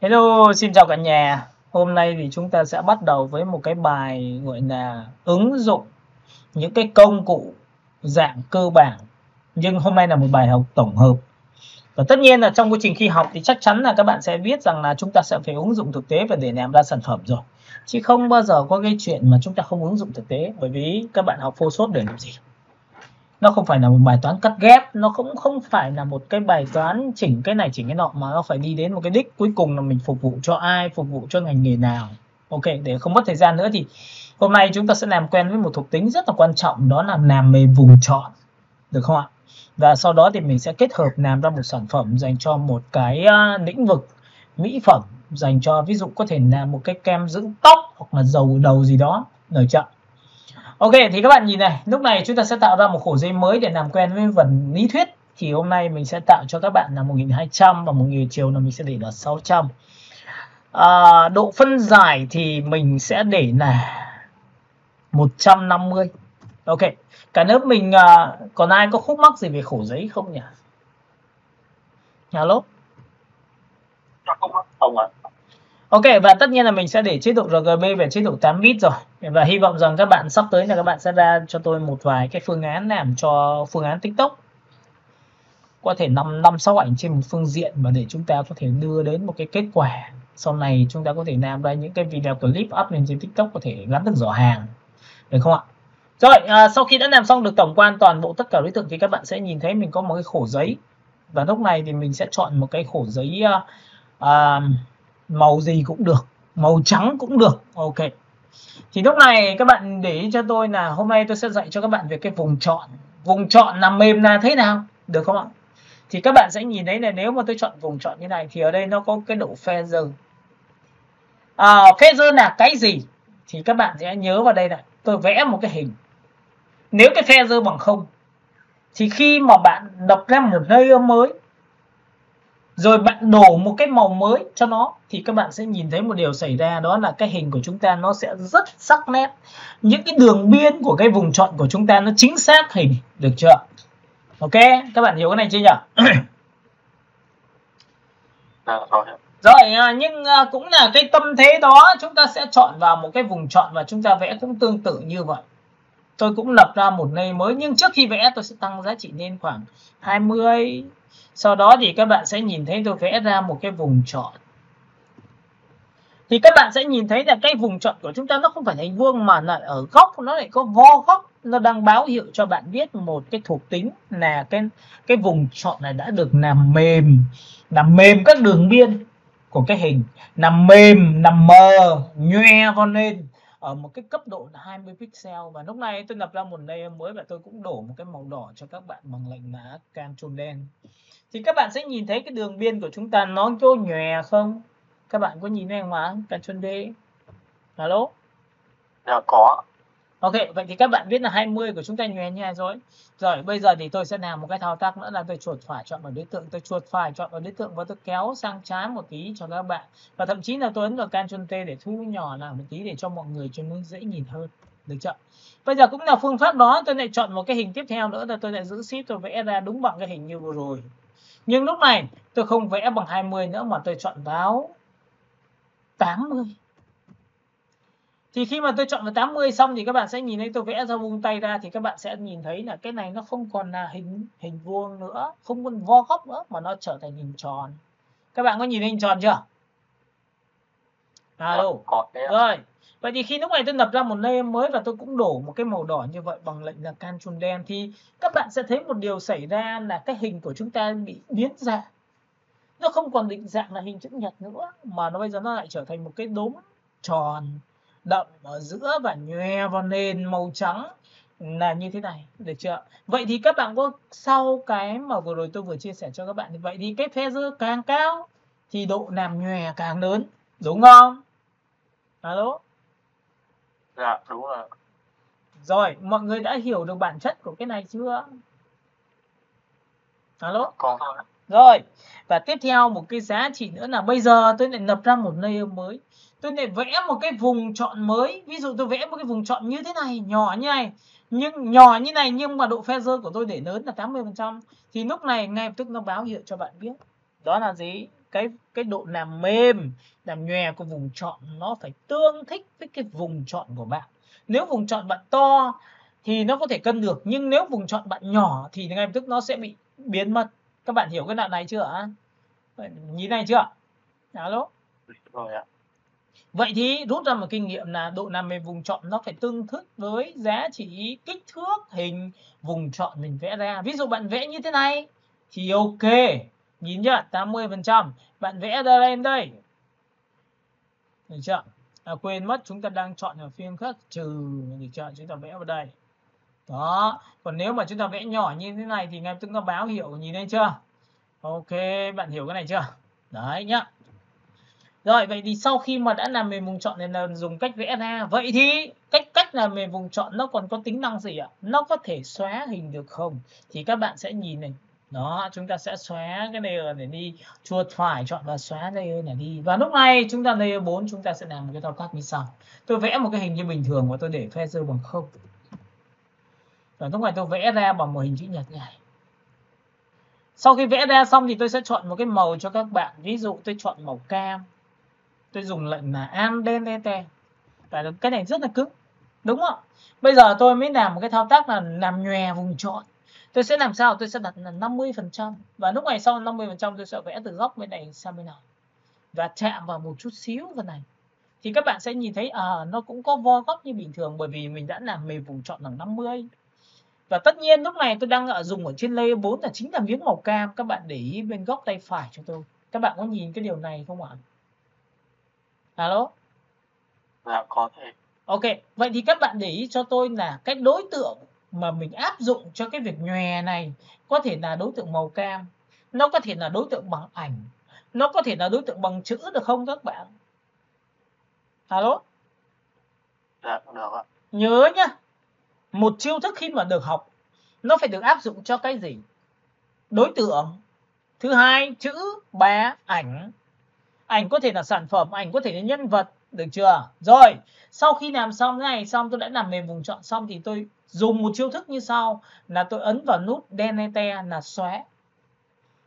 Hello, xin chào cả nhà. Hôm nay thì chúng ta sẽ bắt đầu với một cái bài gọi là ứng dụng những cái công cụ dạng cơ bản. Nhưng hôm nay là một bài học tổng hợp. Và tất nhiên là trong quá trình khi học thì chắc chắn là các bạn sẽ biết rằng là chúng ta sẽ phải ứng dụng thực tế và để làm ra sản phẩm rồi. Chứ không bao giờ có cái chuyện mà chúng ta không ứng dụng thực tế, bởi vì các bạn học phô sốt để làm gì? Nó không phải là một bài toán cắt ghép, nó cũng không phải là một cái bài toán chỉnh cái này chỉnh cái nọ, mà nó phải đi đến một cái đích cuối cùng là mình phục vụ cho ai, phục vụ cho ngành nghề nào. Ok, để không mất thời gian nữa thì hôm nay chúng ta sẽ làm quen với một thuộc tính rất là quan trọng, đó là làm mềm vùng chọn, được không ạ? Và sau đó thì mình sẽ kết hợp làm ra một sản phẩm dành cho một cái lĩnh vực mỹ phẩm, dành cho ví dụ có thể là một cái kem dưỡng tóc hoặc là dầu đầu gì đó, được chưa? Ok, thì các bạn nhìn này, lúc này chúng ta sẽ tạo ra một khổ giấy mới để làm quen với phần lý thuyết. Thì hôm nay mình sẽ tạo cho các bạn là 1200 và 1000 chiều là mình sẽ để là 600. Độ phân giải thì mình sẽ để là 150. Ok, cả lớp mình còn ai có khúc mắc gì về khổ giấy không nhỉ? Alo? Không ạ. Ok, và tất nhiên là mình sẽ để chế độ RGB về chế độ 8 bit rồi. Và hy vọng rằng các bạn sắp tới là các bạn sẽ ra cho tôi một vài cái phương án làm cho phương án TikTok. Có thể 5-6 ảnh trên một phương diện và để chúng ta có thể đưa đến một cái kết quả. Sau này chúng ta có thể làm ra những cái video clip up lên trên TikTok có thể gắn được giỏ hàng. Được không ạ? Rồi, sau khi đã làm xong được tổng quan toàn bộ tất cả đối tượng thì các bạn sẽ nhìn thấy mình có một cái khổ giấy. Và lúc này thì mình sẽ chọn một cái khổ giấy màu gì cũng được, màu trắng cũng được. Ok. Thì lúc này các bạn để ý cho tôi là hôm nay tôi sẽ dạy cho các bạn về cái vùng chọn. Vùng chọn làm mềm là thế nào? Được không ạ? Thì các bạn sẽ nhìn thấy là nếu mà tôi chọn vùng chọn như này thì ở đây nó có cái độ feather. Feather là cái gì? Thì các bạn sẽ nhớ vào đây này, tôi vẽ một cái hình. Nếu cái feather bằng 0 thì khi mà bạn đập ra một layer mới rồi bạn đổ một cái màu mới cho nó thì các bạn sẽ nhìn thấy một điều xảy ra, đó là cái hình của chúng ta nó sẽ rất sắc nét. Những cái đường biên của cái vùng chọn của chúng ta nó chính xác hình, được chưa? Ok, các bạn hiểu cái này chưa nhỉ? Rồi, nhưng cũng là cái tâm thế đó, chúng ta sẽ chọn vào một cái vùng chọn và chúng ta vẽ cũng tương tự như vậy. Tôi cũng lập ra một layer mới, nhưng trước khi vẽ tôi sẽ tăng giá trị lên khoảng 20. Sau đó thì các bạn sẽ nhìn thấy tôi vẽ ra một cái vùng chọn. Thì các bạn sẽ nhìn thấy là cái vùng chọn của chúng ta nó không phải hình vuông mà là ở góc nó lại có vo góc, nó đang báo hiệu cho bạn biết một cái thuộc tính là cái vùng chọn này đã được làm mềm các đường biên của cái hình, làm mềm, làm mờ, nhoe con lên ở một cái cấp độ là 20 pixel. Và lúc này tôi lập ra một layer mới và tôi cũng đổ một cái màu đỏ cho các bạn bằng lệnh là Ctrl đen. Thì các bạn sẽ nhìn thấy cái đường biên của chúng ta nó có nhòe không? Các bạn có nhìn thấy không ạ? Ctrl D. Alo? Dạ có. Ok, vậy thì các bạn biết là 20 của chúng ta nhòe nha rồi. Rồi, bây giờ thì tôi sẽ làm một cái thao tác nữa là tôi chuột phải chọn vào đối tượng, tôi chuột phải chọn vào đối tượng và tôi kéo sang trái một tí cho các bạn. Và thậm chí là tôi ấn vào Ctrl T để thu nhỏ lại một tí để cho mọi người cho nó dễ nhìn hơn. Được chưa? Bây giờ cũng là phương pháp đó, tôi lại chọn một cái hình tiếp theo nữa là tôi lại giữ shift tôi vẽ ra đúng bằng cái hình như vừa rồi. Nhưng lúc này tôi không vẽ bằng 20 nữa mà tôi chọn vào 80. Thì khi mà tôi chọn vào 80 xong thì các bạn sẽ nhìn thấy tôi vẽ ra vuông tay ra thì các bạn sẽ nhìn thấy là cái này nó không còn là hình vuông nữa, không còn vo góc nữa mà nó trở thành hình tròn. Các bạn có nhìn hình tròn chưa? Đâu? Rồi. Vậy thì khi lúc này tôi lập ra một layer mới và tôi cũng đổ một cái màu đỏ như vậy bằng lệnh là Ctrl đen thì các bạn sẽ thấy một điều xảy ra là cái hình của chúng ta bị biến dạng. Nó không còn định dạng là hình chữ nhật nữa mà nó bây giờ nó lại trở thành một cái đốm tròn đậm ở giữa và nhòe vào nền màu trắng là như thế này, được chưa? Vậy thì các bạn có sau cái mà vừa rồi tôi vừa chia sẻ cho các bạn, thì vậy thì cái feather càng cao thì độ làm nhòe càng lớn, đúng không? Alo? Dạ đúng rồi. Rồi, mọi người đã hiểu được bản chất của cái này chưa? Alo? Có. Rồi, và tiếp theo một cái giá trị nữa là bây giờ tôi lại lập ra một layer mới. Tôi lại vẽ một cái vùng chọn mới. Ví dụ tôi vẽ một cái vùng chọn như thế này, nhỏ như này. Nhưng nhỏ như này nhưng mà độ feather của tôi để lớn là 80%. Thì lúc này ngay lập tức nó báo hiệu cho bạn biết. Đó là gì? cái độ làm mềm, làm nhòe của vùng chọn nó phải tương thích với cái vùng chọn của bạn. Nếu vùng chọn bạn to thì nó có thể cân được, nhưng nếu vùng chọn bạn nhỏ thì ngay lập tức nó sẽ bị biến mất. Các bạn hiểu cái đoạn này chưa ạ? Nhìn này chưa? Alo. Rồi ạ. Vậy thì rút ra một kinh nghiệm là độ làm mềm vùng chọn nó phải tương thích với giá trị kích thước hình vùng chọn mình vẽ ra. Ví dụ bạn vẽ như thế này thì ok. Nhìn chưa? 80%. Bạn vẽ ra lên đây. Được chưa? Quên mất chúng ta đang chọn ở phim khác, trừ, được chưa? Chúng ta vẽ vào đây. Đó. Còn nếu mà chúng ta vẽ nhỏ như thế này thì ngay tức nó báo hiệu, nhìn thấy chưa? Ok, bạn hiểu cái này chưa? Đấy nhá. Rồi, vậy thì sau khi mà đã làm mềm vùng chọn này là dùng cách vẽ ra. Vậy thì cách làm mềm vùng chọn nó còn có tính năng gì ạ? Nó có thể xóa hình được không? Thì các bạn sẽ nhìn này. Đó, chúng ta sẽ xóa cái layer này đi, chuột phải chọn và xóa layer này đi. Và lúc này chúng ta layer 4 chúng ta sẽ làm một cái thao tác như sau. Tôi vẽ một cái hình như bình thường và tôi để feather bằng 0. Và lúc này tôi vẽ ra bằng một hình chữ nhật này. Sau khi vẽ ra xong thì tôi sẽ chọn một cái màu cho các bạn. Ví dụ tôi chọn màu cam. Tôi dùng lệnh là Andente. Và cái này rất là cứng. Đúng không? Bây giờ tôi mới làm một cái thao tác là làm nhòe vùng chọn. Tôi sẽ làm sao? Tôi sẽ đặt là 50%. Và lúc này sau 50% tôi sẽ vẽ từ góc bên này sang bên này. Và chạm vào một chút xíu vào này. Thì các bạn sẽ nhìn thấy nó cũng có vo góc như bình thường, bởi vì mình đã làm mềm vùng chọn bằng 50. Và tất nhiên lúc này tôi đang dùng ở trên layer 4 là chính là miếng màu cam. Các bạn để ý bên góc tay phải cho tôi. Các bạn có nhìn cái điều này không ạ? Alo? Dạ, có thể. Ok, vậy thì các bạn để ý cho tôi là cái đối tượng mà mình áp dụng cho cái việc nhòe này có thể là đối tượng màu cam, nó có thể là đối tượng bằng ảnh, nó có thể là đối tượng bằng chữ được không các bạn? Alo? Dạ, được ạ. Nhớ nhá, một chiêu thức khi mà được học nó phải được áp dụng cho cái gì? Đối tượng. Thứ hai, chữ. Ba, ảnh. Ảnh có thể là sản phẩm, ảnh có thể là nhân vật, được chưa? Rồi, sau khi làm xong cái này xong, tôi đã làm mềm vùng chọn xong thì tôi dùng một chiêu thức như sau là tôi ấn vào nút Delete là xóa.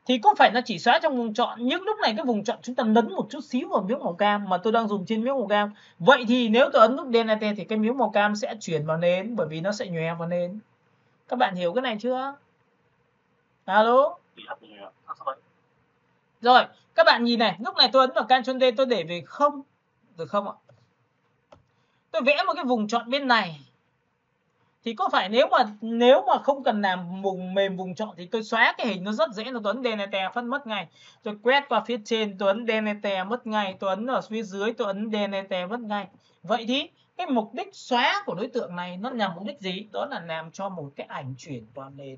Thì có phải nó chỉ xóa trong vùng chọn, nhưng lúc này cái vùng chọn chúng ta nhấn một chút xíu vào miếng màu cam mà tôi đang dùng trên miếng màu cam. Vậy thì nếu tôi ấn nút Delete thì cái miếng màu cam sẽ chuyển vào nền, bởi vì nó sẽ nhòe vào nền. Các bạn hiểu cái này chưa? Alo? Rồi, các bạn nhìn này, lúc này tôi ấn vào Ctrl D tôi để về 0, được không ạ? Tôi vẽ một cái vùng chọn bên này. Thì có phải nếu mà không cần làm mềm vùng chọn thì tôi xóa cái hình nó rất dễ, tôi ấn Delete phân mất ngay. Tôi quét qua phía trên, tôi ấn Delete mất ngay, tôi ấn ở phía dưới, tôi ấn Delete mất ngay. Vậy thì cái mục đích xóa của đối tượng này nó nhằm mục đích gì? Đó là làm cho một cái ảnh chuyển vào nền.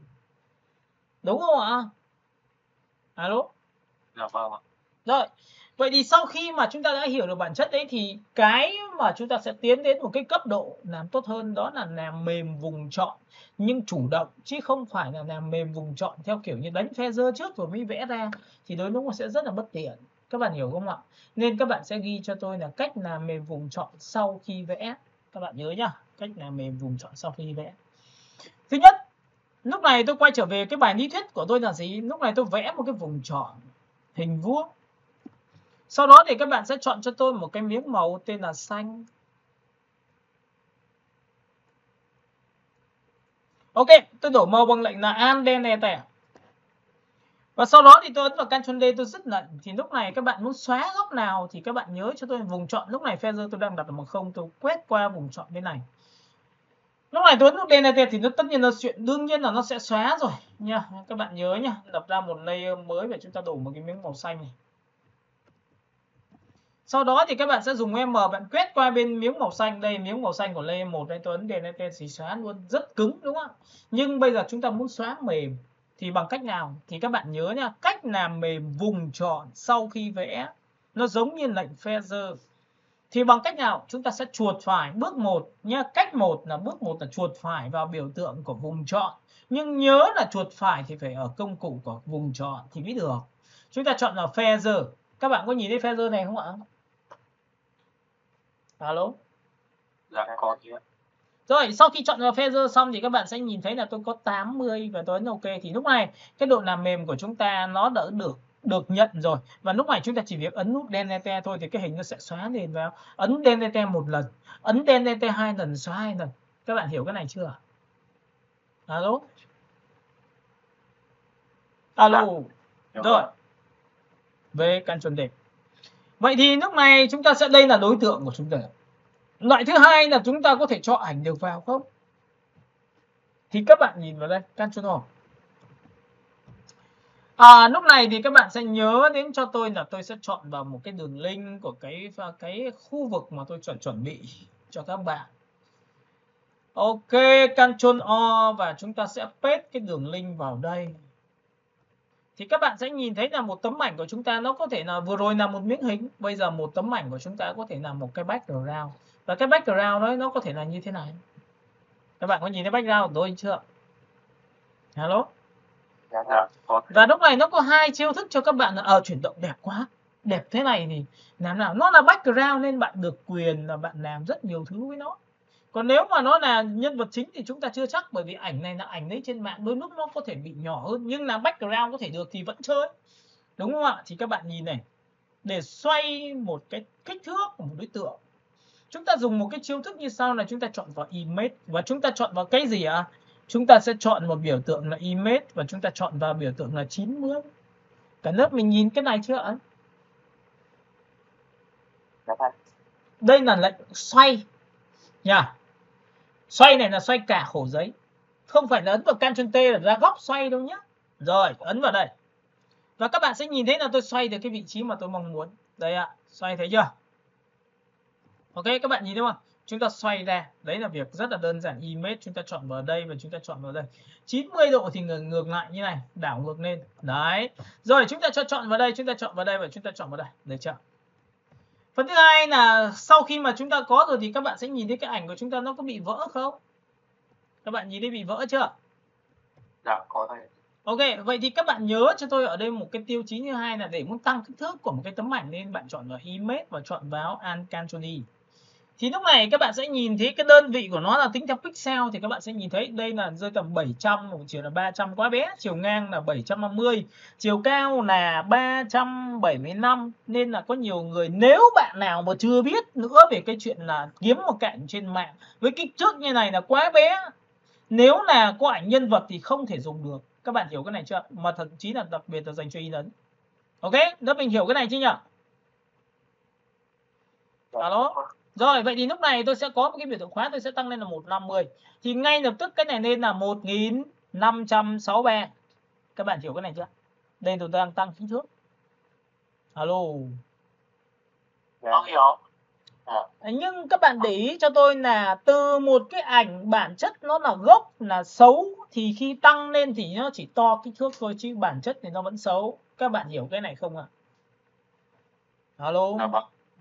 Đúng không ạ? Alo? Dạ vâng ạ. Rồi, vậy thì sau khi mà chúng ta đã hiểu được bản chất đấy thì cái mà chúng ta sẽ tiến đến một cái cấp độ làm tốt hơn đó là làm mềm vùng chọn nhưng chủ động, chứ không phải là làm mềm vùng chọn theo kiểu như đánh feather trước rồi mới vẽ ra, thì đôi lúc nó sẽ rất là bất tiện. Các bạn hiểu không ạ? Nên các bạn sẽ ghi cho tôi là cách làm mềm vùng chọn sau khi vẽ. Các bạn nhớ nhá, cách làm mềm vùng chọn sau khi vẽ. Thứ nhất, lúc này tôi quay trở về cái bài lý thuyết của tôi là gì? Lúc này tôi vẽ một cái vùng chọn hình vuông. Sau đó thì các bạn sẽ chọn cho tôi một cái miếng màu tên là xanh. Ok, tôi đổi màu bằng lệnh là Andente. Và sau đó thì tôi ấn vào Ctrl D tôi dứt lệnh. Thì lúc này các bạn muốn xóa góc nào thì các bạn nhớ cho tôi vùng chọn. Lúc này feather tôi đang đặt ở bằng 0, tôi quét qua vùng chọn bên này. Lúc này tôi ấn nút Delete thì tất nhiên là chuyện đương nhiên là nó sẽ xóa rồi nha. Các bạn nhớ nhá, lập ra một layer mới và chúng ta đổ một cái miếng màu xanh này. Sau đó thì các bạn sẽ dùng M, bạn quét qua bên miếng màu xanh, đây miếng màu xanh của layer 1 đây, tôi ấn Delete thì xóa luôn, rất cứng đúng không ạ? Nhưng bây giờ chúng ta muốn xóa mềm thì bằng cách nào? Thì các bạn nhớ nha, cách làm mềm vùng chọn sau khi vẽ nó giống như lệnh feather. Thì bằng cách nào? Chúng ta sẽ chuột phải bước 1 nhá, cách 1 là bước 1 là chuột phải vào biểu tượng của vùng chọn. Nhưng nhớ là chuột phải thì phải ở công cụ của vùng chọn thì mới được. Chúng ta chọn là feather. Các bạn có nhìn thấy feather này không ạ? Alo? Dạ có chứ. Rồi, sau khi chọn vào feather xong thì các bạn sẽ nhìn thấy là tôi có 80 và tôi ấn OK. Thì lúc này cái độ làm mềm của chúng ta nó đã được được nhận rồi. Và lúc này chúng ta chỉ việc ấn nút delete thôi thì cái hình nó sẽ xóa lên vào. Ấn delete một lần, ấn delete 2 lần, xóa 2 lần. Các bạn hiểu cái này chưa? Alo? Alo. Rồi. Về Ctrl D. Vậy thì lúc này chúng ta sẽ, đây là đối tượng của chúng ta. Loại thứ hai là chúng ta có thể cho ảnh được vào không? Thì các bạn nhìn vào đây, Ctrl O. Lúc này thì các bạn sẽ nhớ đến cho tôi là tôi sẽ chọn vào một cái đường link của cái khu vực mà tôi chuẩn bị cho các bạn. Ok, Ctrl O và chúng ta sẽ paste cái đường link vào đây. Thì các bạn sẽ nhìn thấy là một tấm ảnh của chúng ta nó có thể là vừa rồi là một miếng hình, bây giờ một tấm ảnh của chúng ta có thể là một cái background. Và cái background đấy nó có thể là như thế này. Các bạn có nhìn thấy background của tôi chưa? Hello? Và lúc này nó có hai chiêu thức cho các bạn là chuyển động đẹp quá. Đẹp thế này thì làm nào? Nó là background nên bạn được quyền là bạn làm rất nhiều thứ với nó. Còn nếu mà nó là nhân vật chính thì chúng ta chưa chắc, bởi vì ảnh này là ảnh lấy trên mạng, đôi lúc nó có thể bị nhỏ hơn, nhưng là background có thể được thì vẫn chơi. Đúng không ạ? Thì các bạn nhìn này, để xoay một cái kích thước của một đối tượng, chúng ta dùng một cái chiêu thức như sau là chúng ta chọn vào image và chúng ta chọn vào cái gì ạ? Chúng ta sẽ chọn một biểu tượng là image và chúng ta chọn vào biểu tượng là 90. Cả lớp mình nhìn cái này chưa ạ? Đây là lệnh xoay nha. Xoay này là xoay cả khổ giấy, không phải là ấn vào Ctrl T là ra góc xoay đâu nhé. Rồi, ấn vào đây. Và các bạn sẽ nhìn thấy là tôi xoay được cái vị trí mà tôi mong muốn. Đây ạ, xoay thấy chưa? Ok, các bạn nhìn thấy không? Chúng ta xoay ra, đấy là việc rất là đơn giản. Image chúng ta chọn vào đây và chúng ta chọn vào đây. 90 độ thì ngược lại như này, đảo ngược lên. Đấy. Rồi chúng ta chọn vào đây, chúng ta chọn vào đây và chúng ta chọn vào đây. Được chưa? Phần thứ hai là sau khi mà chúng ta có rồi thì các bạn sẽ nhìn thấy cái ảnh của chúng ta nó có bị vỡ không? Các bạn nhìn thấy bị vỡ chưa? Dạ, có thầy. Ok, vậy thì các bạn nhớ cho tôi ở đây một cái tiêu chí thứ hai là để muốn tăng kích thước của một cái tấm ảnh nên bạn chọn vào Image và chọn vào Ctrl D. Thì lúc này các bạn sẽ nhìn thấy cái đơn vị của nó là tính theo pixel, thì các bạn sẽ nhìn thấy đây là rơi tầm 700, một chiều là 300 quá bé, chiều ngang là 750, chiều cao là 375, nên là có nhiều người, nếu bạn nào mà chưa biết nữa về cái chuyện là kiếm một cái ảnh trên mạng với kích thước như này là quá bé, nếu là có ảnh nhân vật thì không thể dùng được. Các bạn hiểu cái này chưa? Mà thậm chí là đặc biệt là dành cho in ấn. Ok, lớp mình hiểu cái này chứ nhỉ? Alo. Rồi, vậy thì lúc này tôi sẽ có một cái biểu tượng khóa, tôi sẽ tăng lên là 150. Thì ngay lập tức cái này lên là 1563. Các bạn hiểu cái này chưa? Đây tôi đang tăng kích thước. Alo. Hiểu. Nhưng các bạn để ý cho tôi là từ một cái ảnh bản chất nó là gốc là xấu thì khi tăng lên thì nó chỉ to kích thước thôi, chứ bản chất thì nó vẫn xấu. Các bạn hiểu cái này không ạ? Alo.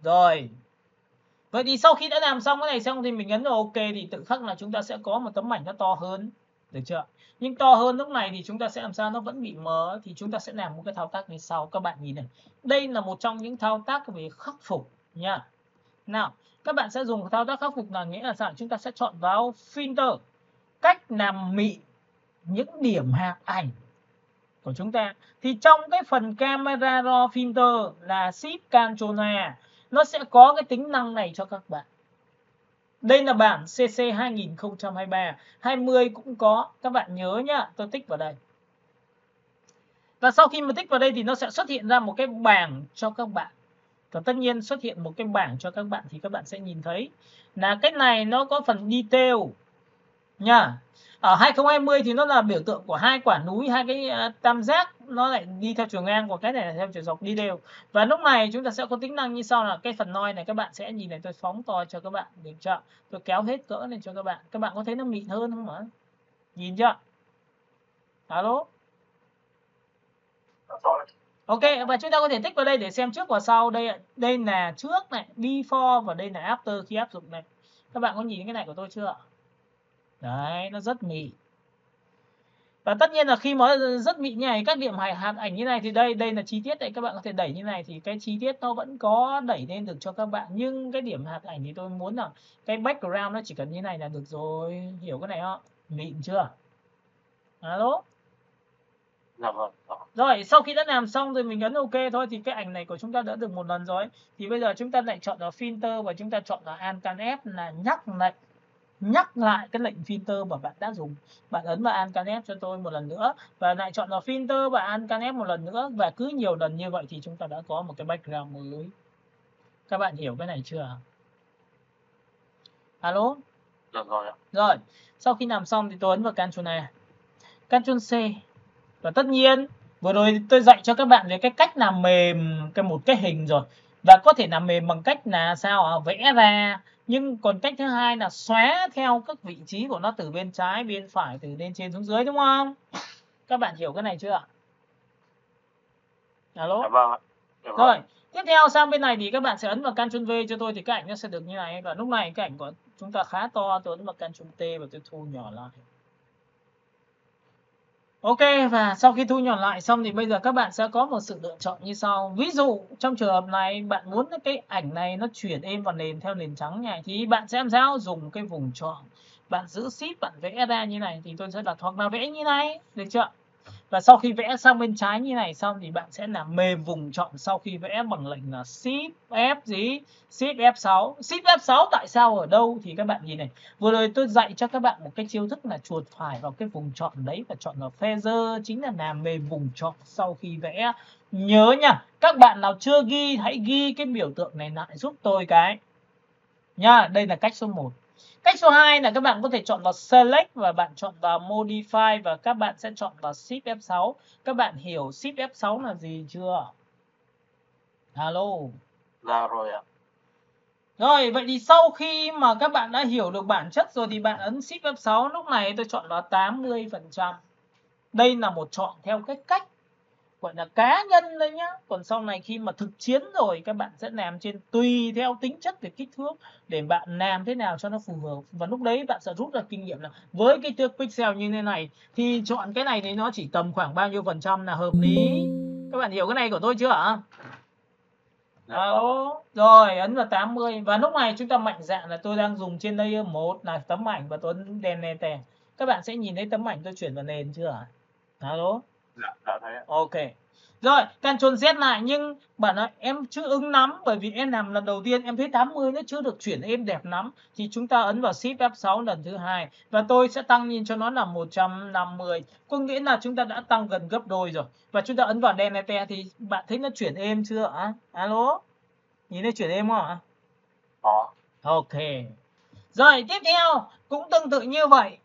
Rồi. Vậy thì sau khi đã làm xong cái này xong thì mình ấn vào OK thì tự khắc là chúng ta sẽ có một tấm ảnh nó to hơn. Được chưa? Nhưng to hơn lúc này thì chúng ta sẽ làm sao nó vẫn bị mờ, thì chúng ta sẽ làm một cái thao tác như sau. Các bạn nhìn này. Đây là một trong những thao tác về khắc phục nha. Nào, các bạn sẽ dùng thao tác khắc phục là nghĩa là sao? Chúng ta sẽ chọn vào filter, cách làm mịn những điểm hạt ảnh của chúng ta. Thì trong cái phần camera raw filter là Shift Ctrl A, nó sẽ có cái tính năng này cho các bạn. Đây là bản CC 2023, 20 cũng có, các bạn nhớ nhá, tôi tích vào đây. Và sau khi mà tích vào đây thì nó sẽ xuất hiện ra một cái bảng cho các bạn. Và tất nhiên xuất hiện một cái bảng cho các bạn thì các bạn sẽ nhìn thấy là cái này nó có phần detail nha. Ở 2020 thì nó là biểu tượng của hai quả núi, hai cái tam giác nó lại đi theo chiều ngang, của cái này là theo chiều dọc đi đều. Và lúc này chúng ta sẽ có tính năng như sau là cái phần noi này các bạn sẽ nhìn này, tôi phóng to cho các bạn, được chưa? Tôi kéo hết cỡ lên cho các bạn. Các bạn có thấy nó mịn hơn không ạ? Nhìn chưa? Alo. Ok, và chúng ta có thể tích vào đây để xem trước và sau. Đây là trước này, before và đây là after khi áp dụng này. Các bạn có nhìn cái này của tôi chưa? Đấy, nó rất mịn. Và tất nhiên là khi mà rất mịn như này, các điểm hạt ảnh như này thì đây là chi tiết đấy, các bạn có thể đẩy như này thì cái chi tiết nó vẫn có đẩy lên được cho các bạn. Nhưng cái điểm hạt ảnh thì tôi muốn là cái background nó chỉ cần như này là được rồi. Hiểu cái này không? Mịn chưa? Alo. Dạ vâng. Rồi, sau khi đã làm xong rồi mình ấn OK thôi thì cái ảnh này của chúng ta đã được một lần rồi. Thì bây giờ chúng ta lại chọn vào filter và chúng ta chọn vào Alt F là nhắc lại cái lệnh filter mà bạn đã dùng. Bạn ấn vào Alt F cho tôi một lần nữa và lại chọn vào filter và Alt F một lần nữa, và cứ nhiều lần như vậy thì chúng ta đã có một cái background mới. Các bạn hiểu cái này chưa? Alo? Được rồi ạ. Rồi, sau khi làm xong thì tôi ấn vào Ctrl A, Ctrl C. Và tất nhiên vừa rồi tôi dạy cho các bạn về cái cách làm mềm một cái hình rồi, và có thể làm mềm bằng cách là sao vẽ ra, nhưng còn cách thứ hai là xóa theo các vị trí của nó từ bên trái bên phải, từ lên trên xuống dưới, đúng không? Các bạn hiểu cái này chưa ạ? Alo? Dạ vâng ạ. Rồi, tiếp theo sang bên này thì các bạn sẽ ấn vào Ctrl V cho tôi thì cái ảnh nó sẽ được như này, và lúc này cái ảnh của chúng ta khá to, tôi ấn vào Ctrl T và tôi thu nhỏ lại. Ok, và sau khi thu nhỏ lại xong thì bây giờ các bạn sẽ có một sự lựa chọn như sau. Ví dụ trong trường hợp này bạn muốn cái ảnh này nó chuyển êm vào nền theo nền trắng này thì bạn sẽ làm sao? Dùng cái vùng chọn. Bạn giữ Shift bạn vẽ ra như này thì tôi sẽ đặt, hoặc là vẽ như này, được chưa? Và sau khi vẽ sang bên trái như này xong thì bạn sẽ làm mềm vùng chọn sau khi vẽ bằng lệnh là Shift F gì? Shift F6. Shift F6 tại sao ở đâu thì các bạn nhìn này. Vừa rồi tôi dạy cho các bạn một cái chiêu thức là chuột phải vào cái vùng chọn đấy và chọn vào feather, chính là làm mềm vùng chọn sau khi vẽ. Nhớ nha, các bạn nào chưa ghi hãy ghi cái biểu tượng này lại giúp tôi cái. Nha, đây là cách số 1. Cách số 2 là các bạn có thể chọn vào Select và bạn chọn vào Modify và các bạn sẽ chọn vào Shift F6. Các bạn hiểu Shift F6 là gì chưa? Alo. Dạ rồi ạ. Rồi, vậy thì sau khi mà các bạn đã hiểu được bản chất rồi thì bạn ấn Shift F6, lúc này tôi chọn vào 80%. Đây là một chọn theo cái cách gọi là cá nhân đấy nhá. Còn sau này khi mà thực chiến rồi các bạn sẽ làm trên tùy theo tính chất về kích thước để bạn làm thế nào cho nó phù hợp. Và lúc đấy bạn sẽ rút ra kinh nghiệm là với kích thước pixel như thế này thì chọn cái này thì nó chỉ tầm khoảng bao nhiêu % là hợp lý. Các bạn hiểu cái này của tôi chưa ạ? Rồi, ấn vào 80 và lúc này chúng ta mạnh dạn là tôi đang dùng trên layer 1 là tấm ảnh và tôi ấn delete. Các bạn sẽ nhìn thấy tấm ảnh tôi chuyển vào nền chưa ạ? Alo? Dạ thấy ạ. Ok. Rồi, Ctrl Z lại nhưng bạn nói em chưa ưng lắm bởi vì em làm lần đầu tiên em thấy 80 nó chưa được chuyển êm đẹp lắm thì chúng ta ấn vào Shift F6 lần thứ hai và tôi sẽ tăng lên cho nó là 150. Có nghĩa là chúng ta đã tăng gần gấp đôi rồi. Và chúng ta ấn vào delete thì bạn thấy nó chuyển êm chưa ạ? Alo? Nhìn thấy chuyển êm không ạ? Có. Ok. Rồi, tiếp theo cũng tương tự như vậy.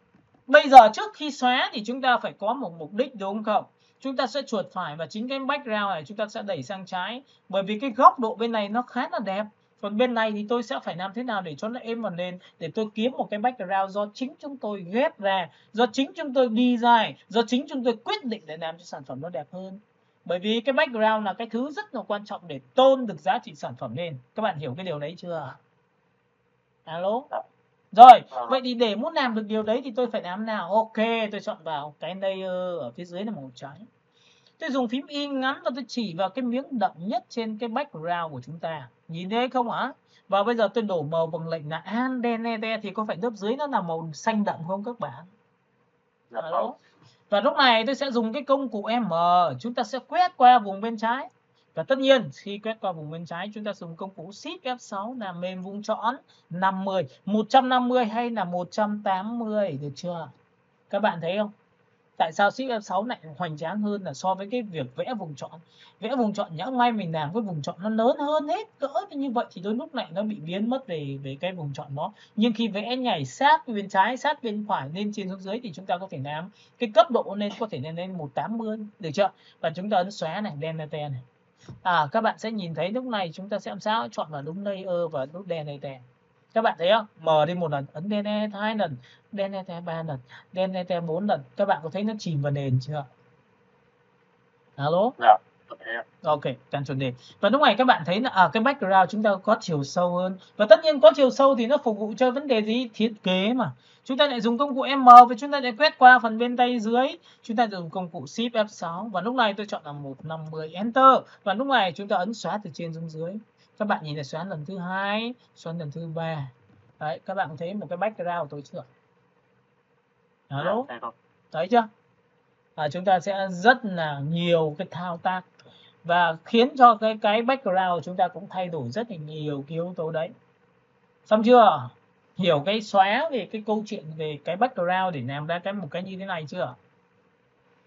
Bây giờ trước khi xóa thì chúng ta phải có một mục đích, đúng không? Chúng ta sẽ chuột phải và chính cái background này chúng ta sẽ đẩy sang trái. Bởi vì cái góc độ bên này nó khá là đẹp. Còn bên này thì tôi sẽ phải làm thế nào để cho nó êm vào nền, để tôi kiếm một cái background do chính chúng tôi ghép ra, do chính chúng tôi design, do chính chúng tôi quyết định để làm cho sản phẩm nó đẹp hơn. Bởi vì cái background là cái thứ rất là quan trọng để tôn được giá trị sản phẩm lên. Các bạn hiểu cái điều đấy chưa? Alo? Rồi, vậy thì để muốn làm được điều đấy thì tôi phải làm nào? Ok, tôi chọn vào cái layer ở phía dưới là màu trắng. Tôi dùng phím Y ngắn và tôi chỉ vào cái miếng đậm nhất trên cái background của chúng ta. Nhìn thấy không ạ? Và bây giờ tôi đổ màu bằng lệnh là Alt Delete thì có phải lớp dưới nó là màu xanh đậm không các bạn? Alo. Và lúc này tôi sẽ dùng cái công cụ M, chúng ta sẽ quét qua vùng bên trái. Và tất nhiên khi quét qua vùng bên trái chúng ta dùng công cụ Shift F6 làm mềm vùng chọn 50, 150 hay là 180, được chưa? Các bạn thấy không? Tại sao Shift F6 lại hoành tráng hơn là so với cái việc vẽ vùng chọn? Vẽ vùng chọn nhỡ may mình làm cái vùng chọn nó lớn hơn hết cỡ như vậy thì đôi lúc lại nó bị biến mất về cái vùng chọn đó. Nhưng khi vẽ nhảy sát bên trái, sát bên phải, lên trên xuống dưới thì chúng ta có thể làm cái cấp độ lên có thể lên 180, được chưa? Và chúng ta ấn xóa này, delete này. Các bạn sẽ nhìn thấy lúc này chúng ta sẽ làm sao? Chọn vào đúng layer và nút delete. Các bạn thấy không? Mở đi một lần, ấn delete 2 lần, delete 3 lần, delete 4 lần. Các bạn có thấy nó chìm vào nền chưa? Alo? Dạ. Ok, Ctrl D. Và lúc này các bạn thấy là cái background chúng ta có chiều sâu hơn. Và tất nhiên có chiều sâu thì nó phục vụ cho vấn đề gì? Thiết kế mà. Chúng ta lại dùng công cụ M và chúng ta lại quét qua phần bên tay dưới. Chúng ta dùng công cụ Shift F6 và lúc này tôi chọn là 150 Enter và lúc này chúng ta ấn xóa từ trên xuống dưới. Các bạn nhìn là xóa lần thứ 2, xóa lần thứ 3. Đấy, các bạn thấy một cái background của tôi chưa? Alo? Thấy chưa? chúng ta sẽ rất là nhiều cái thao tác và khiến cho cái background của chúng ta cũng thay đổi rất là nhiều cái yếu tố đấy. Xong chưa? Hiểu cái xóa về cái câu chuyện về cái background để làm ra một cái như thế này chưa?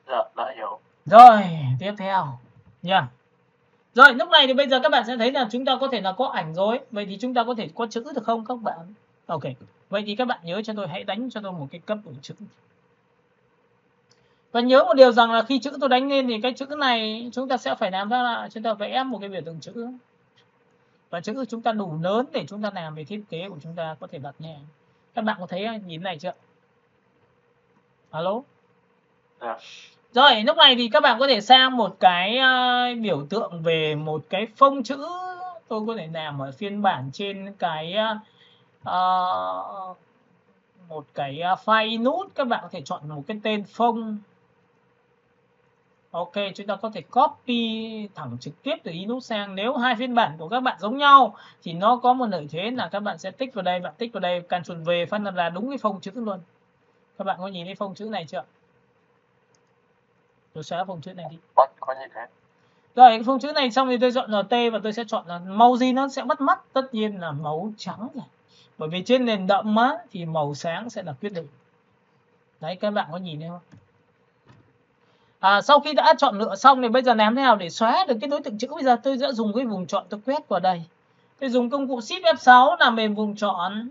Dạ, đã hiểu. Rồi, tiếp theo nha. Rồi, lúc này thì bây giờ các bạn sẽ thấy là chúng ta có thể là có ảnh rồi. Vậy thì chúng ta có thể có chữ được không các bạn? Ok. Vậy thì các bạn nhớ cho tôi, hãy đánh cho tôi một cái cấp độ chữ. Và nhớ một điều rằng là khi chữ tôi đánh lên thì cái chữ này chúng ta sẽ phải làm ra là chúng ta vẽ một cái biểu tượng chữ. Và chữ chúng ta đủ lớn để chúng ta làm về thiết kế của chúng ta có thể đặt nhẹ. Các bạn có thấy nhìn này chưa? Alo? Dạ. Rồi, lúc này thì các bạn có thể sang một cái biểu tượng về một cái phông chữ. Tôi có thể làm ở phiên bản trên cái một cái file nút. Các bạn có thể chọn một cái tên phông. Ok, chúng ta có thể copy thẳng trực tiếp từ Inus sang. Nếu hai phiên bản của các bạn giống nhau thì nó có một lợi thế là các bạn sẽ tích vào đây, bạn tích vào đây, Ctrl V phát là đúng cái phông chữ luôn. Các bạn có nhìn thấy phông chữ này chưa? Tôi xóa phông chữ này đi. Có như thế. Rồi, cái phông chữ này xong thì tôi chọn LT và tôi sẽ chọn là màu gì nó sẽ bắt mắt, tất nhiên là màu trắng này. Bởi vì trên nền đậm á thì màu sáng sẽ là quyết định. Đấy, các bạn có nhìn thấy không? Sau khi đã chọn lựa xong thì bây giờ làm thế nào để xóa được cái đối tượng chữ? Bây giờ tôi sẽ dùng cái vùng chọn, tôi quét vào đây. Tôi dùng công cụ Shift F6 làm mềm vùng chọn.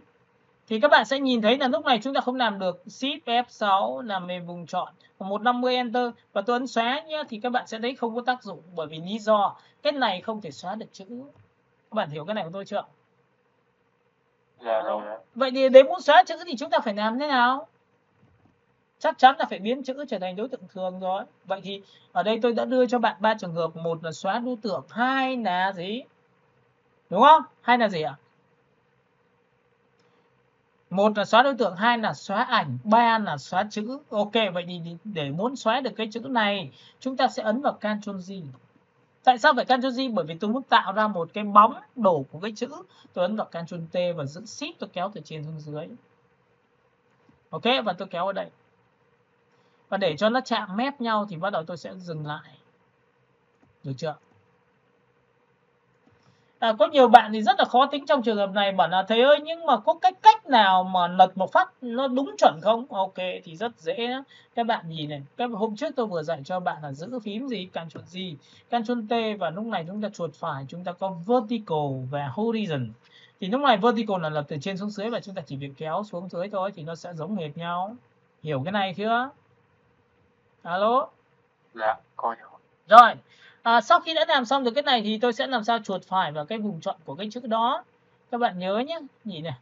Thì các bạn sẽ nhìn thấy là lúc này chúng ta không làm được. Shift F6 làm mềm vùng chọn. 150 Enter và tôi ấn xóa nhé, thì các bạn sẽ thấy không có tác dụng, bởi vì lý do cái này không thể xóa được chữ. Các bạn hiểu cái này của tôi chưa? Dạ rồi. Vậy thì để muốn xóa chữ thì chúng ta phải làm thế nào? Chắc chắn là phải biến chữ trở thành đối tượng thường rồi. Vậy thì ở đây tôi đã đưa cho bạn 3 trường hợp. Một là xóa đối tượng, hai là gì? Đúng không? Hai là gì ạ? Một là xóa đối tượng, hai là xóa ảnh, ba là xóa chữ. Ok, vậy thì để muốn xóa được cái chữ này, chúng ta sẽ ấn vào Ctrl G. Tại sao phải Ctrl G? Bởi vì tôi muốn tạo ra một cái bóng đổ của cái chữ. Tôi ấn vào Ctrl T và giữ Shift tôi kéo từ trên xuống dưới. Ok, và tôi kéo ở đây. Và để cho nó chạm mép nhau thì bắt đầu tôi sẽ dừng lại. Được chưa? Có nhiều bạn thì rất là khó tính trong trường hợp này, bảo là thầy ơi nhưng mà có cách nào mà lật một phát nó đúng chuẩn không? Ok, thì rất dễ. Các bạn nhìn này, hôm trước tôi vừa dạy cho bạn là giữ phím gì, Ctrl G, Ctrl T, và lúc này chúng ta chuột phải, chúng ta có vertical và horizon. Thì lúc này vertical là lật từ trên xuống dưới và chúng ta chỉ việc kéo xuống dưới thôi thì nó sẽ giống hệt nhau. Hiểu cái này chưa? Alo? Dạ, có hiểu. Rồi, sau khi đã làm xong được cái này thì tôi sẽ làm sao chuột phải vào cái vùng chọn của cái chữ đó. Các bạn nhớ nhé, nhìn này.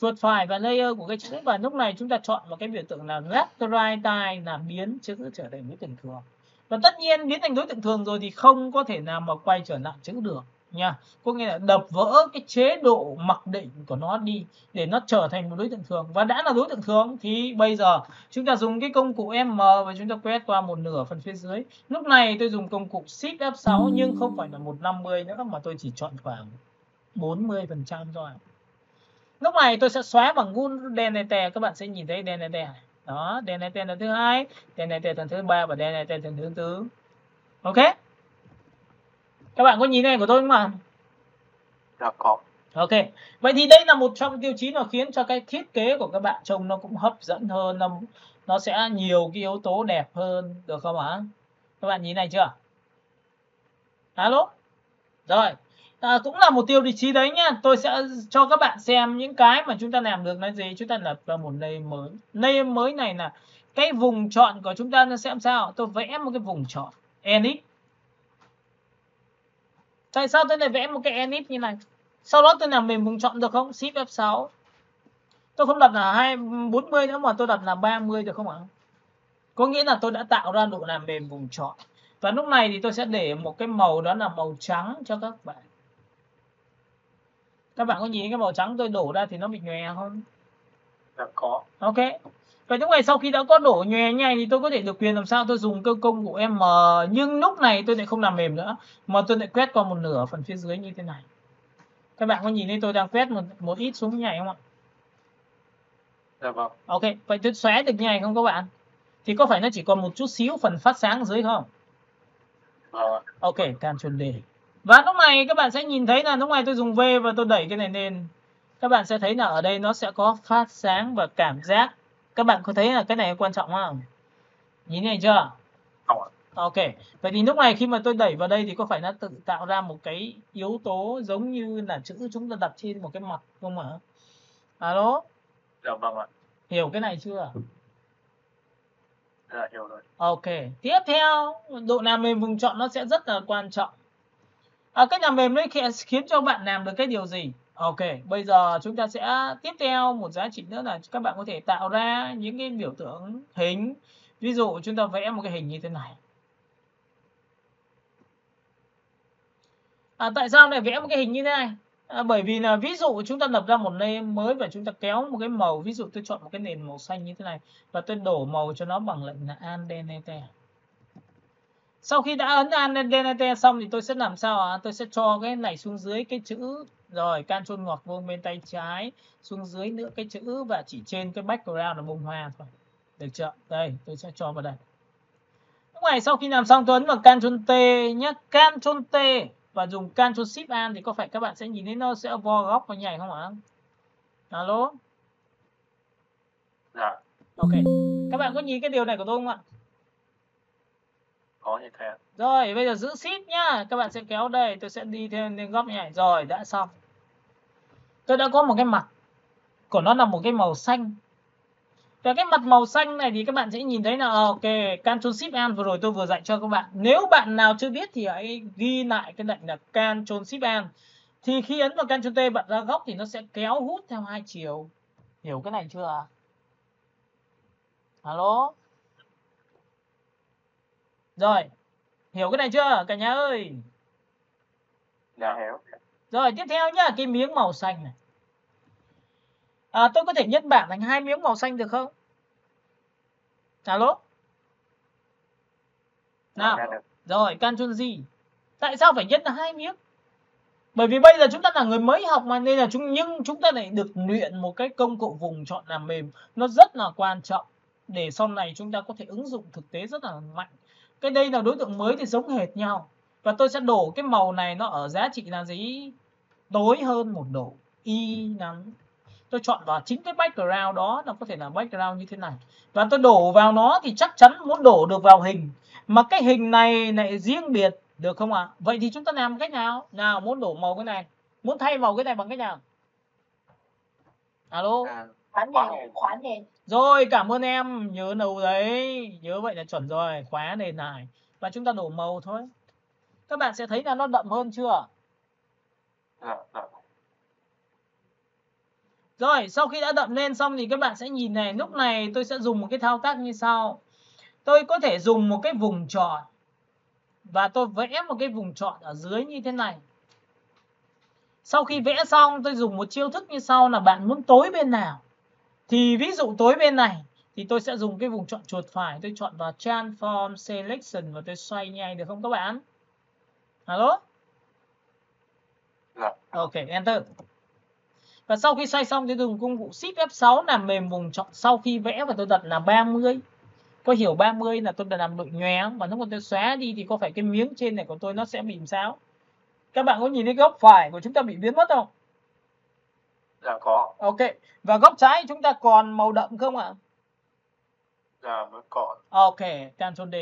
Chuột phải vào layer của cái chữ và lúc này chúng ta chọn một cái biểu tượng là left right time, là biến chữ trở thành đối tượng thường. Và tất nhiên biến thành đối tượng thường rồi thì không có thể nào mà quay trở lại chữ được nha. Có nghĩa là đập vỡ cái chế độ mặc định của nó đi để nó trở thành một đối tượng thường. Và đã là đối tượng thường thì bây giờ chúng ta dùng cái công cụ M và chúng ta quét qua một nửa phần phía dưới. Lúc này tôi dùng công cụ Shift F6 nhưng không phải là 150 nữa mà tôi chỉ chọn khoảng 40% thôi. Lúc này tôi sẽ xóa bằng nút delete, các bạn sẽ nhìn thấy delete này. Đó, delete lần thứ hai, delete lần thứ ba và delete lần thứ tư. Ok? Các bạn có nhìn này của tôi không ạ? Dạ có. Ok. Vậy thì đây là một trong tiêu chí nó khiến cho cái thiết kế của các bạn trông nó cũng hấp dẫn hơn, nó sẽ nhiều cái yếu tố đẹp hơn, được không ạ? Các bạn nhìn này chưa? Alo? Rồi. Cũng là một tiêu chí đấy nhá. Tôi sẽ cho các bạn xem những cái mà chúng ta làm được là gì. Chúng ta lập vào một layer mới. Layer mới này là cái vùng chọn của chúng ta nó sẽ làm sao? Tôi vẽ một cái vùng chọn Enix. Tại sao tôi lại vẽ một cái Enix như này? Sau đó tôi làm mềm vùng chọn được không? Shift F6. Tôi không đặt là 240 nữa mà tôi đặt là 30 được không ạ? Có nghĩa là tôi đã tạo ra độ làm mềm vùng chọn. Và lúc này thì tôi sẽ để một cái màu đó là màu trắng cho các bạn. Các bạn có nhìn cái màu trắng tôi đổ ra thì nó bị nhòe không? Dạ có. Ok. Vậy lúc này sau khi đã có đổ nhòe như này thì tôi có thể được quyền làm sao tôi dùng công cụ M, nhưng lúc này tôi lại không làm mềm nữa mà tôi lại quét qua một nửa phần phía dưới như thế này. Các bạn có nhìn thấy tôi đang quét một ít xuống như này không ạ? Dạ vâng. Ok, vậy tôi xóa được như này không các bạn? thì có phải nó chỉ còn một chút xíu phần phát sáng ở dưới không? Vâng ạ. Ok, Ctrl D. Và lúc này các bạn sẽ nhìn thấy là lúc này tôi dùng V và tôi đẩy cái này lên. Các bạn sẽ thấy là ở đây nó sẽ có phát sáng và cảm giác. Các bạn có thấy là cái này quan trọng không? Nhìn này chưa? Không ạ. Ok, vậy thì lúc này khi mà tôi đẩy vào đây thì có phải nó tự tạo ra một cái yếu tố giống như là chữ chúng ta đặt trên một cái mặt không ạ? Alo? Dạ vâng ạ. Hiểu cái này chưa? Dạ hiểu rồi. Ok, tiếp theo độ làm mềm vùng chọn nó sẽ rất là quan trọng. Cách làm mềm đấy khiến cho bạn làm được cái điều gì? Ok, bây giờ chúng ta sẽ tiếp theo một giá trị nữa là các bạn có thể tạo ra những cái biểu tượng hình. Ví dụ chúng ta vẽ một cái hình như thế này. Tại sao lại vẽ một cái hình như thế này? Bởi vì là ví dụ chúng ta lập ra một layer mới và chúng ta kéo một cái màu, ví dụ tôi chọn một cái nền màu xanh như thế này và tôi đổ màu cho nó bằng lệnh là Andenete. Sau khi đã ấn Andenete xong thì tôi sẽ làm sao ạ? Tôi sẽ cho cái này xuống dưới cái chữ, rồi Ctrl ngoặc vuông bên tay trái, xuống dưới nữa cái chữ và chỉ trên cái background là bông hoa thôi. Được chưa? Đây, tôi sẽ cho vào đây. Lúc này sau khi làm xong tôi ấn vào Ctrl T nhé, Ctrl T và dùng Ctrl Shift An thì có phải các bạn sẽ nhìn thấy nó sẽ vo góc và nhảy không ạ? Alo? Dạ. Ok. Các bạn có nhìn cái điều này của tôi không ạ? Có như thế. Rồi, bây giờ giữ Shift nhá. Các bạn sẽ kéo đây, tôi sẽ đi thêm lên góc nhảy. Rồi, đã xong. Tôi đã có một cái mặt của nó là một cái màu xanh. Và cái mặt màu xanh này thì các bạn sẽ nhìn thấy là ok, Ctrl Shift An vừa rồi tôi vừa dạy cho các bạn. Nếu bạn nào chưa biết thì hãy ghi lại cái lệnh là Ctrl Shift An. Thì khi ấn vào Ctrl T bật ra góc thì nó sẽ kéo hút theo hai chiều. Hiểu cái này chưa ạ? Alo? Rồi, hiểu cái này chưa cả nhà ơi? Dạ hiểu. Rồi, tiếp theo nhá, cái miếng màu xanh này. Tôi có thể nhân bản thành hai miếng màu xanh được không? Alo? Nào. Rồi, Ctrl G. Tại sao phải nhân là hai miếng? Bởi vì bây giờ chúng ta là người mới học mà, nên là chúng ta lại được luyện một cái công cụ vùng chọn làm mềm nó rất là quan trọng để sau này chúng ta có thể ứng dụng thực tế rất là mạnh. Cái đây là đối tượng mới thì giống hệt nhau. Và tôi sẽ đổ cái màu này nó ở giá trị là gì? Tối hơn một độ. Y nắng. Tôi chọn vào chính cái background đó, nó có thể là background như thế này. Và tôi đổ vào nó thì chắc chắn muốn đổ được vào hình. Mà cái hình này lại riêng biệt, được không ạ? Vậy thì chúng ta làm cách nào? Nào, muốn đổ màu cái này, muốn thay màu cái này bằng cách nào? Alo? Khóa nền. Rồi, cảm ơn em, nhớ đâu đấy. Nhớ vậy là chuẩn rồi, khóa nền này. Và chúng ta đổ màu thôi. Các bạn sẽ thấy là nó đậm hơn chưa? Dạ. Rồi, sau khi đã đậm lên xong thì các bạn sẽ nhìn này, lúc này tôi sẽ dùng một cái thao tác như sau. Tôi có thể dùng một cái vùng chọn và tôi vẽ một cái vùng chọn ở dưới như thế này. Sau khi vẽ xong tôi dùng một chiêu thức như sau là bạn muốn tối bên nào. Thì ví dụ tối bên này thì tôi sẽ dùng cái vùng chọn chuột phải, tôi chọn vào Transform Selection và tôi xoay nhanh được không các bạn? Alo? Dạ. Ok, Enter. Và sau khi xoay xong tôi dùng công cụ Shift F6 làm mềm vùng chọn sau khi vẽ và tôi đặt là 30. Có hiểu 30 là tôi đã làm đội nhòe không? Và lúc mà tôi xóa đi thì có phải cái miếng trên này của tôi nó sẽ bị sao? Các bạn có nhìn thấy góc phải của chúng ta bị biến mất không? Dạ có. Ok. Và góc trái chúng ta còn màu đậm không ạ? Dạ vẫn còn. Ok, Ctrl D.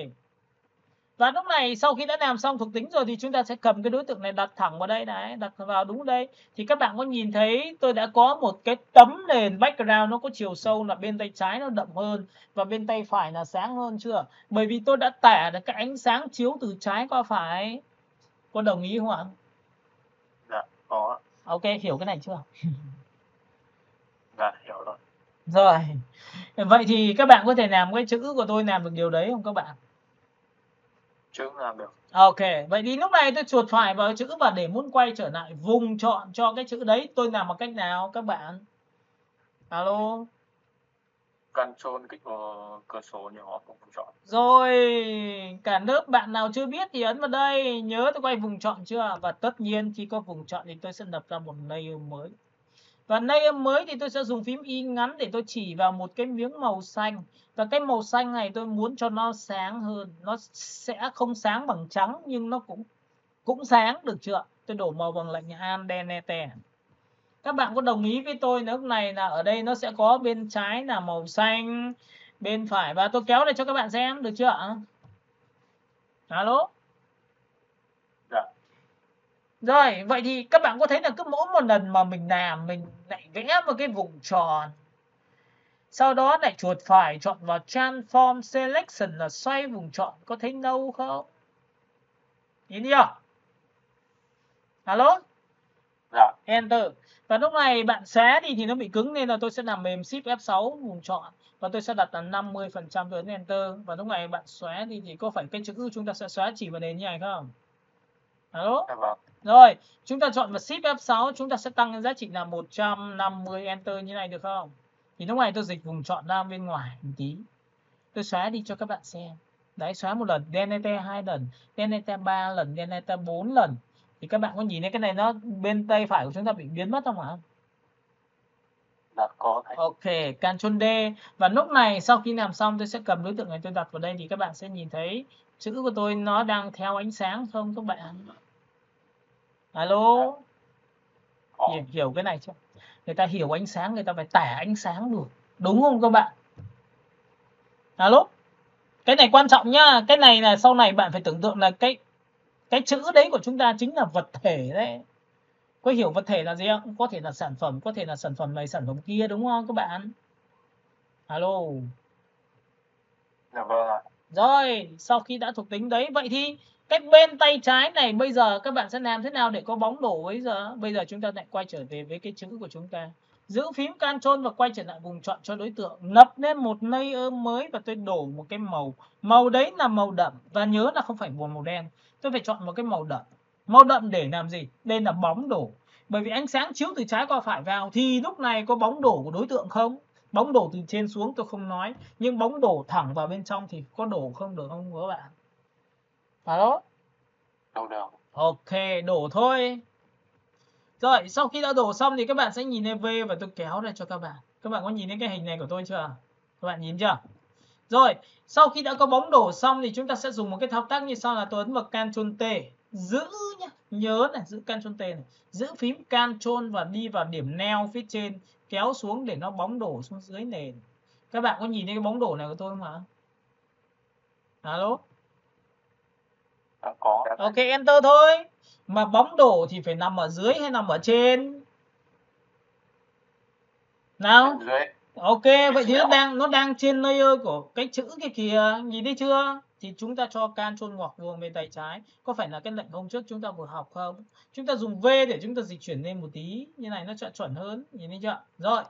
Và lúc này sau khi đã làm xong thuộc tính rồi thì chúng ta sẽ cầm cái đối tượng này đặt thẳng vào đây này, đặt vào đúng đây. Thì các bạn có nhìn thấy tôi đã có một cái tấm nền background nó có chiều sâu là bên tay trái nó đậm hơn và bên tay phải là sáng hơn chưa? Bởi vì tôi đã tả được cái ánh sáng chiếu từ trái qua phải. Có đồng ý không ạ? Dạ có. Ok, hiểu cái này chưa? Dạ hiểu rồi. Rồi. Vậy thì các bạn có thể làm cái chữ của tôi làm được điều đấy không các bạn? Chữ làm được. Ok, vậy thì lúc này tôi chuột phải vào chữ và để muốn quay trở lại vùng chọn cho cái chữ đấy tôi làm bằng cách nào các bạn? Alo? Ctrl kích vào cửa sổ nhỏ vùng chọn. Rồi, cả lớp bạn nào chưa biết thì ấn vào đây, nhớ tôi quay vùng chọn chưa? Và tất nhiên khi có vùng chọn thì tôi sẽ lập ra một layer mới. Và layer mới thì tôi sẽ dùng phím Y ngắn để tôi chỉ vào một cái miếng màu xanh. Và cái màu xanh này tôi muốn cho nó sáng hơn. Nó sẽ không sáng bằng trắng nhưng nó cũng sáng, được chưa? Tôi đổ màu bằng lệnh Alt Delete. Các bạn có đồng ý với tôi lúc này là ở đây nó sẽ có bên trái là màu xanh, bên phải, và tôi kéo này cho các bạn xem, được chưa ạ? Alo? Dạ. Rồi, vậy thì các bạn có thấy là cứ mỗi một lần mà mình làm mình lại vẽ một cái vùng tròn. Sau đó lại chuột phải chọn vào Transform Selection là xoay vùng tròn, có thấy nâu không? Nhìn chưa? Alo? Dạ. Enter. Và lúc này bạn xóa đi thì nó bị cứng nên là tôi sẽ làm mềm Shift F6 vùng chọn và tôi sẽ đặt là 50%, tôi ấn Enter. Và lúc này bạn xóa đi thì có phải cái chữ chúng ta sẽ xóa chỉ vào nền như này không? Alo? Dạ vâng. Rồi, chúng ta chọn vào Shift F6, chúng ta sẽ tăng cái giá trị là 150, Enter như này được không? Thì lúc này tôi dịch vùng chọn ra bên ngoài một tí. Tôi xóa đi cho các bạn xem. Đấy, xóa một lần, Delete 2 lần, Delete 3 lần, Delete 4 lần. Thì các bạn có nhìn thấy cái này nó bên tay phải của chúng ta bị biến mất không ạ? Dạ có thầy. Ok, Ctrl D. Và lúc này sau khi làm xong tôi sẽ cầm đối tượng này tôi đặt vào đây thì các bạn sẽ nhìn thấy chữ của tôi nó đang theo ánh sáng không các bạn? Alo? Hiểu cái này chưa? Người ta hiểu ánh sáng, người ta phải tả ánh sáng được. Đúng không các bạn? Alo? Cái này quan trọng nhá. Cái này là sau này bạn phải tưởng tượng là cái chữ đấy của chúng ta chính là vật thể đấy. Có hiểu vật thể là gì không? Có thể là sản phẩm, có thể là sản phẩm này, sản phẩm kia, đúng không các bạn? Alo? Dạ vâng ạ. Rồi, sau khi đã thuộc tính đấy, vậy thì cái bên tay trái này bây giờ các bạn sẽ làm thế nào để có bóng đổ bây giờ? Bây giờ chúng ta lại quay trở về với cái chữ của chúng ta. Giữ phím Ctrl và quay trở lại vùng chọn cho đối tượng. Lập lên một layer mới và tôi đổ một cái màu. Màu đấy là màu đậm. Và nhớ là không phải màu đen. Tôi phải chọn một cái màu đậm. Màu đậm để làm gì? Đây là bóng đổ. Bởi vì ánh sáng chiếu từ trái qua phải vào thì lúc này có bóng đổ của đối tượng không? Bóng đổ từ trên xuống tôi không nói, nhưng bóng đổ thẳng vào bên trong thì có đổ không được không các bạn? Alo? Đâu được. Ok, đổ thôi. Rồi, sau khi đã đổ xong thì các bạn sẽ nhìn thấy V và tôi kéo ra cho các bạn. Các bạn có nhìn thấy cái hình này của tôi chưa? Các bạn nhìn chưa? Rồi, sau khi đã có bóng đổ xong thì chúng ta sẽ dùng một cái thao tác như sau là tôi ấn vào Ctrl T. Giữ nhá, nhớ này, giữ Ctrl T này. Giữ phím Ctrl và đi vào điểm neo phía trên, kéo xuống để nó bóng đổ xuống dưới nền. Các bạn có nhìn thấy cái bóng đổ này của tôi không ạ? Alo? Dạ có. Ok, Enter thôi. Mà bóng đổ thì phải nằm ở dưới hay nằm ở trên? Nào? Dưới. Ok, vậy thì nó đang trên layer của cái chữ kia kìa, nhìn thấy chưa? Thì chúng ta cho Ctrl ngoặc vuông bên tay trái. Có phải là cái lệnh hôm trước chúng ta vừa học không? Chúng ta dùng V để chúng ta dịch chuyển lên một tí, như này nó sẽ chuẩn hơn, nhìn thấy chưa? Rồi.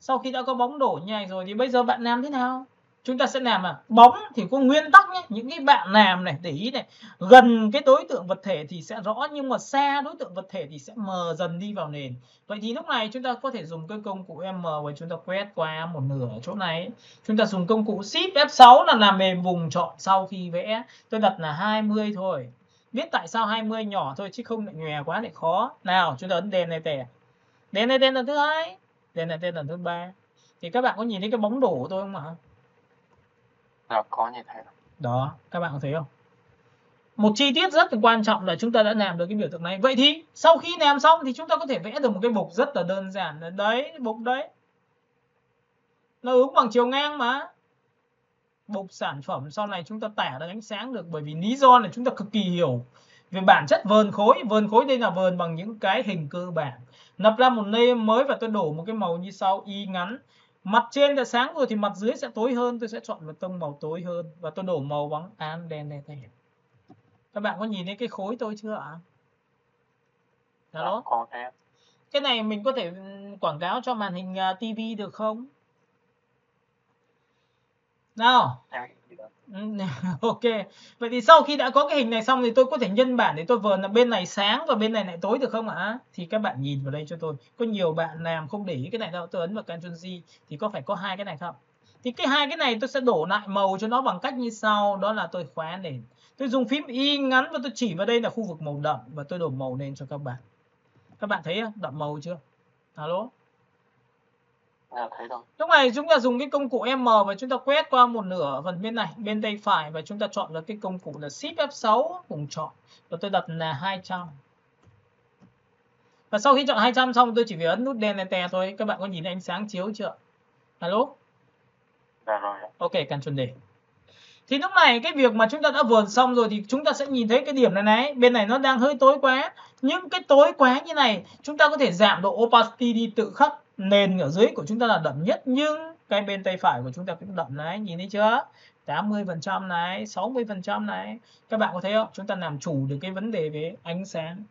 Sau khi đã có bóng đổ như này rồi thì bây giờ bạn làm thế nào? Chúng ta sẽ làm là bóng thì có nguyên tắc nhé. Những cái bạn làm này, để ý này, gần cái đối tượng vật thể thì sẽ rõ, nhưng mà xa đối tượng vật thể thì sẽ mờ dần đi vào nền. Vậy thì lúc này chúng ta có thể dùng cái công cụ M và chúng ta quét qua một nửa ở chỗ này. Chúng ta dùng công cụ Shift F6 là làm mềm vùng chọn sau khi vẽ. Tôi đặt là 20 thôi. Biết tại sao 20 nhỏ thôi chứ không lại nhòe quá lại khó. Nào, chúng ta ấn đèn này tẻ. Đèn này tên lần thứ hai. Đèn này tên lần thứ ba. Thì các bạn có nhìn thấy cái bóng đổ của tôi không ạ? Dạ có như thế. Đó, các bạn có thấy không? Một chi tiết rất là quan trọng là chúng ta đã làm được cái biểu tượng này. Vậy thì sau khi làm xong thì chúng ta có thể vẽ được một cái bục rất là đơn giản. Là đấy, bục đấy. Nó ứng bằng chiều ngang mà. Bục sản phẩm sau này chúng ta tả được ánh sáng được. Bởi vì lý do là chúng ta cực kỳ hiểu về bản chất vờn khối. Vờn khối đây là vờn bằng những cái hình cơ bản. Lập ra một layer mới và tôi đổ một cái màu như sau, Y ngắn. Mặt trên đã sáng rồi thì mặt dưới sẽ tối hơn. Tôi sẽ chọn một tông màu tối hơn. Và tôi đổ màu bằng Alt Delete. Các bạn có nhìn thấy cái khối tôi chưa ạ? Đó. Có thế. Cái này mình có thể quảng cáo cho màn hình TV được không? Nào. Ok. Vậy thì sau khi đã có cái hình này xong thì tôi có thể nhân bản để tôi vờn là bên này sáng và bên này lại tối được không ạ? Thì các bạn nhìn vào đây cho tôi. Có nhiều bạn làm không để ý cái này đâu. Tôi ấn vào Ctrl G thì có phải có hai cái này không? Thì cái hai cái này tôi sẽ đổ lại màu cho nó bằng cách như sau. Đó là tôi khóa nền. Tôi dùng phím Y ngắn và tôi chỉ vào đây là khu vực màu đậm và tôi đổ màu lên cho các bạn. Các bạn thấy đậm màu chưa? Alo? Thấy rồi. Lúc này chúng ta dùng cái công cụ M và chúng ta quét qua một nửa phần bên này, bên tay phải, và chúng ta chọn được cái công cụ là Shift F6 cùng chọn, và tôi đặt là 200. Và sau khi chọn 200 xong tôi chỉ việc ấn nút đen Enter thôi. Các bạn có nhìn thấy ánh sáng chiếu chưa? Alo? Dạ rồi. Ok, Ctrl D. Thì lúc này cái việc mà chúng ta đã vườn xong rồi thì chúng ta sẽ nhìn thấy cái điểm này này, bên này nó đang hơi tối quá. Nhưng cái tối quá như này chúng ta có thể giảm độ opacity đi tự khắc. Nền ở dưới của chúng ta là đậm nhất, nhưng cái bên tay phải của chúng ta cũng đậm này, nhìn thấy chưa? 80% này, 60% này. Các bạn có thấy không? Chúng ta làm chủ được cái vấn đề về ánh sáng.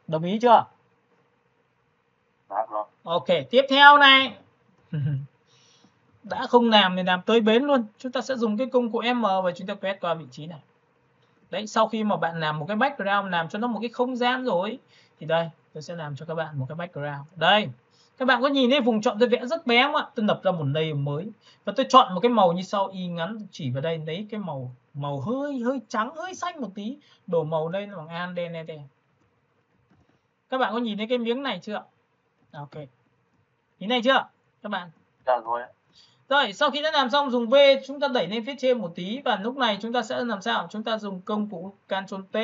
Đồng ý chưa? Dạ rồi. Ok, tiếp theo này. Đã không làm thì làm tới bến luôn. Chúng ta sẽ dùng cái công cụ M và chúng ta quét qua vị trí này. Đấy, sau khi mà bạn làm một cái background, làm cho nó một cái không gian rồi, thì đây, tôi sẽ làm cho các bạn một cái background. Đây, các bạn có nhìn thấy vùng chọn tôi vẽ rất bé không ạ? Tôi lập ra một layer mới và tôi chọn một cái màu như sau, y ngắn chỉ vào đây, lấy cái màu hơi trắng, hơi xanh một tí, đổ màu đây bằng Alt đen này. Các bạn có nhìn thấy cái miếng này chưa? Ok, nhìn này chưa các bạn? Dạ rồi. Rồi, sau khi đã làm xong, dùng V chúng ta đẩy lên phía trên một tí, và lúc này chúng ta sẽ làm sao? Chúng ta dùng công cụ Ctrl T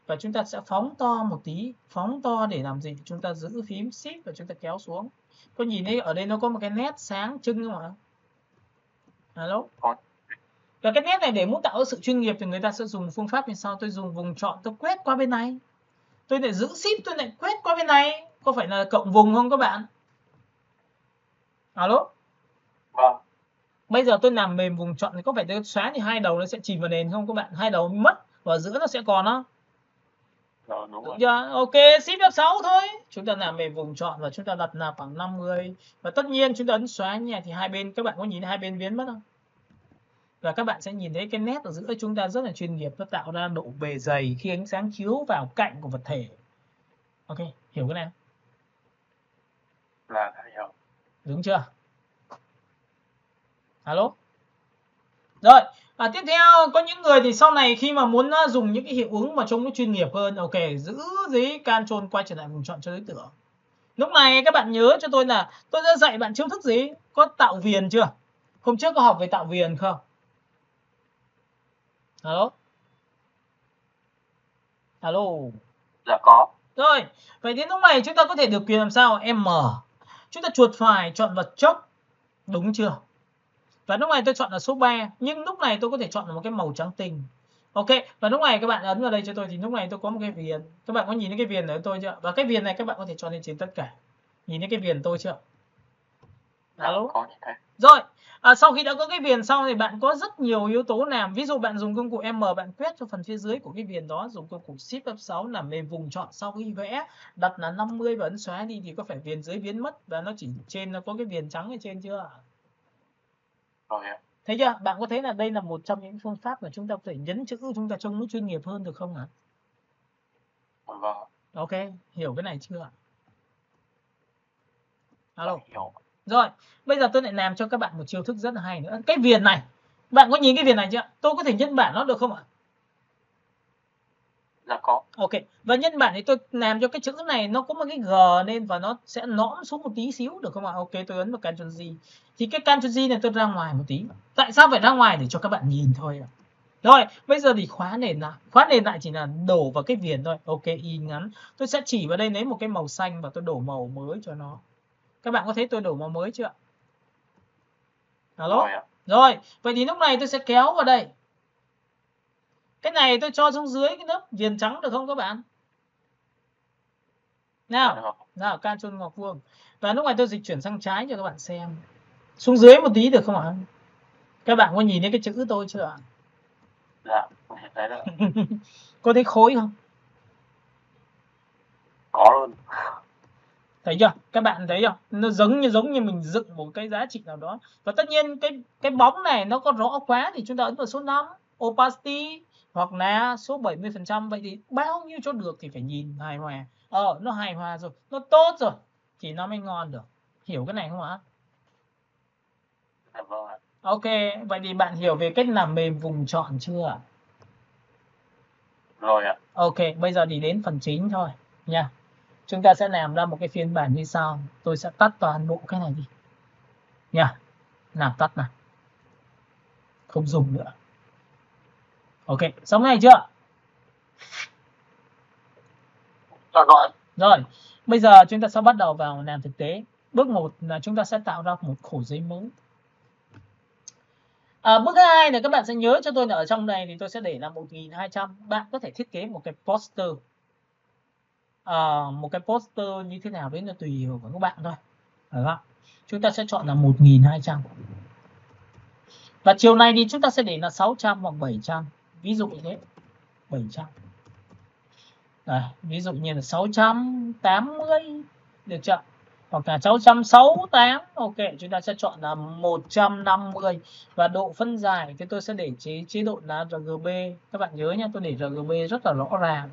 và chúng ta sẽ phóng to một tí. Phóng to để làm gì? Chúng ta giữ phím Shift và chúng ta kéo xuống. Có nhìn thấy ở đây nó có một cái nét sáng trưng không ạ? Alo? Và cái nét này để muốn tạo sự chuyên nghiệp thì người ta sẽ dùng phương pháp như sau. Tôi dùng vùng chọn, tôi quét qua bên này. Tôi lại giữ Shift, tôi lại quét qua bên này. Có phải là cộng vùng không các bạn? Alo? Vâng. Bây giờ tôi làm mềm vùng chọn thì có phải tôi xóa thì hai đầu nó sẽ chìm vào nền không các bạn? Hai đầu mất và giữa nó sẽ còn đó. Rồi, đúng rồi. Ok, Shift F6 thôi. Chúng ta làm mềm vùng chọn và chúng ta đặt là khoảng 50. Và tất nhiên chúng ta ấn xóa nhẹ thì hai bên, các bạn có nhìn hai bên biến mất không? Và các bạn sẽ nhìn thấy cái nét ở giữa chúng ta rất là chuyên nghiệp, nó tạo ra độ bề dày khi ánh sáng chiếu vào cạnh của vật thể. Ok, hiểu cái này không? Là hiểu. Đúng chưa? Alo? Rồi, tiếp theo có những người thì sau này khi mà muốn dùng những cái hiệu ứng mà trông nó chuyên nghiệp hơn, ok, giữ dưới Ctrl quay trở lại vùng chọn cho đối tượng. Lúc này các bạn nhớ cho tôi là tôi đã dạy bạn chiêu thức gì? Có tạo viền chưa? Hôm trước có học về tạo viền không? Alo? Alo? Dạ có. Rồi, vậy đến lúc này chúng ta có thể điều khiển làm sao? M. Chúng ta chuột phải chọn vật chốc. Đúng chưa? Và lúc này tôi chọn là số 3, nhưng lúc này tôi có thể chọn là một cái màu trắng tinh. Ok, và lúc này các bạn ấn vào đây cho tôi thì lúc này tôi có một cái viền. Các bạn có nhìn thấy cái viền ở tôi chưa? Và cái viền này các bạn có thể chọn lên trên tất cả. Nhìn thấy cái viền tôi chưa? Alo? Có nhìn thấy. Rồi, sau khi đã có cái viền xong thì bạn có rất nhiều yếu tố làm. Ví dụ bạn dùng công cụ M, bạn quét cho phần phía dưới của cái viền đó, dùng công cụ Shift F6 làm mềm vùng chọn, sau khi vẽ đặt là 50 và ấn xóa đi thì có phải viền dưới biến mất và nó chỉ trên nó có cái viền trắng ở trên chưa? Rồi. Thấy chưa? Bạn có thấy là đây là một trong những phương pháp mà chúng ta có thể nhấn chữ, chúng ta trông nó chuyên nghiệp hơn được không ạ? Vâng. Ok, hiểu cái này chưa? Alo. Hiểu. Rồi, bây giờ tôi lại làm cho các bạn một chiêu thức rất là hay nữa. Cái viền này, bạn có nhìn cái viền này chưa? Tôi có thể nhân bản nó được không ạ? Dạ có. Ok, và nhân bản thì tôi làm cho cái chữ này nó có một cái G nên và nó sẽ nõm xuống một tí xíu được không ạ? Ok, tôi ấn vào Ctrl G. Thì cái Ctrl G này tôi ra ngoài một tí. Tại sao phải ra ngoài? Để cho các bạn nhìn thôi ạ. Rồi, bây giờ thì khóa nền lại. Khóa nền lại chỉ là đổ vào cái viền thôi. Ok, y ngắn. Tôi sẽ chỉ vào đây lấy một cái màu xanh và tôi đổ màu mới cho nó. Các bạn có thấy tôi đổ màu mới chưa? Alo? Rồi, vậy thì lúc này tôi sẽ kéo vào đây. Cái này tôi cho xuống dưới cái lớp viền trắng được không các bạn? Nào, Ctrl ngoặc vuông. Và lúc này tôi dịch chuyển sang trái cho các bạn xem. Xuống dưới một tí được không ạ? Các bạn có nhìn thấy cái chữ tôi chưa ạ? Dạ, thấy rồi. Có thấy khối không? Có luôn. Thấy chưa? Các bạn thấy không? Nó giống như mình dựng một cái giá trị nào đó. Và tất nhiên cái bóng này nó có rõ quá thì chúng ta ấn vào số 5, opacity hoặc là số 70%. Vậy thì bao nhiêu cho được thì phải nhìn hài hòa. Nó hài hòa rồi, nó tốt rồi thì nó mới ngon được. Hiểu cái này không ạ? Dạ vâng ạ. Ok, vậy thì bạn hiểu về cách làm mềm vùng chọn chưa ạ? Rồi ạ. Ok, bây giờ thì đến phần chính thôi nha. Chúng ta sẽ làm ra một cái phiên bản như sau. Tôi sẽ tắt toàn bộ cái này đi. nha. Làm tắt này, không dùng nữa. Ok, xong cái này chưa? Rồi, bây giờ chúng ta sẽ bắt đầu vào làm thực tế. Bước 1 là chúng ta sẽ tạo ra một khổ giấy mới. Bước 2 là các bạn sẽ nhớ cho tôi là ở trong này thì tôi sẽ để là 1200. Bạn có thể thiết kế một cái poster. Một cái poster như thế nào đấy là tùy vào các bạn thôi. Được không? Chúng ta sẽ chọn là 1200. Và chiều này thì chúng ta sẽ để là 600 hoặc 700. Ví dụ như thế. 700. Đây, ví dụ như là 680. Được chưa? Hoặc là 668. Ok, chúng ta sẽ chọn là 150. Và độ phân giải thì tôi sẽ để chế độ là RGB. Các bạn nhớ nhé, tôi để RGB rất là rõ ràng.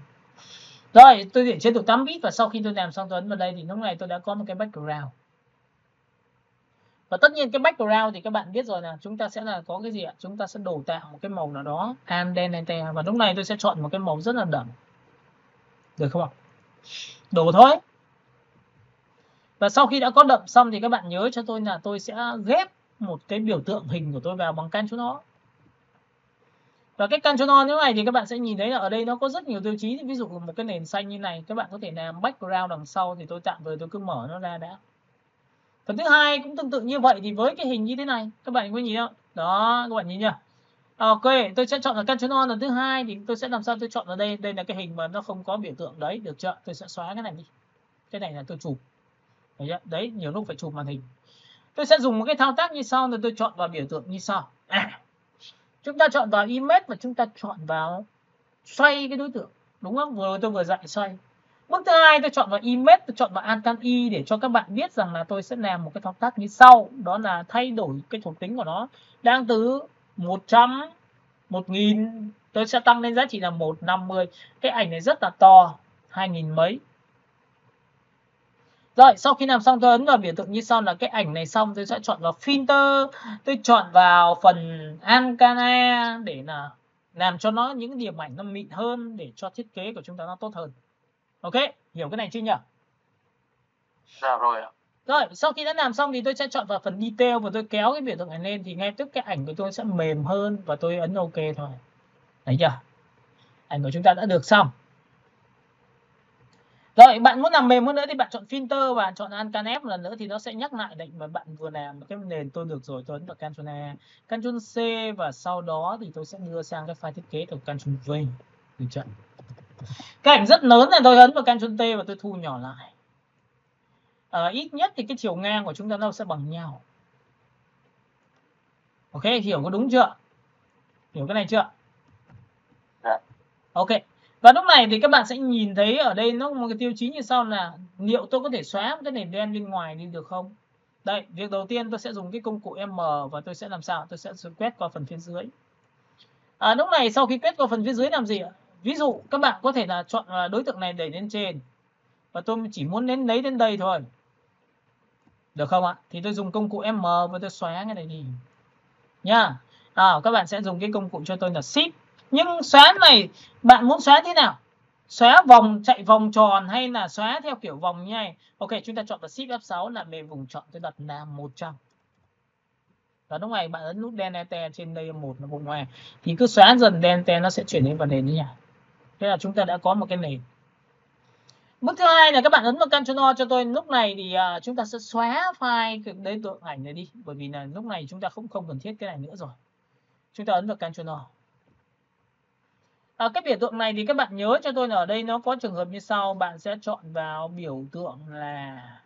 Rồi, tôi để chế độ 8 bit và sau khi tôi làm xong tôi ấn vào đây thì lúc này tôi đã có một cái background. Và tất nhiên cái background thì các bạn biết rồi là chúng ta sẽ là có cái gì ạ? Chúng ta sẽ đổ tạo một cái màu nào đó Andente và lúc này tôi sẽ chọn một cái màu rất là đậm. Được không ạ? Đổ thôi. Và sau khi đã có đậm xong thì các bạn nhớ cho tôi là tôi sẽ ghép một cái biểu tượng hình của tôi vào bằng Canchono. Và cái Canchono như này thì các bạn sẽ nhìn thấy là ở đây nó có rất nhiều tiêu chí. Ví dụ một cái nền xanh như này các bạn có thể làm background đằng sau thì tôi tạm thời tôi cứ mở nó ra đã. Phần thứ hai cũng tương tự như vậy thì với cái hình như thế này các bạn có nhìn không? Đó, các bạn nhìn chưa? Ok, tôi sẽ chọn là Canchono lần thứ hai thì tôi sẽ làm sao tôi chọn ở đây. Đây là cái hình mà nó không có biểu tượng đấy, được chưa? Tôi sẽ xóa cái này đi. Cái này là tôi chụp. Đấy, nhiều lúc phải chụp màn hình. Tôi sẽ dùng một cái thao tác như sau là tôi chọn vào biểu tượng như sau. Chúng ta chọn vào image và chúng ta chọn vào xoay cái đối tượng. Đúng không? Tôi vừa dạy xoay. Bước thứ hai tôi chọn vào image, tôi chọn vào Alt Y để cho các bạn biết rằng là tôi sẽ làm một cái thao tác như sau, đó là thay đổi cái thuộc tính của nó. Đang từ 100, 1000, tôi sẽ tăng lên giá trị là 150. Cái ảnh này rất là to, 2000 mấy. Rồi, sau khi làm xong tôi ấn vào biểu tượng như sau là cái ảnh này xong, tôi sẽ chọn vào filter, tôi chọn vào phần Ankara để là làm cho nó những điểm ảnh nó mịn hơn để cho thiết kế của chúng ta nó tốt hơn. Ok, hiểu cái này chưa nhỉ? Dạ rồi ạ. Rồi, sau khi đã làm xong thì tôi sẽ chọn vào phần detail và tôi kéo cái biểu tượng này lên thì ngay tức cái ảnh của tôi sẽ mềm hơn và tôi ấn ok thôi. Thấy chưa? Ảnh của chúng ta đã được xong. Rồi, bạn muốn làm mềm hơn nữa thì bạn chọn filter và chọn Alcanef một lần nữa thì nó sẽ nhắc lại lệnh mà bạn vừa làm cái nền tôi được rồi. Tôi ấn vào Ctrl A, Ctrl C và sau đó thì tôi sẽ đưa sang cái file thiết kế từ Ctrl V. Được chưa? Cái ảnh rất lớn này tôi ấn vào Ctrl T và tôi thu nhỏ lại. Ít nhất thì cái chiều ngang của chúng ta nó sẽ bằng nhau. Ok, hiểu có đúng chưa? Hiểu cái này chưa? Dạ. Ok. Và lúc này thì các bạn sẽ nhìn thấy ở đây nó một cái tiêu chí như sau là liệu tôi có thể xóa cái nền đen bên ngoài đi được không? Đây, việc đầu tiên tôi sẽ dùng cái công cụ M và tôi sẽ làm sao? Tôi sẽ quét qua phần phía dưới. Lúc này sau khi quét qua phần phía dưới làm gì ạ? Ví dụ các bạn có thể là chọn đối tượng này đẩy lên trên và tôi chỉ muốn lấy đến đây thôi. Được không ạ? Thì tôi dùng công cụ M và tôi xóa cái này đi. Nha. Các bạn sẽ dùng cái công cụ cho tôi là Shift. Nhưng xóa này bạn muốn xóa thế nào? Xóa vòng, chạy vòng tròn hay là xóa theo kiểu vòng như này? Ok, chúng ta chọn vào Shift F6 là về vùng chọn tôi đặt là 100. Và lúc này bạn ấn nút Delete trên đây 1 là vùng ngoài. Thì cứ xóa dần Delete nó sẽ chuyển đến vào nền như này. Thế là chúng ta đã có một cái nền. Bước thứ hai là các bạn ấn vào Ctrl O cho tôi. Lúc này thì chúng ta sẽ xóa file cái đối tượng ảnh này đi. Bởi vì là lúc này chúng ta không cần thiết cái này nữa rồi. Chúng ta ấn vào Ctrl O. Cái biểu tượng này thì các bạn nhớ cho tôi là ở đây nó có trường hợp như sau. Bạn sẽ chọn vào biểu tượng là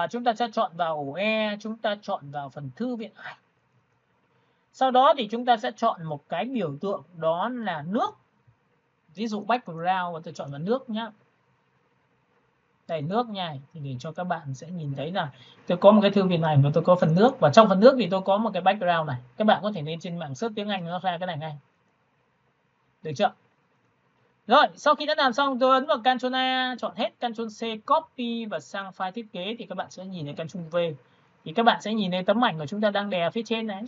chúng ta sẽ chọn vào ổ E, chúng ta chọn vào phần thư viện ảnh. Sau đó thì chúng ta sẽ chọn một cái biểu tượng đó là nước. Ví dụ background và tôi chọn vào nước nhé. Đây nước nha, thì để cho các bạn sẽ nhìn thấy là tôi có một cái thư viện ảnh và tôi có phần nước và trong phần nước thì tôi có một cái background này. Các bạn có thể lên trên bảng search tiếng Anh nó ra cái này ngay. Được chưa? Rồi, sau khi đã làm xong tôi ấn vào Ctrl A, chọn hết Ctrl C, copy và sang file thiết kế thì các bạn sẽ nhìn thấy Ctrl V. Thì các bạn sẽ nhìn thấy tấm ảnh của chúng ta đang đè phía trên này.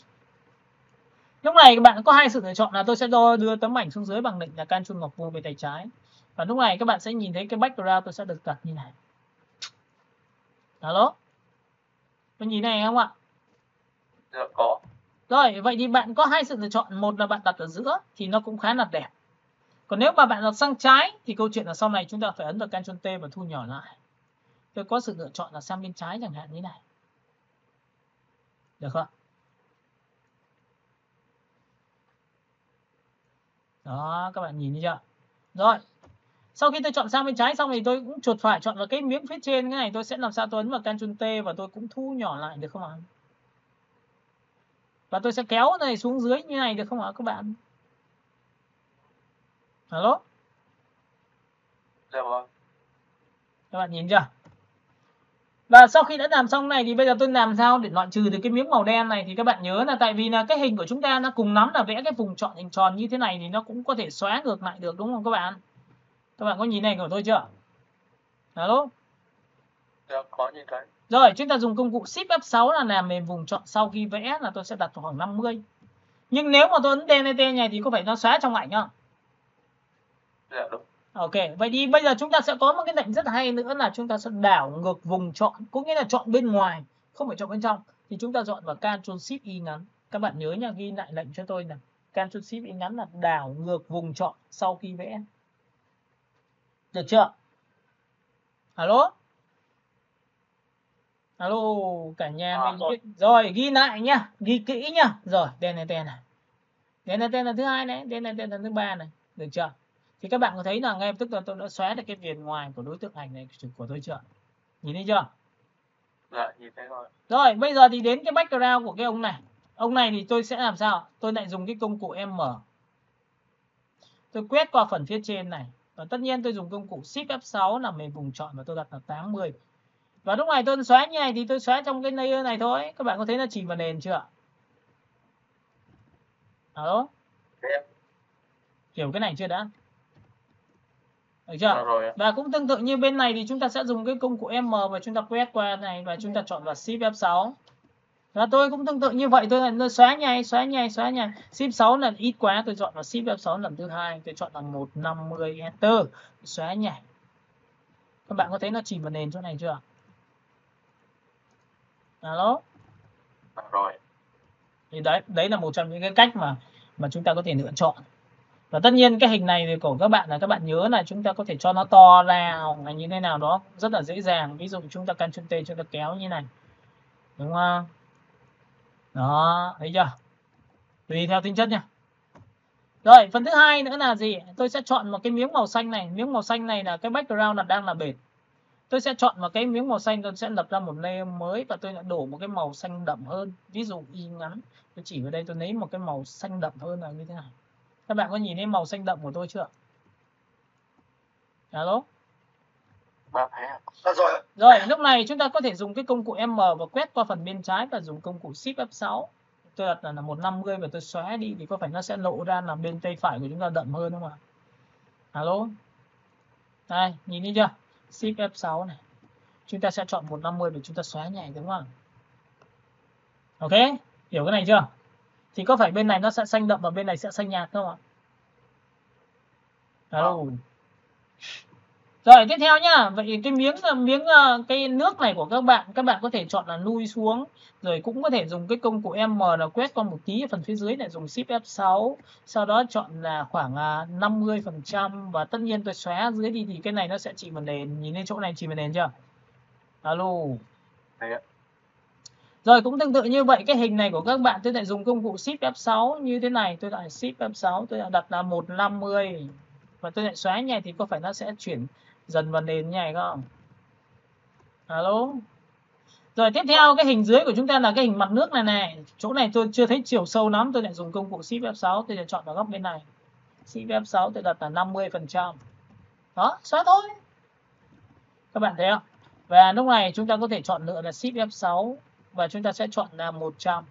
Lúc này các bạn có hai sự lựa chọn là tôi sẽ đưa tấm ảnh xuống dưới bằng lệnh là Ctrl Ngọc Vô về tay trái. Và lúc này các bạn sẽ nhìn thấy cái background tôi sẽ được đặt như này. Alo. Có nhìn này không ạ? Dạ có. Rồi, vậy thì bạn có hai sự lựa chọn. Một là bạn đặt ở giữa thì nó cũng khá là đẹp. Còn nếu mà bạn đặt sang trái thì câu chuyện là sau này chúng ta phải ấn vào Ctrl T và thu nhỏ lại. Tôi có sự lựa chọn là sang bên trái chẳng hạn như này. Được không? Đó, các bạn nhìn thấy chưa? Rồi. Sau khi tôi chọn sang bên trái xong thì tôi cũng chuột phải chọn vào cái miếng phía trên cái này, tôi sẽ làm sao tôi ấn vào Ctrl T và tôi cũng thu nhỏ lại được không ạ? Và tôi sẽ kéo này xuống dưới như này được không ạ các bạn? Alo? Dạ vâng. Các bạn nhìn chưa? Và sau khi đã làm xong này thì bây giờ tôi làm sao để loại trừ được cái miếng màu đen này, thì các bạn nhớ là tại vì là cái hình của chúng ta nó cùng lắm là vẽ cái vùng chọn hình tròn như thế này thì nó cũng có thể xóa ngược lại được, đúng không các bạn? Các bạn có nhìn này của tôi chưa? Alo? Dạ có nhìn thấy. Rồi, chúng ta dùng công cụ Shift F6 là làm về vùng chọn sau khi vẽ là tôi sẽ đặt khoảng 50. Nhưng nếu mà tôi ấn DNT này thì có phải nó xóa trong ảnh không? Dạ đúng. Ok, vậy thì bây giờ chúng ta sẽ có một cái lệnh rất hay nữa là chúng ta sẽ đảo ngược vùng chọn, có nghĩa là chọn bên ngoài, không phải chọn bên trong. Thì chúng ta chọn vào Ctrl Shift Y ngắn. Các bạn nhớ nha, ghi lại lệnh cho tôi là Ctrl Shift Y ngắn là đảo ngược vùng chọn sau khi vẽ. Được chưa? Alo? Alo, cả nhà mình rồi. Rồi, ghi lại nhá, ghi kỹ nhá. Rồi, DNT này. DNT là thứ hai này, DNT là thứ ba này. Được chưa? Thì các bạn có thấy là ngay lập tức là tôi đã xóa được cái viền ngoài của đối tượng ảnh này của tôi chưa? Nhìn thấy chưa? Dạ nhìn thấy rồi. Rồi, bây giờ thì đến cái background của cái ông này. Ông này thì tôi sẽ làm sao? Tôi lại dùng cái công cụ M. Tôi quét qua phần phía trên này. Và tất nhiên tôi dùng công cụ Shift F6 làm về vùng chọn và tôi đặt là 80. Và lúc này tôi xóa như này thì tôi xóa trong cái layer này thôi. Các bạn có thấy nó chìm vào nền chưa? Alo? Hiểu cái này chưa đã? Được chưa? Rồi. Và cũng tương tự như bên này thì chúng ta sẽ dùng cái công cụ M và chúng ta quét qua này và chúng ta chọn vào Shift F6. Và tôi cũng tương tự như vậy, tôi xóa nhai. Shift 6 lần ít quá, tôi chọn vào Shift F6 lần thứ hai, tôi chọn là 150 Enter, xóa nhai. Các bạn có thấy nó chìm vào nền chỗ này chưa? Alo? Rồi. Thì đấy là một trong những cái cách mà chúng ta có thể lựa chọn. Và tất nhiên cái hình này thì của các bạn là các bạn nhớ là chúng ta có thể cho nó to ra hoặc là như thế nào đó rất là dễ dàng. Ví dụ chúng ta Ctrl T chúng ta kéo như này. Đúng không? Đó, thấy chưa? Tùy theo tính chất nha. Rồi, phần thứ hai nữa là gì? Tôi sẽ chọn một cái miếng màu xanh này. Miếng màu xanh này là cái background là đang là bệt. Tôi sẽ chọn một cái miếng màu xanh, tôi sẽ lập ra một layer mới và tôi đã đổ một cái màu xanh đậm hơn. Ví dụ Y ngắn, tôi chỉ vào đây tôi lấy một cái màu xanh đậm hơn là như thế này. Các bạn có nhìn thấy màu xanh đậm của tôi chưa? Alo? Rồi, lúc này chúng ta có thể dùng cái công cụ M và quét qua phần bên trái và dùng công cụ Shift F6. Tôi đặt là 150 và tôi xóa đi thì có phải nó sẽ lộ ra là bên tay phải của chúng ta đậm hơn không ạ? Alo? Đây, nhìn thấy chưa? Shift F6 này. Chúng ta sẽ chọn 150 để chúng ta xóa nhảy, đúng không? Ok, hiểu cái này chưa? Thì có phải bên này nó sẽ xanh đậm và bên này sẽ xanh nhạt không ạ? Alo. Rồi tiếp theo nhá, vậy cái miếng cái nước này của các bạn có thể chọn là nuôi xuống, rồi cũng có thể dùng cái công cụ M là quét qua một tí ở phần phía dưới để dùng Shift F6, sau đó chọn là khoảng 50% và tất nhiên tôi xóa dưới đi thì cái này nó sẽ chìm vào nền, nhìn lên chỗ này chìm vào nền chưa? Alo. Rồi cũng tương tự như vậy, cái hình này của các bạn tôi lại dùng công cụ Shift F6 như thế này, tôi lại Shift F6 tôi lại đặt là 150 và tôi lại xóa nhảy thì có phải nó sẽ chuyển dần vào nền như này không? Alo. Rồi tiếp theo cái hình dưới của chúng ta là cái hình mặt nước này này. Chỗ này tôi chưa thấy chiều sâu lắm, tôi lại dùng công cụ Shift F6 tôi lại chọn vào góc bên này. Shift F6 tôi đặt là 50%. Đó, xóa thôi. Các bạn thấy không? Và lúc này chúng ta có thể chọn lựa là Shift F6 và chúng ta sẽ chọn là 100.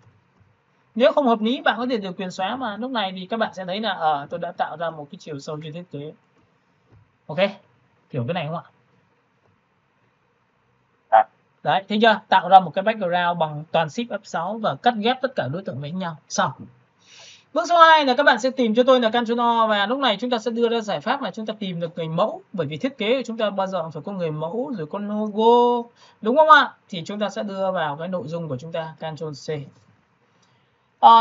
Nếu không hợp lý bạn có thể điều quyền xóa mà lúc này thì các bạn sẽ thấy là tôi đã tạo ra một cái chiều sâu trên thiết kế. Ok, hiểu cái này không ạ? Đấy, thấy chưa? Tạo ra một cái background bằng toàn Shift F6 và cắt ghép tất cả đối tượng với nhau. Xong. Bước số 2 là các bạn sẽ tìm cho tôi là Ctrl O, và lúc này chúng ta sẽ đưa ra giải pháp là chúng ta tìm được người mẫu, bởi vì thiết kế của chúng ta bao giờ phải có người mẫu rồi có logo, đúng không ạ? Thì chúng ta sẽ đưa vào cái nội dung của chúng ta, Ctrl C.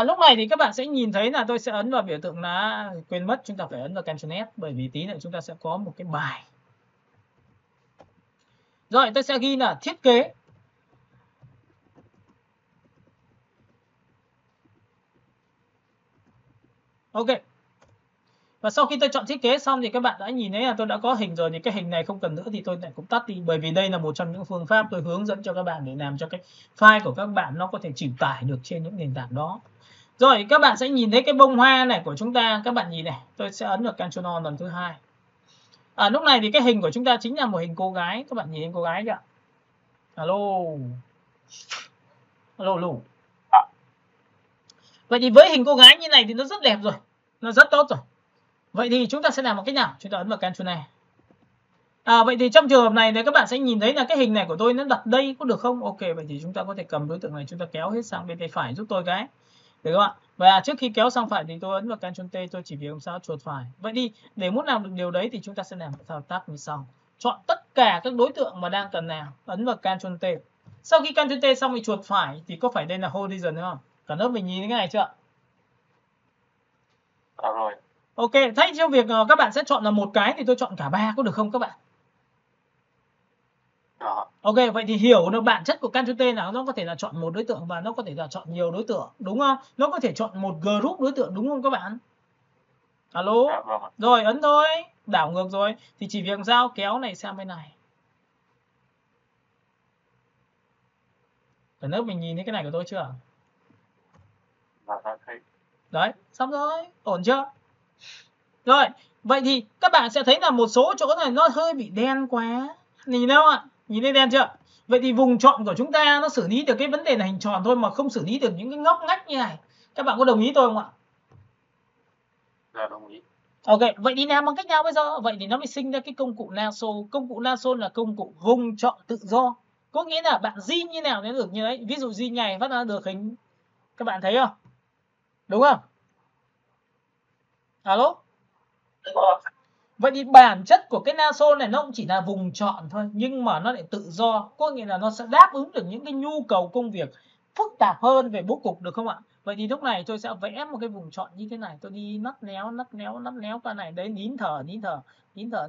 Lúc này thì các bạn sẽ nhìn thấy là tôi sẽ ấn vào biểu tượng là quên mất, chúng ta phải ấn vào Ctrl S, bởi vì tí nữa chúng ta sẽ có một cái bài. Rồi tôi sẽ ghi là thiết kế. Ok. Và sau khi tôi chọn thiết kế xong thì các bạn đã nhìn thấy là tôi đã có hình rồi, thì cái hình này không cần nữa thì tôi lại cũng tắt đi, bởi vì đây là một trong những phương pháp tôi hướng dẫn cho các bạn để làm cho cái file của các bạn nó có thể chịu tải được trên những nền tảng đó. Rồi các bạn sẽ nhìn thấy cái bông hoa này của chúng ta, các bạn nhìn này, tôi sẽ ấn vào Ctrl O lần thứ 2. Lúc này thì cái hình của chúng ta chính là một hình cô gái, các bạn nhìn thấy cô gái chưa? Alo. Alo. Vậy thì với hình cô gái như này thì nó rất đẹp rồi, nó rất tốt rồi. Vậy thì chúng ta sẽ làm một cách nào? Chúng ta ấn vào Ctrl này. Vậy thì trong trường hợp này thì các bạn sẽ nhìn thấy là cái hình này của tôi nó đặt đây, có được không? Ok, vậy thì chúng ta có thể cầm đối tượng này, chúng ta kéo hết sang bên tay phải giúp tôi cái. Được không ạ? Và trước khi kéo sang phải thì tôi ấn vào Ctrl T, tôi chỉ việc làm sao chuột phải. Vậy đi, để muốn làm được điều đấy thì chúng ta sẽ làm thao tác như sau. Chọn tất cả các đối tượng mà đang cần làm, ấn vào Ctrl T. Sau khi Ctrl T xong thì chuột phải thì có phải đây là horizon đúng không? Cả lớp mình nhìn thấy cái này chưa? Rồi. Ok, thay cho việc các bạn sẽ chọn là một cái thì tôi chọn cả ba, có được không các bạn? Ok, vậy thì hiểu được bản chất của Ctrl T là nó có thể là chọn một đối tượng và nó có thể là chọn nhiều đối tượng, đúng không? Nó có thể chọn một group đối tượng, đúng không các bạn? Alo. Rồi ấn thôi, đảo ngược rồi thì chỉ việc sao kéo này sang bên này. Cả lớp mình nhìn thấy cái này của tôi chưa? Đấy, xong rồi, ổn chưa? Rồi, vậy thì các bạn sẽ thấy là một số chỗ này nó hơi bị đen quá. Nhìn đâu ạ? Nhìn thấy đen chưa? Vậy thì vùng chọn của chúng ta nó xử lý được cái vấn đề là hình tròn thôi mà không xử lý được những cái ngóc ngách như này. Các bạn có đồng ý tôi không ạ? Dạ đồng ý. Ok, vậy thì làm bằng cách nào bây giờ? Vậy thì nó mới sinh ra cái công cụ lasso. Công cụ lasso là công cụ vùng chọn tự do. Có nghĩa là bạn di như nào nó được như đấy. Ví dụ di này phát ra được hình. Các bạn thấy không? Đúng không? Alo? Vậy thì bản chất của cái lasso này nó cũng chỉ là vùng chọn thôi, nhưng mà nó lại tự do, có nghĩa là nó sẽ đáp ứng được những cái nhu cầu công việc phức tạp hơn về bố cục, được không ạ? Vậy thì lúc này tôi sẽ vẽ một cái vùng chọn như thế này, tôi đi nắt néo qua này, đấy, nín thở như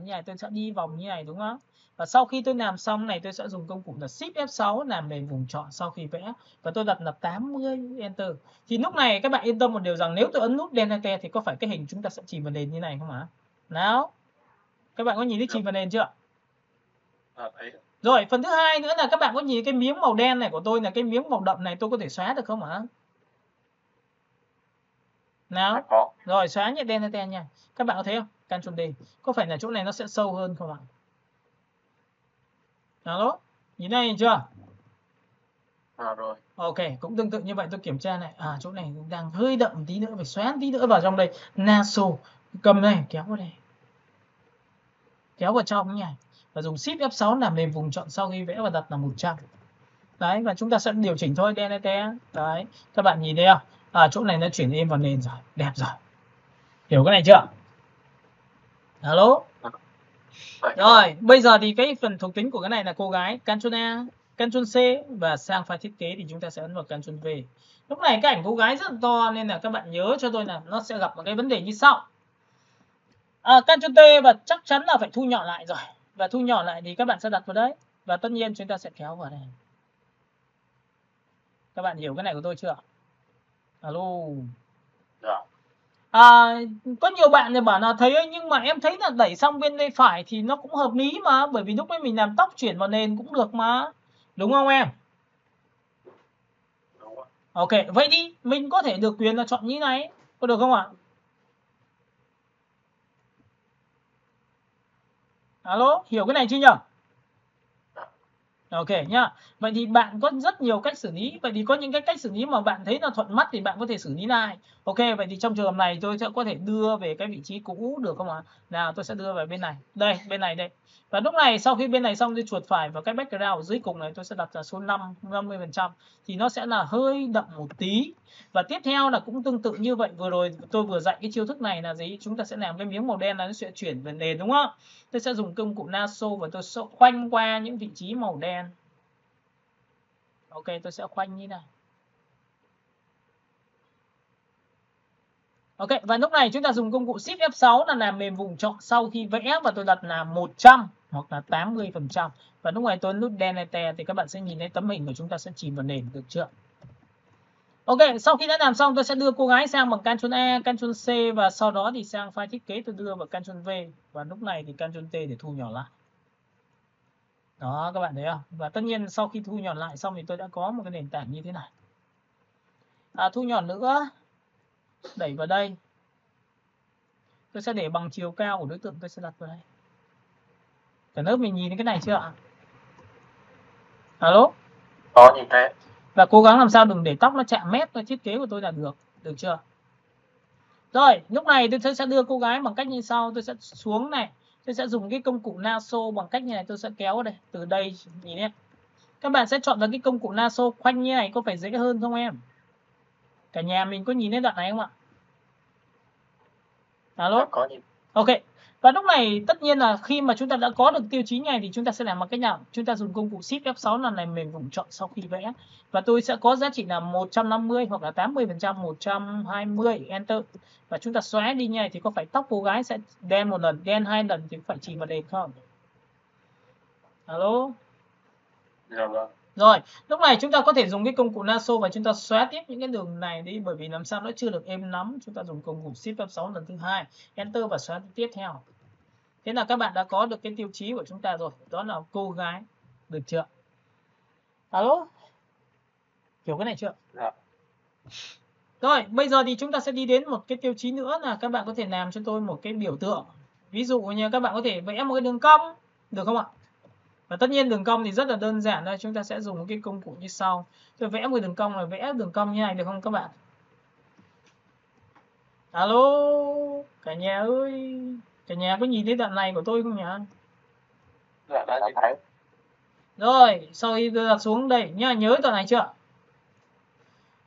này, tôi sẽ đi vòng như này, đúng không? Và sau khi tôi làm xong này, tôi sẽ dùng công cụ là Shift F6 làm nền vùng chọn sau khi vẽ, và tôi đặt là 80 Enter. Thì lúc này các bạn yên tâm một điều rằng nếu tôi ấn nút Delete thì có phải cái hình chúng ta sẽ chìm vào nền như này không ạ? Nào, các bạn có nhìn thấy chìm vào nền chưa? Rồi, phần thứ hai nữa là các bạn có nhìn cái miếng màu đen này của tôi là cái miếng màu đậm này, tôi có thể xóa được không hả? Nào. Rồi, xóa nhẹ Delete nha. Các bạn có thấy không? Ctrl D. Có phải là chỗ này nó sẽ sâu hơn không ạ? Đó. Nhìn này chưa? Rồi. Ok, cũng tương tự như vậy, tôi kiểm tra này. Chỗ này đang hơi đậm tí nữa, phải xóa tí nữa vào trong đây. Lasso. Cầm này, kéo vào đây. Kéo vào trong như này. Và dùng Shift F6 làm nền vùng chọn sau khi vẽ và đặt là 100. Đấy, và chúng ta sẽ điều chỉnh thôi, Delete. Đấy, các bạn nhìn thấy không? Chỗ này nó chuyển em vào nền rồi, đẹp rồi. Hiểu cái này chưa? Alo. Rồi, bây giờ thì cái phần thuộc tính của cái này là cô gái, Ctrl A, Ctrl C và sang file thiết kế thì chúng ta sẽ ấn vào Ctrl V. Lúc này cái ảnh cô gái rất là to nên là các bạn nhớ cho tôi là nó sẽ gặp một cái vấn đề như sau. Ctrl T và chắc chắn là phải thu nhỏ lại rồi. Và thu nhỏ lại thì các bạn sẽ đặt vào đấy. Và tất nhiên chúng ta sẽ kéo vào đây. Các bạn hiểu cái này của tôi chưa? Alo. Dạ. Có nhiều bạn thì bảo là thấy ấy, nhưng mà em thấy là đẩy sang bên tay phải thì nó cũng hợp lý mà, bởi vì lúc đấy mình làm tóc chuyển vào nền cũng được mà, đúng không em? Đúng rồi. Ok, vậy đi mình có thể được quyền là chọn như này, có được không ạ? Alo, hiểu cái này chưa nhỉ? Ok nhá. Vậy thì bạn có rất nhiều cách xử lý. Vậy thì có những cái cách xử lý mà bạn thấy là thuận mắt thì bạn có thể xử lý lại. Ok, vậy thì trong trường hợp này tôi sẽ có thể đưa về cái vị trí cũ được không ạ? Nào, tôi sẽ đưa về bên này. Đây, bên này đây. Và lúc này sau khi bên này xong tôi chuột phải vào cái background ở dưới cùng này tôi sẽ đặt là số 5, 50% thì nó sẽ là hơi đậm một tí. Và tiếp theo là cũng tương tự như vậy, vừa rồi tôi vừa dạy cái chiêu thức này là gì? Chúng ta sẽ làm cái miếng màu đen là nó sẽ chuyển về nền đúng không? Tôi sẽ dùng công cụ lasso và tôi sẽ khoanh qua những vị trí màu đen. Ok, tôi sẽ khoanh như này. Ok, và lúc này chúng ta dùng công cụ Shift F6 là làm mềm vùng chọn sau khi vẽ và tôi đặt là 100 hoặc là 80%. Và lúc này tôi nút Delete thì các bạn sẽ nhìn thấy tấm hình của chúng ta sẽ chìm vào nền, được chưa? Ok, sau khi đã làm xong tôi sẽ đưa cô gái sang bằng Ctrl A, Ctrl C và sau đó thì sang file thiết kế tôi đưa vào Ctrl V và lúc này thì Ctrl T để thu nhỏ lại. Đó, các bạn thấy không? Và tất nhiên sau khi thu nhỏ lại xong thì tôi đã có một cái nền tảng như thế này. Thu nhỏ nữa, đẩy vào đây. Tôi sẽ để bằng chiều cao của đối tượng, tôi sẽ đặt vào đây. Cả lớp mình nhìn thấy cái này chưa ạ? Alo? Có nhìn thấy. Và cố gắng làm sao đừng để tóc nó chạm mép cái thiết kế của tôi là được chưa? Rồi, lúc này tôi sẽ đưa cô gái bằng cách như sau, tôi sẽ xuống này, tôi sẽ dùng cái công cụ lasso bằng cách như này, tôi sẽ kéo ở đây, từ đây nhìn em. Các bạn sẽ chọn vào cái công cụ lasso khoanh như này có phải dễ hơn không em? Cả nhà mình có nhìn thấy đoạn này không ạ? Alo? Có nhìn. Ok. Và lúc này tất nhiên là khi mà chúng ta đã có được tiêu chí này thì chúng ta sẽ làm bằng cách nào? Chúng ta dùng công cụ Shift F6 là làm mềm vùng chọn sau khi vẽ. Và tôi sẽ có giá trị là 150 hoặc là 80%, 120, Enter. Và chúng ta xóa đi như này thì có phải tóc cô gái sẽ đen một lần, đen hai lần thì phải chìm vào đền không? Alo? Dạ vâng. Rồi, lúc này chúng ta có thể dùng cái công cụ lasso và chúng ta xóa tiếp những cái đường này đi bởi vì làm sao nó chưa được êm lắm. Chúng ta dùng công cụ Shift F6 lần thứ hai, Enter và xóa tiếp theo. Thế là các bạn đã có được cái tiêu chí của chúng ta rồi, đó là cô gái, được chưa? Alo? Hiểu cái này chưa? Dạ. Rồi, bây giờ thì chúng ta sẽ đi đến một cái tiêu chí nữa là các bạn có thể làm cho tôi một cái biểu tượng. Ví dụ như các bạn có thể vẽ một cái đường cong, được không ạ? Và tất nhiên đường cong thì rất là đơn giản thôi, chúng ta sẽ dùng một cái công cụ như sau. Tôi vẽ một đường cong là vẽ đường cong như này được không các bạn? Alo, cả nhà ơi, cả nhà có nhìn thấy đoạn này của tôi không nhỉ? Dạ đã nhìn thấy. Rồi, sau khi tôi đặt xuống đây nhá, nhớ đoạn này chưa?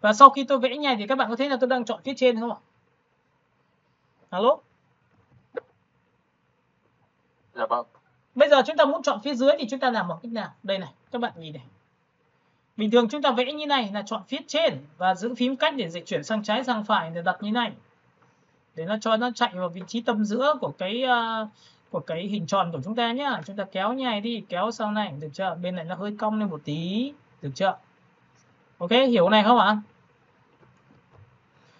Và sau khi tôi vẽ như này thì các bạn có thấy là tôi đang chọn phía trên không ạ? Alo? Dạ vâng. Bây giờ chúng ta muốn chọn phía dưới thì chúng ta làm bằng cách nào? Đây này, các bạn nhìn này. Bình thường chúng ta vẽ như này là chọn phía trên và giữ phím cách để dịch chuyển sang trái sang phải để đặt như này. Để nó cho nó chạy vào vị trí tâm giữa của cái hình tròn của chúng ta nhá. Chúng ta kéo như này đi, kéo sau này, được chưa? Bên này nó hơi cong lên một tí, được chưa? Ok, hiểu này không ạ?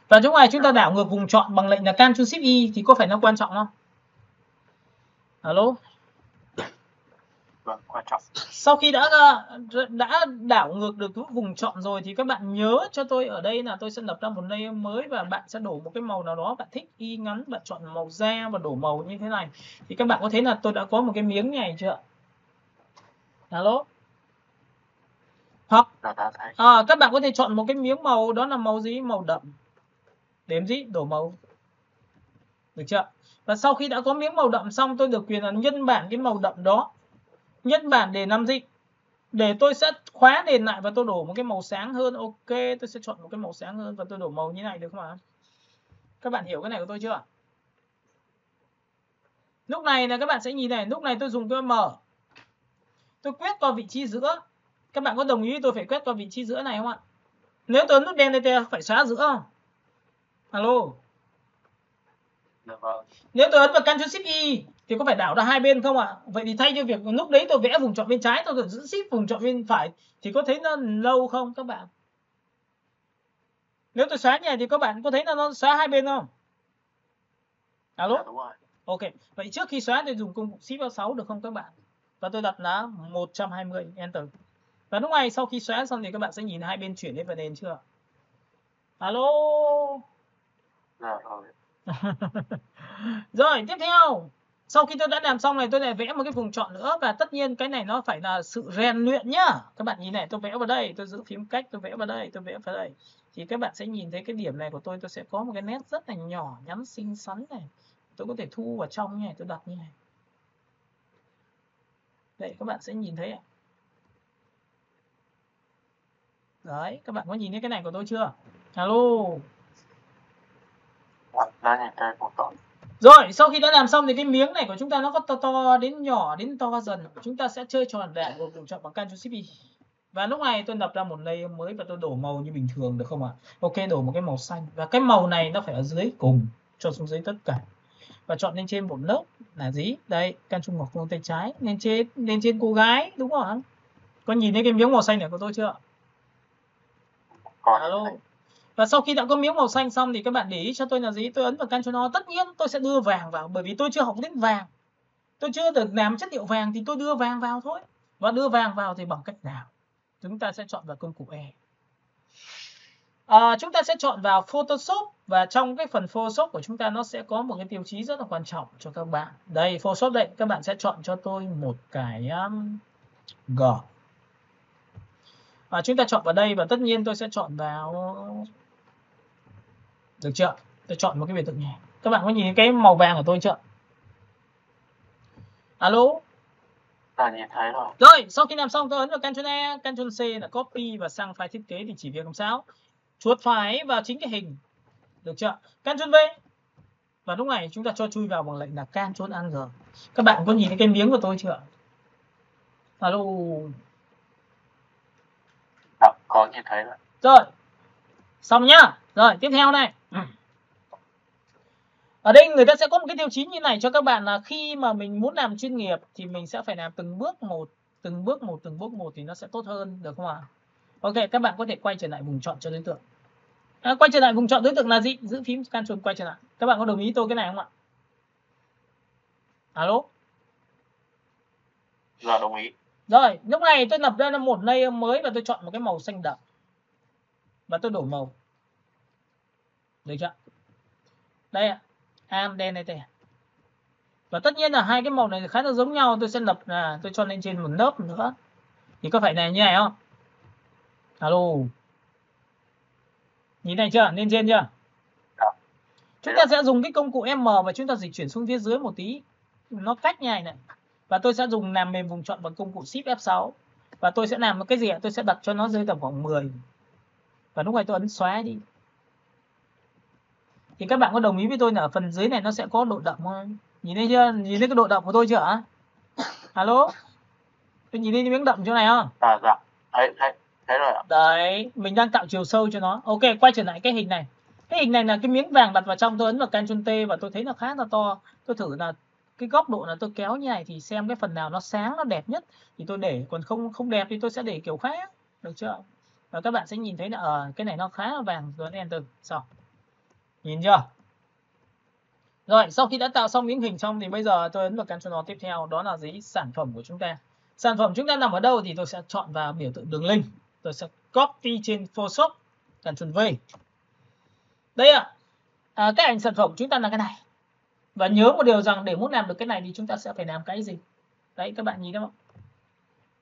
Và lúc này chúng ta đảo ngược vùng chọn bằng lệnh là Ctrl Shift Y thì có phải nó quan trọng không? Alo? Vâng, quan trọng. Sau khi đã đảo ngược được vùng chọn rồi thì các bạn nhớ cho tôi ở đây là tôi sẽ lập ra một layer mới và bạn sẽ đổ một cái màu nào đó bạn thích, y ngắn bạn chọn màu da và đổ màu như thế này. Thì các bạn có thấy là tôi đã có một cái miếng này chưa? Alo? Hoặc các bạn có thể chọn một cái miếng màu, đó là màu gì? Màu đậm. Đếm gì? Đổ màu. Được chưa? Và sau khi đã có miếng màu đậm xong tôi được quyền là nhân bản cái màu đậm đó. Nhân bản để làm gì? Để tôi sẽ khóa nền lại và tôi đổ một cái màu sáng hơn. Ok, tôi sẽ chọn một cái màu sáng hơn và tôi đổ màu như này được không ạ? Các bạn hiểu cái này của tôi chưa? Lúc này là các bạn sẽ nhìn này, lúc này tôi dùng cái M. Tôi quét qua vị trí giữa. Các bạn có đồng ý tôi phải quét qua vị trí giữa này không ạ? Nếu tôi nút Delete phải xóa giữa không? Alo? Dạ vâng. Nếu tôi ấn vào Ctrl Shift Y thì có phải đảo ra hai bên không ạ? Vậy thì thay cho việc lúc đấy tôi vẽ vùng chọn bên trái, tôi giữ Shift vùng chọn bên phải thì có thấy nó lâu không các bạn? Nếu tôi xóa như này thì các bạn có thấy là nó xóa hai bên không? Alo? Dạ, đúng rồi. Ok, vậy trước khi xóa tôi dùng công cụ Shift F6 được không các bạn? Và tôi đặt là 120, Enter. Và lúc này sau khi xóa xong thì các bạn sẽ nhìn hai bên chuyển lên vào nền chưa? Alo? Dạ rồi. Rồi, tiếp theo. Sau khi tôi đã làm xong này, tôi lại vẽ một cái vùng chọn nữa, và tất nhiên cái này nó phải là sự rèn luyện nhá. Các bạn nhìn này, tôi vẽ vào đây, tôi giữ phím cách, tôi vẽ vào đây, tôi vẽ vào đây. Thì các bạn sẽ nhìn thấy cái điểm này của tôi sẽ có một cái nét rất là nhỏ nhắn xinh xắn này. Tôi có thể thu vào trong như này, tôi đặt như này. Đấy, các bạn sẽ nhìn thấy ạ. Đấy, các bạn có nhìn thấy cái này của tôi chưa? Alo. Đã nhìn thấy một tổn. Rồi, sau khi đã làm xong thì cái miếng này của chúng ta nó có to đến nhỏ đến to dần. Chúng ta sẽ chơi tròn lại một vùng chọn bằng Ctrl Shift Y. Và lúc này tôi lập ra một layer mới và tôi đổ màu như bình thường được không ạ? Ok, đổ một cái màu xanh. Và cái màu này nó phải ở dưới cùng, cho xuống dưới tất cả. Và chọn lên trên một lớp là gì? Đây, Ctrl ngoặc vuông tay trái, lên trên cô gái, đúng không? Có nhìn thấy cái miếng màu xanh này của tôi chưa? Alo. Và sau khi đã có miếng màu xanh xong thì các bạn để ý cho tôi là gì? Tôi ấn vào Ctrl O, tất nhiên tôi sẽ đưa vàng vào, bởi vì tôi chưa học đến vàng. Tôi chưa được làm chất liệu vàng thì tôi đưa vàng vào thôi. Và đưa vàng vào thì bằng cách nào? Chúng ta sẽ chọn vào công cụ E. Chúng ta sẽ chọn vào Photoshop, và trong cái phần Photoshop của chúng ta nó sẽ có một cái tiêu chí rất là quan trọng cho các bạn. Đây, Photoshop đây, các bạn sẽ chọn cho tôi một cái G. Chúng ta chọn vào đây, và tất nhiên tôi sẽ chọn vào, được chưa? Tôi chọn một cái biệt thự này. Các bạn có nhìn cái màu vàng của tôi chưa? Alo. Nhìn thấy rồi. Rồi, sau khi làm xong tôi ấn vào Ctrl E, Ctrl C là copy và sang file thiết kế thì chỉ việc làm sao? Chuột phải vào chính cái hình. Được chưa? Ctrl V. Và lúc này chúng ta cho chui vào bằng lệnh là Ctrl Alt G. Các bạn có nhìn thấy cái miếng của tôi chưa? Alo. Đó, có nhìn thấy rồi. Rồi. Xong nhá. Rồi, tiếp theo này. Ở đây người ta sẽ có một cái tiêu chí như này cho các bạn, là khi mà mình muốn làm chuyên nghiệp thì mình sẽ phải làm từng bước một thì nó sẽ tốt hơn, được không ạ? Ok, các bạn có thể quay trở lại vùng chọn cho đối tượng. Quay trở lại vùng chọn đối tượng là gì? Giữ phím Ctrl quay trở lại. Các bạn có đồng ý tôi cái này không ạ? Alo? Dạ, đồng ý. Rồi, lúc này tôi lập ra một layer mới và tôi chọn một cái màu xanh đậm. Và tôi đổi màu. Được chưa? Đây ạ. Am đen này đây. Và tất nhiên là hai cái màu này khá là giống nhau, tôi sẽ lập là tôi cho lên trên một lớp nữa. Thì có phải này như này không? Alo. Nhìn này chưa? Lên trên chưa? Chúng ta sẽ dùng cái công cụ M và chúng ta dịch chuyển xuống phía dưới một tí. Nó cách như này này. Và tôi sẽ dùng làm mềm vùng chọn bằng công cụ Shift F6. Và tôi sẽ làm một cái gì ạ? Tôi sẽ đặt cho nó rơi tầm khoảng 10. Và lúc này tôi ấn xóa đi. Thì các bạn có đồng ý với tôi là ở phần dưới này nó sẽ có độ đậm không? Nhìn thấy chưa? Nhìn thấy cái độ đậm của tôi chưa ạ? Alo? Tôi nhìn thấy miếng đậm chỗ này không? Dạ. Thấy rồi ạ. Đấy, mình đang tạo chiều sâu cho nó. Ok, quay trở lại cái hình này. Cái hình này là cái miếng vàng đặt vào trong, tôi ấn vào Ctrl T và tôi thấy nó khá là to. Tôi thử là cái góc độ là tôi kéo như này thì xem cái phần nào nó sáng, nó đẹp nhất thì tôi để, còn không đẹp thì tôi sẽ để kiểu khác, được chưa? Và các bạn sẽ nhìn thấy là cái này nó khá là vàng, rồi enter xong. Nhìn chưa? Rồi, sau khi đã tạo xong miếng hình xong thì bây giờ tôi ấn vào Ctrl tiếp theo, đó là gì? Sản phẩm của chúng ta. Sản phẩm chúng ta nằm ở đâu thì tôi sẽ chọn vào biểu tượng đường link. Tôi sẽ copy trên Photoshop, Ctrl V. Đây ạ. Cái ảnh sản phẩm chúng ta là cái này. Và nhớ một điều rằng để muốn làm được cái này thì chúng ta sẽ phải làm cái gì? Đấy, các bạn nhìn thấy không?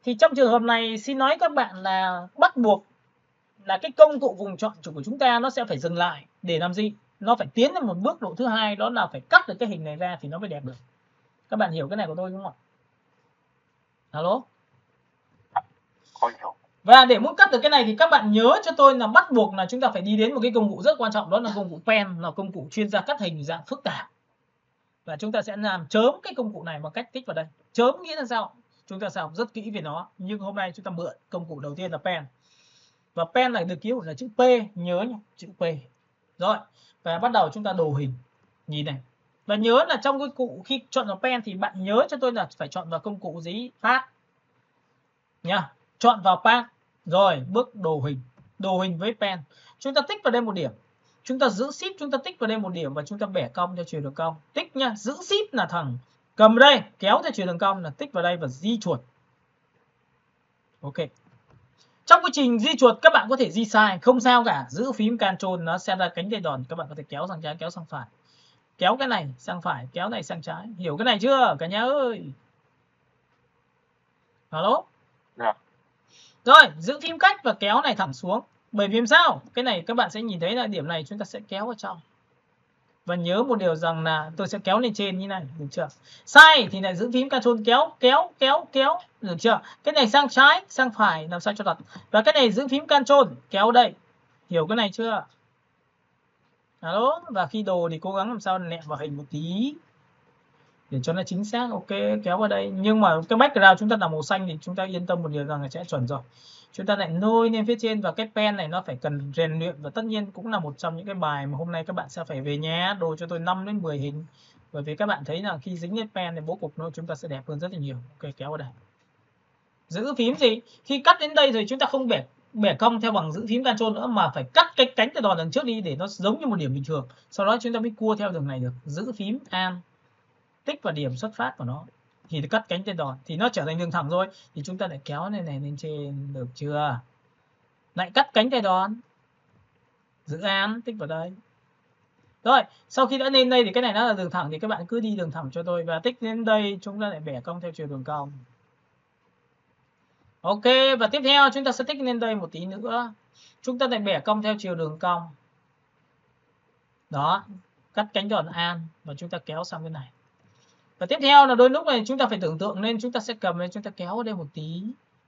Thì trong trường hợp này xin nói các bạn là bắt buộc là cái công cụ vùng chọn của chúng ta nó sẽ phải dừng lại để làm gì? Nó phải tiến lên một bước độ thứ hai, đó là phải cắt được cái hình này ra thì nó mới đẹp được. Các bạn hiểu cái này của tôi đúng không ạ? Alo? Có hiểu. Và để muốn cắt được cái này thì các bạn nhớ cho tôi là bắt buộc là chúng ta phải đi đến một cái công cụ rất quan trọng, đó là công cụ pen, là công cụ chuyên gia cắt hình dạng phức tạp. Và chúng ta sẽ làm chớm cái công cụ này bằng cách tích vào đây. Chớm nghĩa là sao? Chúng ta sẽ học rất kỹ về nó, nhưng hôm nay chúng ta mượn công cụ đầu tiên là pen. Và pen này được ký hiệu là chữ P, nhớ nhé, chữ P. Rồi, và bắt đầu chúng ta đồ hình. Nhìn này. Và nhớ là trong cái cụ khi chọn vào pen thì bạn nhớ cho tôi là phải chọn vào công cụ gì? Path. Nha. Chọn vào path. Rồi, bước đồ hình. Đồ hình với pen. Chúng ta tích vào đây một điểm. Chúng ta giữ shift, chúng ta tích vào đây một điểm và chúng ta bẻ cong theo chiều đường cong. Tích nha, giữ shift là thẳng. Cầm đây, kéo theo chiều đường cong là tích vào đây và di chuột. Ok. Trong quá trình di chuột các bạn có thể di sai, không sao cả, giữ phím Ctrl nó sẽ ra cánh tay đòn, các bạn có thể kéo sang trái, kéo sang phải. kéo cái này sang phải, kéo này sang trái. Hiểu cái này chưa cả nhà ơi? Alo. Rồi, giữ phím cách và kéo này thẳng xuống. Bởi vì sao? Cái này các bạn sẽ nhìn thấy là điểm này chúng ta sẽ kéo vào trong. Và nhớ một điều rằng là tôi sẽ kéo lên trên như này, được chưa? Sai thì lại giữ phím Ctrl kéo, được chưa? Cái này sang trái, sang phải làm sao cho đặt. Và cái này giữ phím Ctrl kéo đây. Hiểu cái này chưa? Alo, và khi đồ thì cố gắng làm sao nẹm vào hình một tí để cho nó chính xác. Ok, kéo vào đây. Nhưng mà cái background chúng ta là màu xanh thì chúng ta yên tâm một điều rằng là sẽ chuẩn rồi. Chúng ta lại nôi lên phía trên và cái pen này nó phải cần rèn luyện, và tất nhiên cũng là một trong những cái bài mà hôm nay các bạn sẽ phải về nhà đồ cho tôi 5 đến 10 hình. Bởi vì các bạn thấy là khi dính lên pen thì bố cục nó chúng ta sẽ đẹp hơn rất là nhiều. Ok, kéo vào đây. Giữ phím gì? Khi cắt đến đây rồi chúng ta không bẻ cong theo bằng giữ phím Ctrl nữa, mà phải cắt cái cánh tay đòn đằng trước đi để nó giống như một điểm bình thường. Sau đó chúng ta mới cua theo đường này được. Giữ phím Alt, tích vào điểm xuất phát của nó thì cắt cánh tay đòn thì nó trở thành đường thẳng rồi, thì chúng ta lại kéo này lên trên, được chưa? Lại cắt cánh tay đòn, giữ Alt, tích vào đây. Rồi, sau khi đã lên đây thì cái này nó là đường thẳng thì các bạn cứ đi đường thẳng cho tôi, và tích đến đây chúng ta lại bẻ cong theo chiều đường cong. Ok, và tiếp theo chúng ta sẽ tích lên đây một tí nữa. Chúng ta lại bẻ cong theo chiều đường cong. Đó, cắt cánh đòn Alt và chúng ta kéo sang bên này. Và tiếp theo là đôi lúc này chúng ta phải tưởng tượng nên chúng ta sẽ cầm lên, chúng ta kéo vào đây một tí.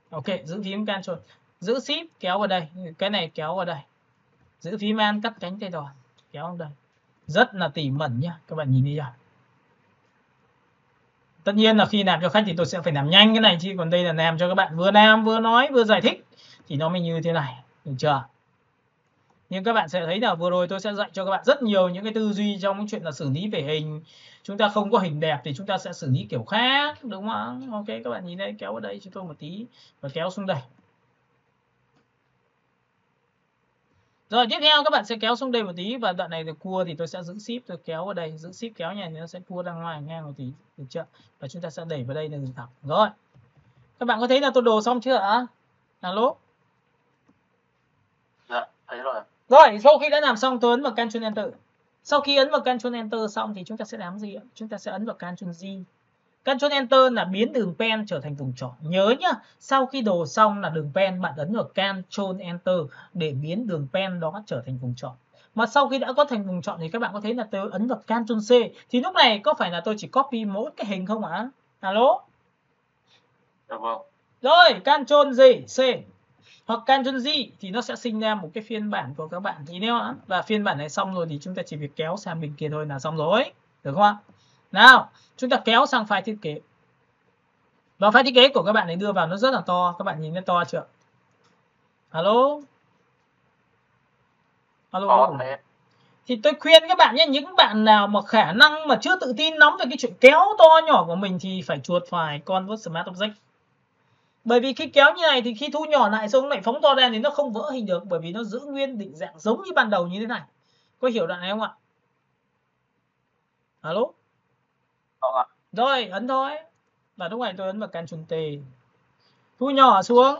Ok, giữ phím Ctrl, giữ Shift kéo vào đây, cái này kéo vào đây. Giữ phím Alt cắt cánh tay đòn, kéo vào đây. Rất là tỉ mẩn nhá, các bạn nhìn đi chưa? Tất nhiên là khi làm cho khách thì tôi sẽ phải làm nhanh cái này, chứ còn đây là làm cho các bạn vừa làm vừa nói vừa giải thích thì nó mới như thế này, được chưa? Nhưng các bạn sẽ thấy là vừa rồi tôi sẽ dạy cho các bạn rất nhiều những cái tư duy trong cái chuyện là xử lý về hình. Chúng ta không có hình đẹp thì chúng ta sẽ xử lý kiểu khác, đúng không? Ok, các bạn nhìn đây, kéo vào đây cho tôi một tí và kéo xuống đây. Rồi tiếp theo các bạn sẽ kéo xuống đây một tí, và đoạn này được cua thì tôi sẽ giữ Shift, tôi kéo vào đây, giữ Shift kéo này nó sẽ cua ra ngoài ngang một tí, được chưa? Và chúng ta sẽ đẩy vào đây là đường thẳng. Rồi. Các bạn có thấy là tôi đồ xong chưa ạ? Alo. Dạ, thấy rồi. Rồi, sau khi đã làm xong tôi ấn vào Ctrl Enter. Sau khi ấn vào Ctrl Enter xong thì chúng ta sẽ làm gì ạ? Chúng ta sẽ ấn vào Ctrl G. Ctrl Enter là biến đường pen trở thành vùng tròn. Nhớ nhá, sau khi đồ xong là đường pen, bạn ấn vào Ctrl Enter để biến đường pen đó trở thành vùng tròn. Mà sau khi đã có thành vùng tròn thì các bạn có thấy là tôi ấn vào Ctrl C. Thì lúc này có phải là tôi chỉ copy mỗi cái hình không ạ? Alo? Dạ vâng. Rồi, Ctrl C hoặc Ctrl Z thì nó sẽ sinh ra một cái phiên bản của các bạn tí nữa. Và phiên bản này xong rồi thì chúng ta chỉ việc kéo sang bên kia thôi là xong rồi. Được không ạ? Nào, chúng ta kéo sang file thiết kế. Và file thiết kế của các bạn này đưa vào nó rất là to. Các bạn nhìn nó to chưa? Alo? Alo? Thì tôi khuyên các bạn nhé, những bạn nào mà khả năng mà chưa tự tin lắm về cái chuyện kéo to nhỏ của mình thì phải chuột phải Convert Smart Object. Bởi vì khi kéo như này thì khi thu nhỏ lại xong lại phóng to ra thì nó không vỡ hình được, bởi vì nó giữ nguyên định dạng giống như ban đầu như thế này. Có hiểu đoạn này không ạ? Alo? Vâng ạ. Rồi, ấn thôi. Và lúc này tôi ấn vào Ctrl T. Thu nhỏ xuống.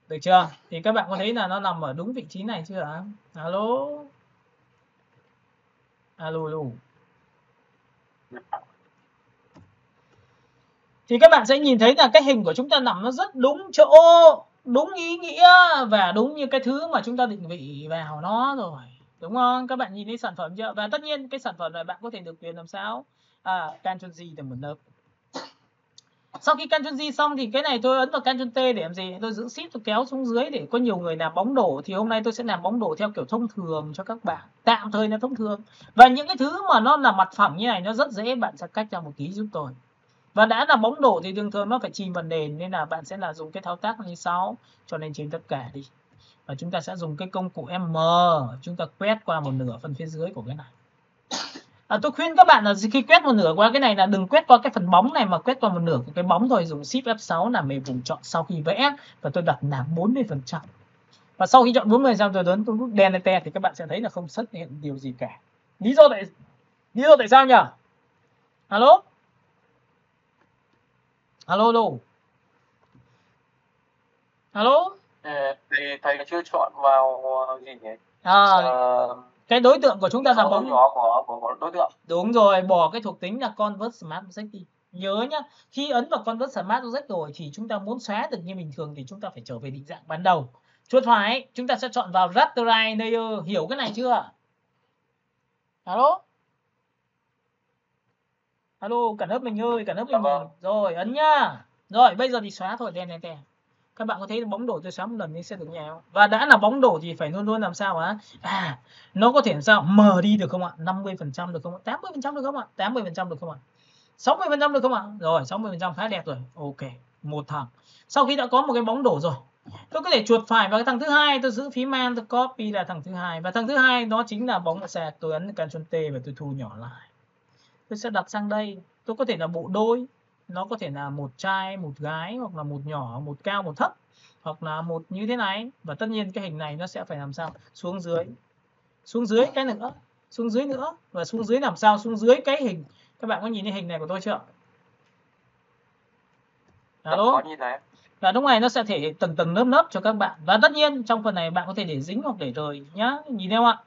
Được chưa? Thì các bạn có thấy là nó nằm ở đúng vị trí này chưa ạ? Alo? Alo? Thì các bạn sẽ nhìn thấy là cái hình của chúng ta nằm nó rất đúng chỗ, đúng ý nghĩa và đúng như cái thứ mà chúng ta định vị vào nó rồi. Đúng không? Các bạn nhìn thấy sản phẩm chưa? Và tất nhiên cái sản phẩm này bạn có thể được quyền làm sao? Ctrl Z để một lớp. Sau khi Ctrl Z xong thì cái này tôi ấn vào Ctrl T để làm gì? Tôi giữ Shift tôi kéo xuống dưới để có nhiều người làm bóng đổ, thì hôm nay tôi sẽ làm bóng đổ theo kiểu thông thường cho các bạn. Tạm thời là thông thường. Và những cái thứ mà nó là mặt phẳng như này nó rất dễ, bạn sẽ cách ra một tí giúp tôi. Và đã là bóng đổ thì thường thường nó phải chìm vào nền, nên là bạn sẽ là dùng cái thao tác như sau, cho nên chìm tất cả đi. Và chúng ta sẽ dùng cái công cụ M, chúng ta quét qua một nửa phần phía dưới của cái này. Tôi khuyên các bạn là khi quét một nửa qua cái này là đừng quét qua cái phần bóng này mà quét qua một nửa của cái bóng thôi, dùng Shift F6 làm về vùng chọn sau khi vẽ, và tôi đặt là 40%. Và sau khi chọn 40% tôi ấn nút Delete thì các bạn sẽ thấy là không xuất hiện điều gì cả. Lý do tại sao nhỉ? Alo? Alo? Thầy chưa chọn vào gì nhỉ? Cái đối tượng của chúng ta là bóng nhỏ của đối tượng. Đúng rồi, bỏ cái thuộc tính là Convert Smart Object đi. Nhớ nhá, khi ấn vào Convert Smart Object rồi thì chúng ta muốn xóa được như bình thường thì chúng ta phải trở về định dạng ban đầu. Chuột phải, chúng ta sẽ chọn vào Rasterized Layer, hiểu cái này chưa? Alo? Alo, cả lớp mình ơi, cả lớp mình. Rồi, ấn nhá. Rồi, bây giờ thì xóa thôi, đen. Các bạn có thấy bóng đổ tôi xóa một lần thì sẽ được nhẹ không? Và đã là bóng đổ thì phải luôn luôn làm sao á? Nó có thể làm sao mờ đi được không ạ? 50% được không ạ? 80% được không ạ? 80% được không ạ? 60% được không ạ? Rồi, 60% khá đẹp rồi. Ok, một thằng. Sau khi đã có một cái bóng đổ rồi, tôi có thể chuột phải vào cái thằng thứ hai, tôi giữ phím Man, tôi copy là thằng thứ hai, và thằng thứ hai nó chính là bóng sạc. Tôi ấn Ctrl T và tôi thu nhỏ lại. Tôi sẽ đặt sang đây. Tôi có thể là bộ đôi, nó có thể là một trai một gái, hoặc là một nhỏ một cao một thấp, hoặc là một như thế này. Và tất nhiên cái hình này nó sẽ phải làm sao xuống dưới cái nữa, xuống dưới nữa, và xuống dưới làm sao xuống dưới cái hình. Các bạn có nhìn thấy hình này của tôi chưa? Alo. Và lúc này nó sẽ thể hiện tầng lớp cho các bạn. Và tất nhiên trong phần này bạn có thể để dính hoặc để rời nhá, nhìn thấy không ạ?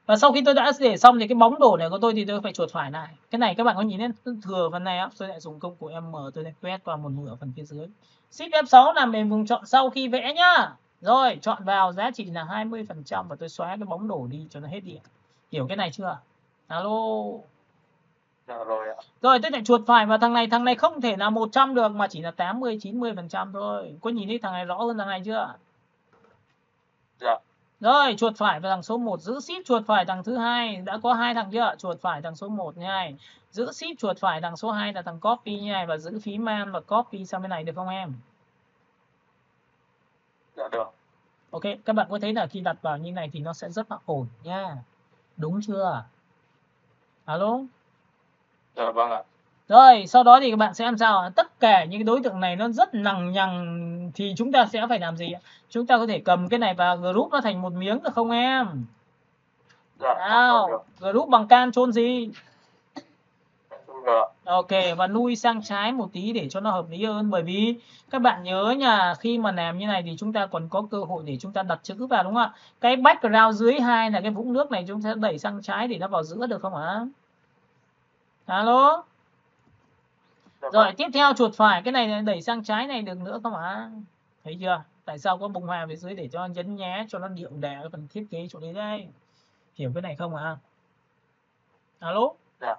Và sau khi tôi đã để xong thì cái bóng đổ này của tôi thì tôi phải chuột phải lại. Cái này các bạn có nhìn thấy thừa phần này không? Tôi lại dùng công cụ M, tôi lại quét qua một nửa phần phía dưới. Shift F6 làm về vùng chọn sau khi vẽ nhá. Rồi, chọn vào giá trị là 20% và tôi xóa cái bóng đổ đi cho nó hết điện. Hiểu cái này chưa? Alo. Rồi, tôi lại chuột phải vào thằng này không thể là 100 được mà chỉ là 80-90% thôi. Có nhìn thấy thằng này rõ hơn thằng này chưa? Dạ. Rồi, chuột phải vào thằng số 1, giữ shift chuột phải thằng thứ hai, đã có hai thằng chưa? Chuột phải thằng số 1 nha. Giữ shift chuột phải thằng số 2 là thằng copy nha, và giữ phím Man và copy sang bên này được không em? Dạ được. Ok, các bạn có thấy là khi đặt vào như này thì nó sẽ rất là ổn nha. Đúng chưa? Alo? Dạ vâng ạ. Rồi, sau đó thì các bạn sẽ làm sao? Tất cả những đối tượng này nó rất lằng nhằng thì chúng ta sẽ phải làm gì? Chúng ta có thể cầm cái này và group nó thành một miếng được không em? Dạ, nào, group bằng Ctrl gì? Dạ. Ok, và lui sang trái một tí để cho nó hợp lý hơn. Bởi vì các bạn nhớ nha, khi mà làm như này thì chúng ta còn có cơ hội để chúng ta đặt chữ vào đúng không ạ? Cái background dưới hai là cái vũng nước này chúng ta đẩy sang trái để nó vào giữa được không ạ? Alo? Rồi, tiếp theo chuột phải, cái này đẩy sang trái này được nữa không ạ? Thấy chưa? Tại sao có bông hoa phía dưới để cho nhấn nhé, cho nó điệu đà cái phần thiết kế chỗ đấy đây. Hiểu cái này không ạ? Alo? Dạ.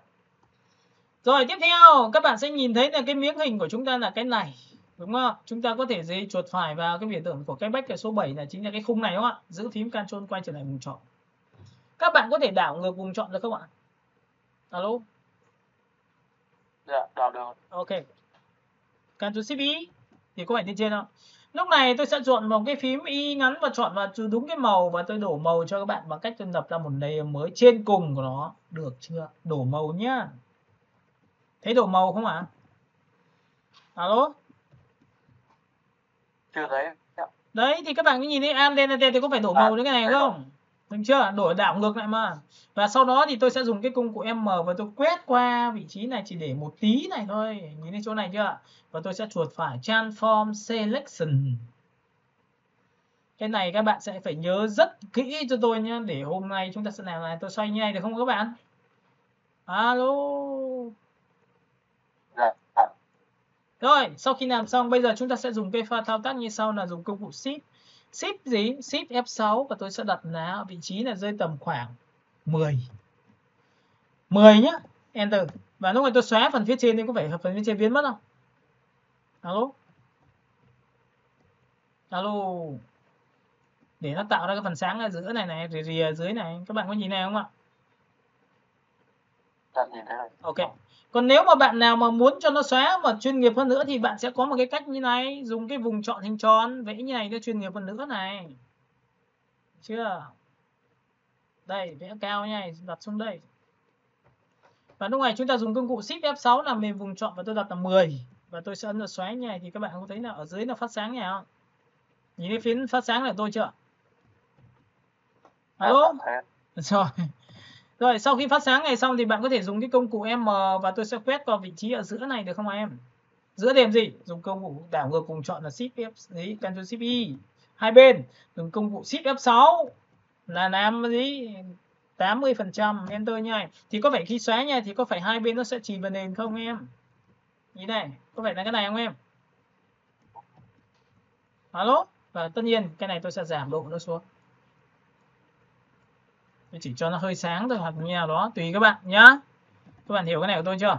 Rồi, tiếp theo các bạn sẽ nhìn thấy là cái miếng hình của chúng ta là cái này. Đúng không? Chúng ta có thể dây chuột phải vào cái biểu tượng của cái back số 7 là chính là cái khung này đúng không ạ? Giữ phím Ctrl quay trở lại vùng chọn. Các bạn có thể đảo ngược vùng chọn được không ạ? Alo? Dạ, đảo được. Ok. Ctrl Shift Y thì có phải lên trên không? Lúc này tôi sẽ chọn vào cái phím Y ngắn và chọn vào đúng cái màu và tôi đổ màu cho các bạn bằng cách tôi lập ra một layer mới trên cùng của nó. Được chưa? Đổ màu nhá. Thấy đổ màu không ạ? Alo? Chưa thấy. Đấy thì các bạn cứ nhìn thấy Alt thì có phải đổ màu đến cái này không? Được chưa? Đổi đảo ngược lại mà. Và sau đó thì tôi sẽ dùng cái công cụ M và tôi quét qua vị trí này chỉ để một tí này thôi. Nhìn thấy chỗ này chưa? Và tôi sẽ chuột phải Transform Selection. Cái này các bạn sẽ phải nhớ rất kỹ cho tôi nhé. Để hôm nay chúng ta sẽ làm này. Tôi xoay như này được không các bạn? Alo? Dạ. Rồi, sau khi làm xong bây giờ chúng ta sẽ dùng cái pha thao tác như sau là dùng công cụ Shift. Shift gì? Shift F6 và tôi sẽ đặt là ở vị trí là rơi tầm khoảng 10. 10 nhá. Enter. Và lúc này tôi xóa phần phía trên thì có phải phần phía trên biến mất không? Alo? Alo? Để nó tạo ra cái phần sáng ở giữa này rìa dưới này. Các bạn có nhìn này không ạ? Dạ, nhìn thấy rồi. Ok. Còn nếu mà bạn nào mà muốn cho nó xóa và chuyên nghiệp hơn nữa thì bạn sẽ có một cái cách như này, dùng cái vùng chọn hình tròn vẽ như này để chuyên nghiệp hơn nữa này. Chưa? Đây, vẽ cao nha, đặt xuống đây. Và lúc này chúng ta dùng công cụ Shift F6 làm về vùng chọn và tôi đặt là 10 và tôi sẽ ấn vào xóa như này thì các bạn có thấy là ở dưới nó phát sáng nhỉ không? Nhìn thấy phiến phát sáng là tôi chưa? Alo? Rồi. Rồi, sau khi phát sáng này xong thì bạn có thể dùng cái công cụ M và tôi sẽ quét vào vị trí ở giữa này được không em? Giữa điểm gì? Dùng công cụ đảo ngược cùng chọn là Shift F, đấy, Ctrl Shift Y. Hai bên dùng công cụ Shift F6. là làm gì 80% enter nha. Thì có phải khi xóa nha thì có phải hai bên nó sẽ chìm vào nền không em? Ý này, có phải là cái này không em? Alo? Và tất nhiên cái này tôi sẽ giảm độ nó xuống. Tôi chỉ cho nó hơi sáng thôi hoặc như nào đó tùy các bạn nhá. Các bạn hiểu cái này của tôi chưa?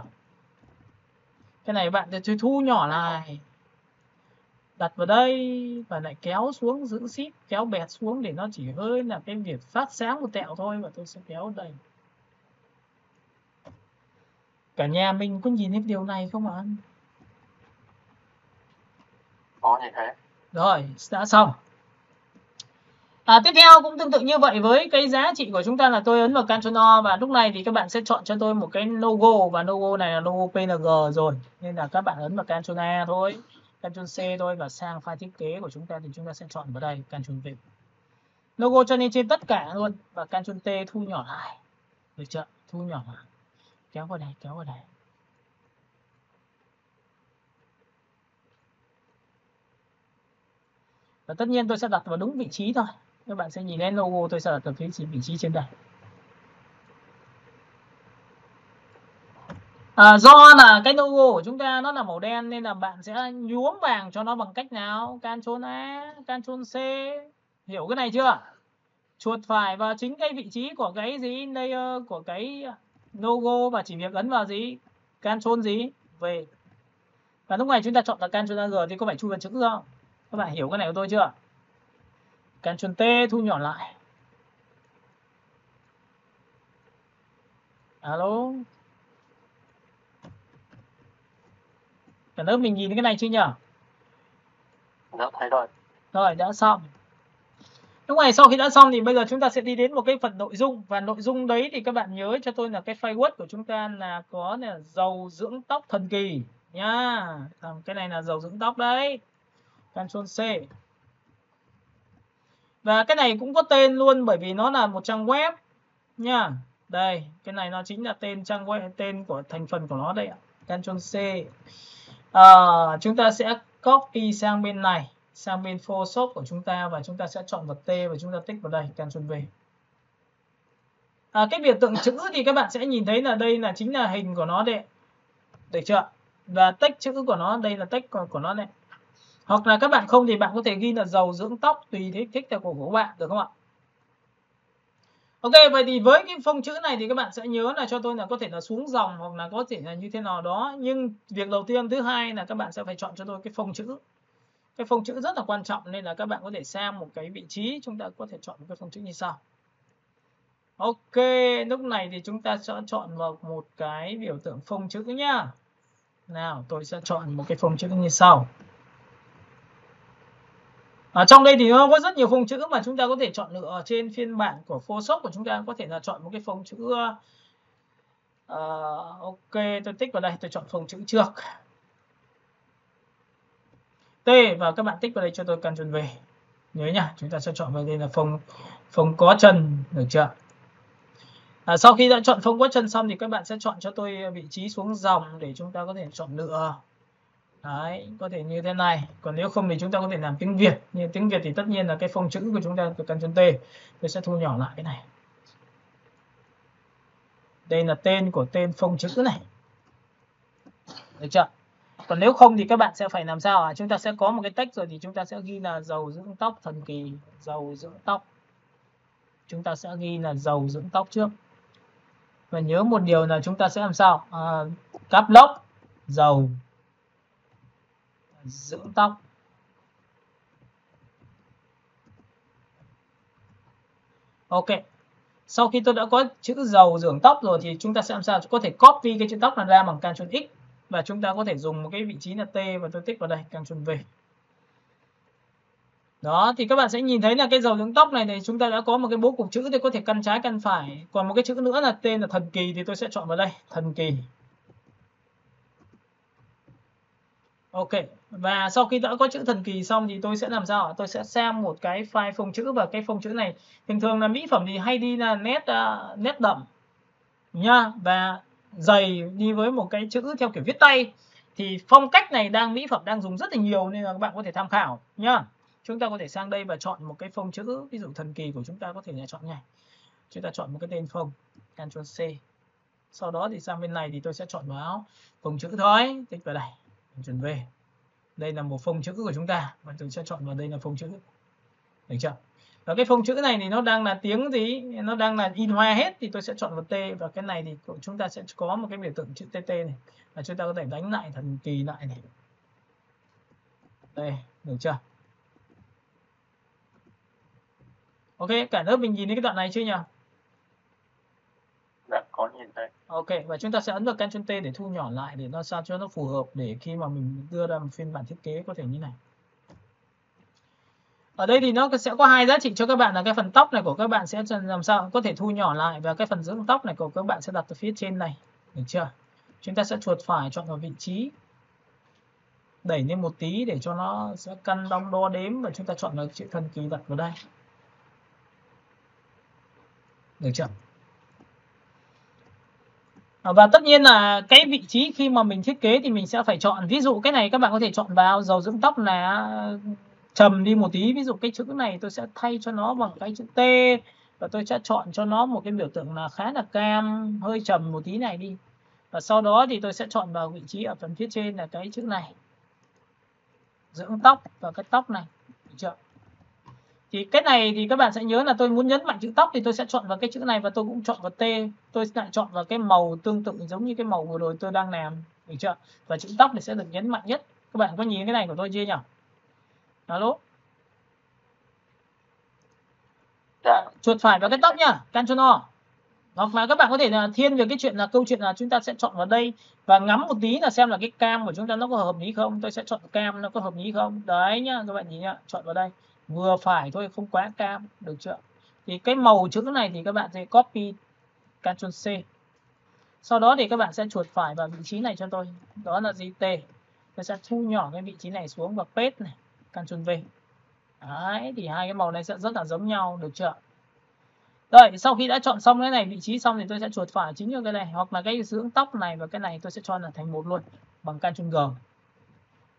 Cái này bạn sẽ thu nhỏ lại, đặt vào đây và lại kéo xuống giữ ship, kéo bẹt xuống để nó chỉ hơi là cái việc phát sáng một tẹo thôi, và tôi sẽ kéo đây. Cả nhà mình có nhìn thấy điều này không ạ? Có như thế. Rồi, đã xong. Tiếp theo cũng tương tự như vậy, với cái giá trị của chúng ta là tôi ấn vào Ctrl O và lúc này thì các bạn sẽ chọn cho tôi một cái logo, và logo này là logo PNG rồi. Nên là các bạn ấn vào Ctrl A thôi, Ctrl C thôi, và sang file thiết kế của chúng ta thì chúng ta sẽ chọn vào đây Ctrl V. Logo cho nên trên tất cả luôn, và Ctrl T thu nhỏ lại. Được chưa? Thu nhỏ lại. Kéo vào đây, kéo vào đây. Và tất nhiên tôi sẽ đặt vào đúng vị trí thôi. Các bạn sẽ nhìn thấy logo tôi sẽ đặt ở vị trí trên đây. Do là cái logo của chúng ta nó là màu đen nên là bạn sẽ nhuốm vàng cho nó bằng cách nào? Ctrl A, Ctrl C. Hiểu cái này chưa? Chuột phải vào chính cái vị trí của cái gì? Layer của cái logo và chỉ việc ấn vào gì? Ctrl gì? V. Và lúc này chúng ta chọn là Ctrl G thì có phải chui vào chữ không? Các bạn hiểu cái này của tôi chưa? Ctrl T thu nhỏ lại. Alo. Cả lớp mình nhìn cái này chưa nhỉ? Đã thấy rồi. Rồi, đã xong. Lúc này sau khi đã xong thì bây giờ chúng ta sẽ đi đến một cái phần nội dung, và nội dung đấy thì các bạn nhớ cho tôi là cái file Word của chúng ta là có là dầu dưỡng tóc thần kỳ nhá. Cái này là dầu dưỡng tóc đấy. Ctrl C. Và cái này cũng có tên luôn bởi vì nó là một trang web nha. Đây, cái này nó chính là tên trang web, tên của thành phần của nó đây ạ. Ctrl C. Chúng ta sẽ copy sang bên này, sang bên Photoshop của chúng ta, và chúng ta sẽ chọn vật T và chúng ta tích vào đây, Ctrl V. Cái biểu tượng chữ thì các bạn sẽ nhìn thấy là đây là chính là hình của nó đây. Được chưa? Và text chữ của nó, đây là text của nó này. Hoặc là các bạn không thì bạn có thể ghi là dầu dưỡng tóc, tùy thích của bạn, được không ạ? Ok, vậy thì với cái phông chữ này thì các bạn sẽ nhớ là cho tôi là có thể là xuống dòng hoặc là có thể là như thế nào đó. Nhưng việc đầu tiên, thứ hai là các bạn sẽ phải chọn cho tôi cái phông chữ. Cái phông chữ rất là quan trọng nên là các bạn có thể sang một cái vị trí, chúng ta có thể chọn một cái phông chữ như sau. Ok, lúc này thì chúng ta sẽ chọn vào một cái biểu tượng phông chữ nhá. Nào, tôi sẽ chọn một cái phông chữ như sau. Ở trong đây thì nó có rất nhiều phông chữ mà chúng ta có thể chọn lựa ở trên phiên bản của Photoshop của chúng ta, có thể là chọn một cái phông chữ. Ok, tôi tích vào đây, tôi chọn phông chữ trước. T, và các bạn tích vào đây cho tôi Ctrl V. Nhớ nhá, chúng ta sẽ chọn vào đây là phông có chân, được chưa? Sau khi đã chọn phông có chân xong thì các bạn sẽ chọn cho tôi vị trí xuống dòng để chúng ta có thể chọn lựa. Đấy, có thể như thế này. Còn nếu không thì chúng ta có thể làm tiếng Việt. Nhưng tiếng Việt thì tất nhiên là cái phông chữ của chúng ta, tôi Ctrl T. Tôi sẽ thu nhỏ lại cái này. Đây là tên của tên phông chữ này. Được chưa? Còn nếu không thì các bạn sẽ phải làm sao? Chúng ta sẽ có một cái text rồi thì chúng ta sẽ ghi là dầu dưỡng tóc thần kỳ, dầu dưỡng tóc. Chúng ta sẽ ghi là dầu dưỡng tóc trước. Và nhớ một điều là chúng ta sẽ làm sao? Caps lock, dầu dưỡng tóc. Ok. Sau khi tôi đã có chữ dầu dưỡng tóc rồi thì chúng ta sẽ làm sao? Có thể copy cái chữ tóc này ra bằng Ctrl X. Và chúng ta có thể dùng một cái vị trí là T và tôi tích vào đây, Ctrl V. Đó, thì các bạn sẽ nhìn thấy là cái dầu dưỡng tóc này thì chúng ta đã có một cái bố cục chữ thì có thể căn trái căn phải. Còn một cái chữ nữa là tên là thần kỳ thì tôi sẽ chọn vào đây, thần kỳ. Ok, và sau khi đã có chữ thần kỳ xong thì tôi sẽ làm sao? Tôi sẽ xem một cái file phông chữ, và cái phông chữ này thường thường là mỹ phẩm thì hay đi là nét đậm nhá, và dày đi với một cái chữ theo kiểu viết tay. Thì phong cách này mỹ phẩm đang dùng rất là nhiều nên là các bạn có thể tham khảo nhá. Chúng ta có thể sang đây và chọn một cái phông chữ, ví dụ thần kỳ của chúng ta có thể là chọn này. Chúng ta chọn một cái tên phông, Ctrl C. Sau đó thì sang bên này thì tôi sẽ chọn vào phông chữ thôi, tích vào đây, Ctrl V. Đây là một phông chữ của chúng ta và tôi sẽ chọn vào đây là phông chữ. Được chưa? Và cái phông chữ này thì nó đang là tiếng gì? Nó đang là in hoa hết thì tôi sẽ chọn vào T, và cái này thì chúng ta sẽ có một cái biểu tượng chữ TT này. Và chúng ta có thể đánh lại thần kỳ lại này. Đây, được chưa? Ok, cả lớp mình nhìn thấy cái đoạn này chưa nhỉ? Dạ, có nhìn thấy. Ok, và chúng ta sẽ ấn vào Ctrl T để thu nhỏ lại để nó sao cho nó phù hợp để khi mà mình đưa ra một phiên bản thiết kế có thể như này. Ở đây thì nó sẽ có hai giá trị cho các bạn là cái phần tóc này của các bạn sẽ làm sao có thể thu nhỏ lại, và cái phần dưỡng tóc này của các bạn sẽ đặt ở phía trên này. Được chưa? Chúng ta sẽ chuột phải chọn vào vị trí, đẩy lên một tí để cho nó sẽ căn đong đo đếm, và chúng ta chọn vào chữ thần kỳ đặt vào đây. Được chưa? Và tất nhiên là cái vị trí khi mà mình thiết kế thì mình sẽ phải chọn, ví dụ cái này các bạn có thể chọn vào dầu dưỡng tóc là trầm đi một tí, ví dụ cái chữ này tôi sẽ thay cho nó bằng cái chữ T, và tôi sẽ chọn cho nó một cái biểu tượng là khá là cam, hơi trầm một tí này đi. Và sau đó thì tôi sẽ chọn vào vị trí ở phần phía trên là cái chữ này, dưỡng tóc, và cái tóc này. Được chưa? Thì cái này thì các bạn sẽ nhớ là tôi muốn nhấn mạnh chữ tóc thì tôi sẽ chọn vào cái chữ này, và tôi cũng chọn vào T. Tôi lại chọn vào cái màu tương tự giống như cái màu vừa rồi tôi đang làm. Được chưa? Và chữ tóc này sẽ được nhấn mạnh nhất. Các bạn có nhìn cái này của tôi chưa nhỉ? Alo? Dạ. Chuột phải vào cái tóc nhá, Ctrl O. Hoặc là các bạn có thể là thiên về cái chuyện là câu chuyện là chúng ta sẽ chọn vào đây và ngắm một tí là xem là cái cam của chúng ta nó có hợp lý không. Tôi sẽ chọn cam nó có hợp lý không. Đấy nhá, các bạn nhìn nhá, chọn vào đây. Vừa phải thôi, không quá cam, được chưa? Thì cái màu chữ này thì các bạn sẽ copy Ctrl C. Sau đó thì các bạn sẽ chuột phải vào vị trí này cho tôi. Đó là gì? T. Tôi sẽ thu nhỏ cái vị trí này xuống và paste này, Ctrl V. Đấy, thì hai cái màu này sẽ rất là giống nhau, được chưa? Rồi, sau khi đã chọn xong cái này vị trí xong thì tôi sẽ chuột phải chính cho cái này, hoặc là cái dưỡng tóc này và cái này tôi sẽ cho là thành một luôn bằng Ctrl G.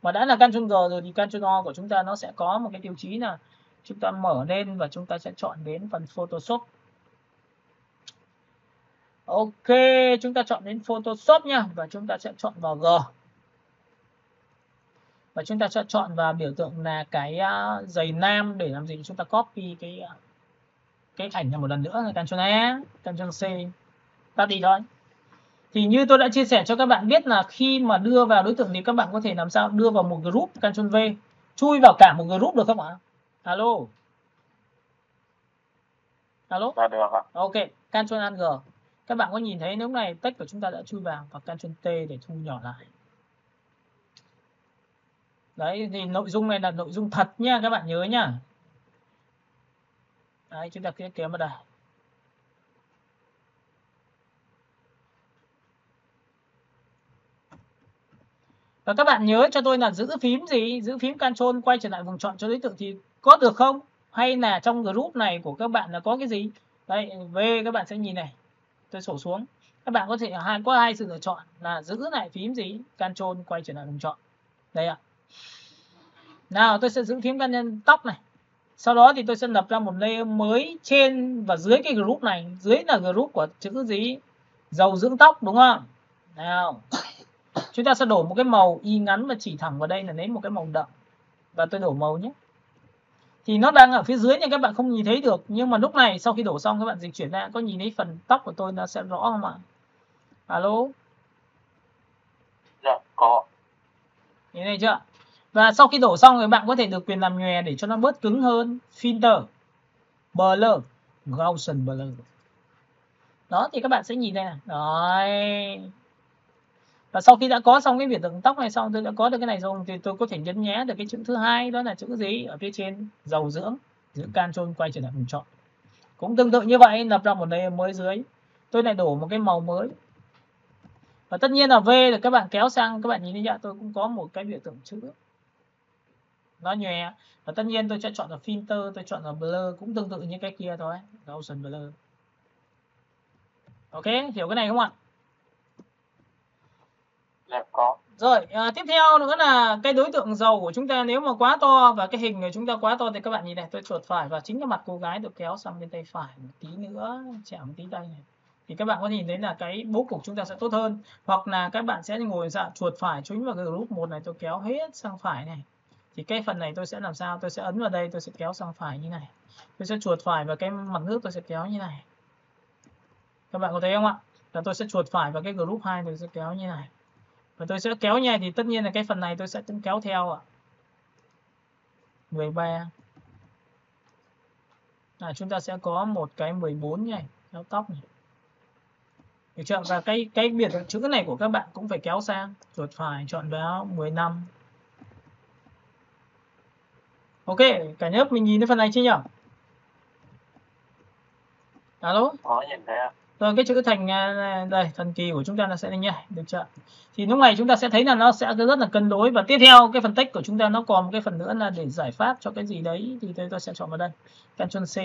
Mà đã là Ctrl G rồi thì Ctrl O của chúng ta nó sẽ có một cái tiêu chí là chúng ta mở lên và chúng ta sẽ chọn đến phần Photoshop. Ok, chúng ta chọn đến Photoshop nha, và chúng ta sẽ chọn vào G. Và chúng ta sẽ chọn vào biểu tượng là cái giày nam để làm gì? Chúng ta copy cái ảnh này một lần nữa là Ctrl A, Ctrl C, tắt đi thôi. Thì như tôi đã chia sẻ cho các bạn biết là khi mà đưa vào đối tượng thì các bạn có thể làm sao đưa vào một group, Ctrl V, chui vào cả một group được không ạ? Alo. Alo. Dạ được ạ. Ok, Ctrl Alt G. Các bạn có nhìn thấy lúc này text của chúng ta đã chui vào, và Ctrl T để thu nhỏ lại. Đấy, thì nội dung này là nội dung thật nha, các bạn nhớ nhá. Đấy, chúng ta kéo vào đây. Và các bạn nhớ cho tôi là giữ phím gì? Giữ phím Ctrl quay trở lại vùng chọn cho đối tượng thì có được không? Hay là trong group này của các bạn là có cái gì? Đây, V các bạn sẽ nhìn này. Tôi sổ xuống. Các bạn có thể có hai sự lựa chọn là giữ lại phím gì? Ctrl quay trở lại vùng chọn. Đây ạ. Nào, tôi sẽ giữ phím tóc này. Sau đó thì tôi sẽ lập ra một layer mới trên và dưới cái group này. Dưới là group của chữ gì? Dầu dưỡng tóc đúng không? Nào. Chúng ta sẽ đổ một cái màu y ngắn và chỉ thẳng vào đây là lấy một cái màu đậm. Và tôi đổ màu nhé. Thì nó đang ở phía dưới nên các bạn không nhìn thấy được. Nhưng mà lúc này sau khi đổ xong các bạn dịch chuyển ra, có nhìn thấy phần tóc của tôi nó sẽ rõ không ạ? Alo? Dạ, có. Nhìn thấy chưa? Và sau khi đổ xong thì bạn có thể được quyền làm nhòe để cho nó bớt cứng hơn. Filter, Blur, Gaussian Blur. Đó, thì các bạn sẽ nhìn đây này. Đấy. Và sau khi đã có xong cái biểu tượng tóc này xong, tôi đã có được cái này rồi thì tôi có thể nhấn nhé được cái chữ thứ hai, đó là chữ gì? Ở phía trên dầu dưỡng, giữ Ctrl quay trở lại vùng chọn. Cũng tương tự như vậy, lập ra một layer mới dưới. Tôi lại đổ một cái màu mới. Và tất nhiên là V là các bạn kéo sang, các bạn nhìn thấy chưa? Tôi cũng có một cái biểu tượng chữ. Nó nhòe. Và tất nhiên tôi sẽ chọn là filter, tôi chọn là blur, cũng tương tự như cái kia thôi. Gaussian blur. Ok, hiểu cái này không ạ? Dạ có. Rồi, tiếp theo nữa là cái đối tượng dầu của chúng ta nếu mà quá to và cái hình của chúng ta quá to thì các bạn nhìn này, tôi chuột phải vào chính cái mặt cô gái, tôi kéo sang bên tay phải một tí nữa, chạm một tí tay này. Thì các bạn có nhìn thấy là cái bố cục chúng ta sẽ tốt hơn. Hoặc là các bạn sẽ ngồi dạng chuột phải chúnh vào cái group 1 này, tôi kéo hết sang phải này. Thì cái phần này tôi sẽ làm sao? Tôi sẽ ấn vào đây, tôi sẽ kéo sang phải như này. Tôi sẽ chuột phải vào cái mặt nước, tôi sẽ kéo như này. Các bạn có thấy không ạ? Là tôi sẽ chuột phải vào cái group 2, tôi sẽ kéo như này. Và tôi sẽ kéo như này thì tất nhiên là cái phần này tôi sẽ cũng kéo theo ạ. 13. Chúng ta sẽ có một cái 14 này, kéo tóc này. Được chưa? Và cái biệt chữ này của các bạn cũng phải kéo sang, chuột phải chọn vào 15. Ok, cả lớp mình nhìn thấy phần này chưa nhỉ? Alo? Có nhìn thấy ạ. Rồi cái chữ thành đây, thần kỳ của chúng ta nó sẽ như này, được chưa? Thì lúc này chúng ta sẽ thấy là nó sẽ rất là cân đối. Và tiếp theo cái phần text của chúng ta nó còn một cái phần nữa là để giải pháp cho cái gì đấy, thì tôi sẽ chọn vào đây, Ctrl C.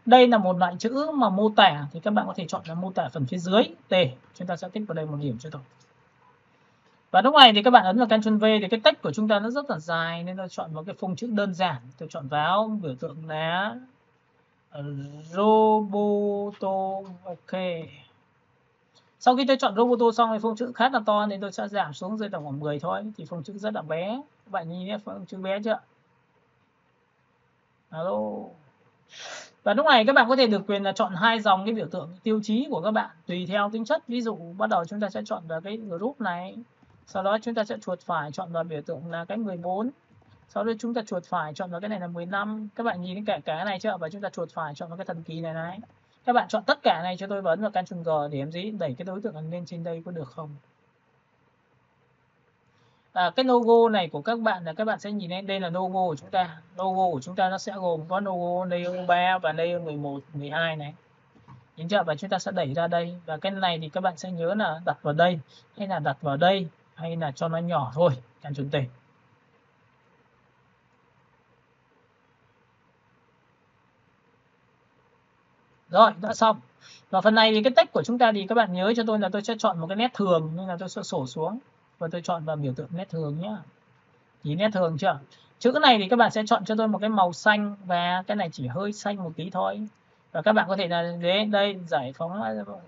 Đây là một loại chữ mà mô tả, thì các bạn có thể chọn là mô tả phần phía dưới T, chúng ta sẽ tích vào đây một điểm cho tôi. Và lúc này thì các bạn ấn vào Ctrl V thì cái text của chúng ta nó rất là dài, nên tôi chọn vào cái phông chữ đơn giản, tôi chọn vào biểu tượng là Roboto. Ok. Sau khi tôi chọn Roboto xong thì phông chữ khá là to nên tôi sẽ giảm xuống dưới tầm khoảng 10 thôi, thì phông chữ rất là bé. Các bạn nhìn thấy phông chữ bé chưa? Alo. Và lúc này các bạn có thể được quyền là chọn 2 dòng cái biểu tượng tiêu chí của các bạn tùy theo tính chất. Ví dụ bắt đầu chúng ta sẽ chọn vào cái group này, sau đó chúng ta sẽ chuột phải chọn vào biểu tượng là cái 14. Sau đó chúng ta chuột phải chọn vào cái này là 15. Các bạn nhìn thấy cả cái này chưa? Và chúng ta chuột phải chọn vào cái thần kỳ này này. Các bạn chọn tất cả này cho tôi và ấn vào Ctrl G để em gì đẩy cái đối tượng lên trên đây có được không? Cái logo này của các bạn là các bạn sẽ nhìn thấy đây là logo của chúng ta. Logo của chúng ta nó sẽ gồm có logo layer 3 và layer 11, 12 này. Nhìn chưa? Và chúng ta sẽ đẩy ra đây. Và cái này thì các bạn sẽ nhớ là đặt vào đây, hay là đặt vào đây, hay là cho nó nhỏ thôi. Ctrl T. Rồi, đã xong. Và phần này thì cái text của chúng ta thì các bạn nhớ cho tôi là tôi sẽ chọn một cái nét thường, nên là tôi sẽ sổ xuống và tôi chọn vào biểu tượng nét thường nhé. Nhìn nét thường chưa? Chữ này thì các bạn sẽ chọn cho tôi một cái màu xanh và cái này chỉ hơi xanh một tí thôi. Và các bạn có thể là đây giải phóng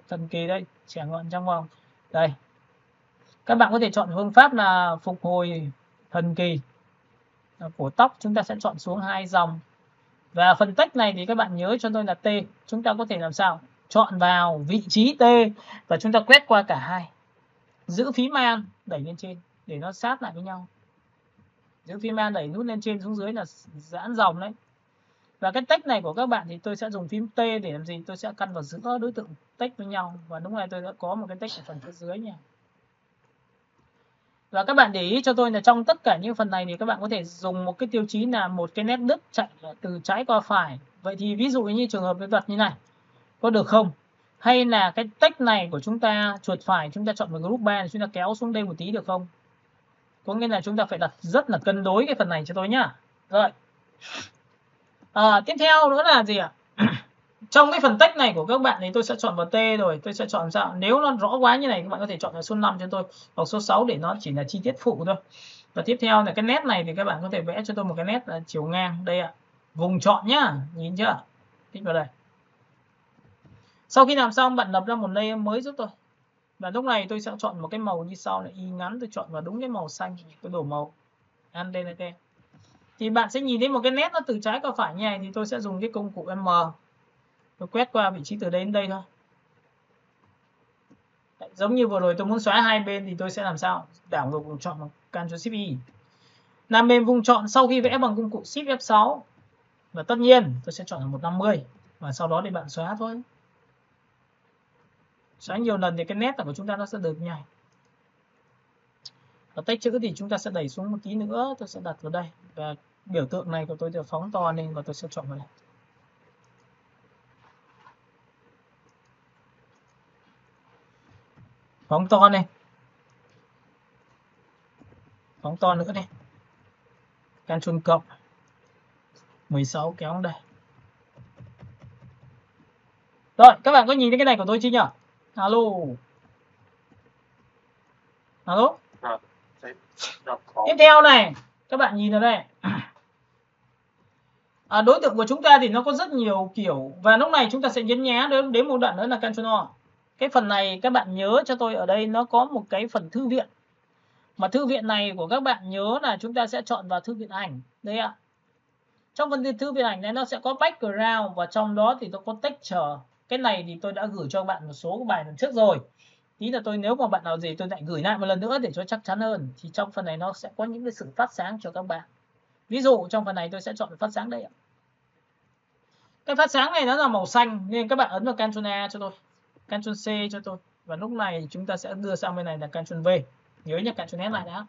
thần kỳ đây, trẻ ngọn trong vòng. Đây. Các bạn có thể chọn phương pháp là phục hồi thần kỳ. Của tóc chúng ta sẽ chọn xuống 2 dòng. Và phần text này thì các bạn nhớ cho tôi là T. Chúng ta có thể làm sao? Chọn vào vị trí T và chúng ta quét qua cả hai. Giữ phím Alt đẩy lên trên để nó sát lại với nhau. Giữ phím Alt đẩy nút lên trên xuống dưới là giãn dòng đấy. Và cái text này của các bạn thì tôi sẽ dùng phím T để làm gì? Tôi sẽ căn vào giữa đối tượng text với nhau. Và lúc này tôi đã có một cái text ở phần phía dưới nha. Và các bạn để ý cho tôi là trong tất cả những phần này thì các bạn có thể dùng một cái tiêu chí là một cái nét đứt chạy từ trái qua phải. Vậy thì ví dụ như trường hợp cái vật như này, có được không? Hay là cái text này của chúng ta chuột phải, chúng ta chọn vào group 3 chúng ta kéo xuống đây một tí được không? Có nghĩa là chúng ta phải đặt rất là cân đối cái phần này cho tôi nhá. Rồi. Tiếp theo nữa là gì ạ? Trong cái phần text này của các bạn thì tôi sẽ chọn vào T rồi, tôi sẽ chọn sao? Nếu nó rõ quá như này các bạn có thể chọn vào số 5 cho tôi, hoặc số 6 để nó chỉ là chi tiết phụ thôi. Và tiếp theo là cái nét này thì các bạn có thể vẽ cho tôi một cái nét là chiều ngang đây ạ. Vùng chọn nhá, nhìn chưa? Tích vào đây. Sau khi làm xong bạn lập ra một layer mới giúp tôi. Và lúc này tôi sẽ chọn một cái màu như sau là y ngắn, tôi chọn vào đúng cái màu xanh, tôi đổ màu Alt T. Thì bạn sẽ nhìn thấy một cái nét nó từ trái qua phải như này, thì tôi sẽ dùng cái công cụ M. Tôi quét qua vị trí từ đây đến đây thôi. Đấy, giống như vừa rồi tôi muốn xóa hai bên thì tôi sẽ làm sao? Đảo ngược vùng chọn bằng Ctrl Shift Y. Làm mềm vùng chọn sau khi vẽ bằng công cụ Shift F6. Và tất nhiên tôi sẽ chọn là 150 và sau đó để bạn xóa thôi. Xóa nhiều lần thì cái nét của chúng ta nó sẽ được như này. Và text chữ thì chúng ta sẽ đẩy xuống một tí nữa, tôi sẽ đặt vào đây. Và biểu tượng này của tôi được phóng to lên và tôi sẽ chọn vào đây. Phóng to lên. Phóng to nữa đi. Ctrl cộng 16 kéo xuống đây. Rồi, các bạn có nhìn thấy cái này của tôi chưa nhỉ? Alo. Alo. Tiếp theo này, các bạn nhìn ở đây. Đối tượng của chúng ta thì nó có rất nhiều kiểu, và lúc này chúng ta sẽ nhấn nhá đến một đoạn nữa là Ctrl O. Cái phần này các bạn nhớ cho tôi, ở đây nó có một cái phần thư viện. Mà thư viện này của các bạn nhớ là chúng ta sẽ chọn vào thư viện ảnh. Đây ạ. Trong phần thư viện ảnh này nó sẽ có background, và trong đó thì nó có texture. Cái này thì tôi đã gửi cho bạn một số bài lần trước rồi. Tí là nếu mà bạn nào gì tôi lại gửi lại một lần nữa để cho chắc chắn hơn. Thì trong phần này nó sẽ có những cái sự phát sáng cho các bạn. Ví dụ trong phần này tôi sẽ chọn phát sáng đây ạ. Cái phát sáng này nó là màu xanh, nên các bạn ấn vào Ctrl A cho tôi, Ctrl C cho tôi. Và lúc này chúng ta sẽ đưa sang bên này là Ctrl V. Nhớ nhá, Ctrl S lại đã.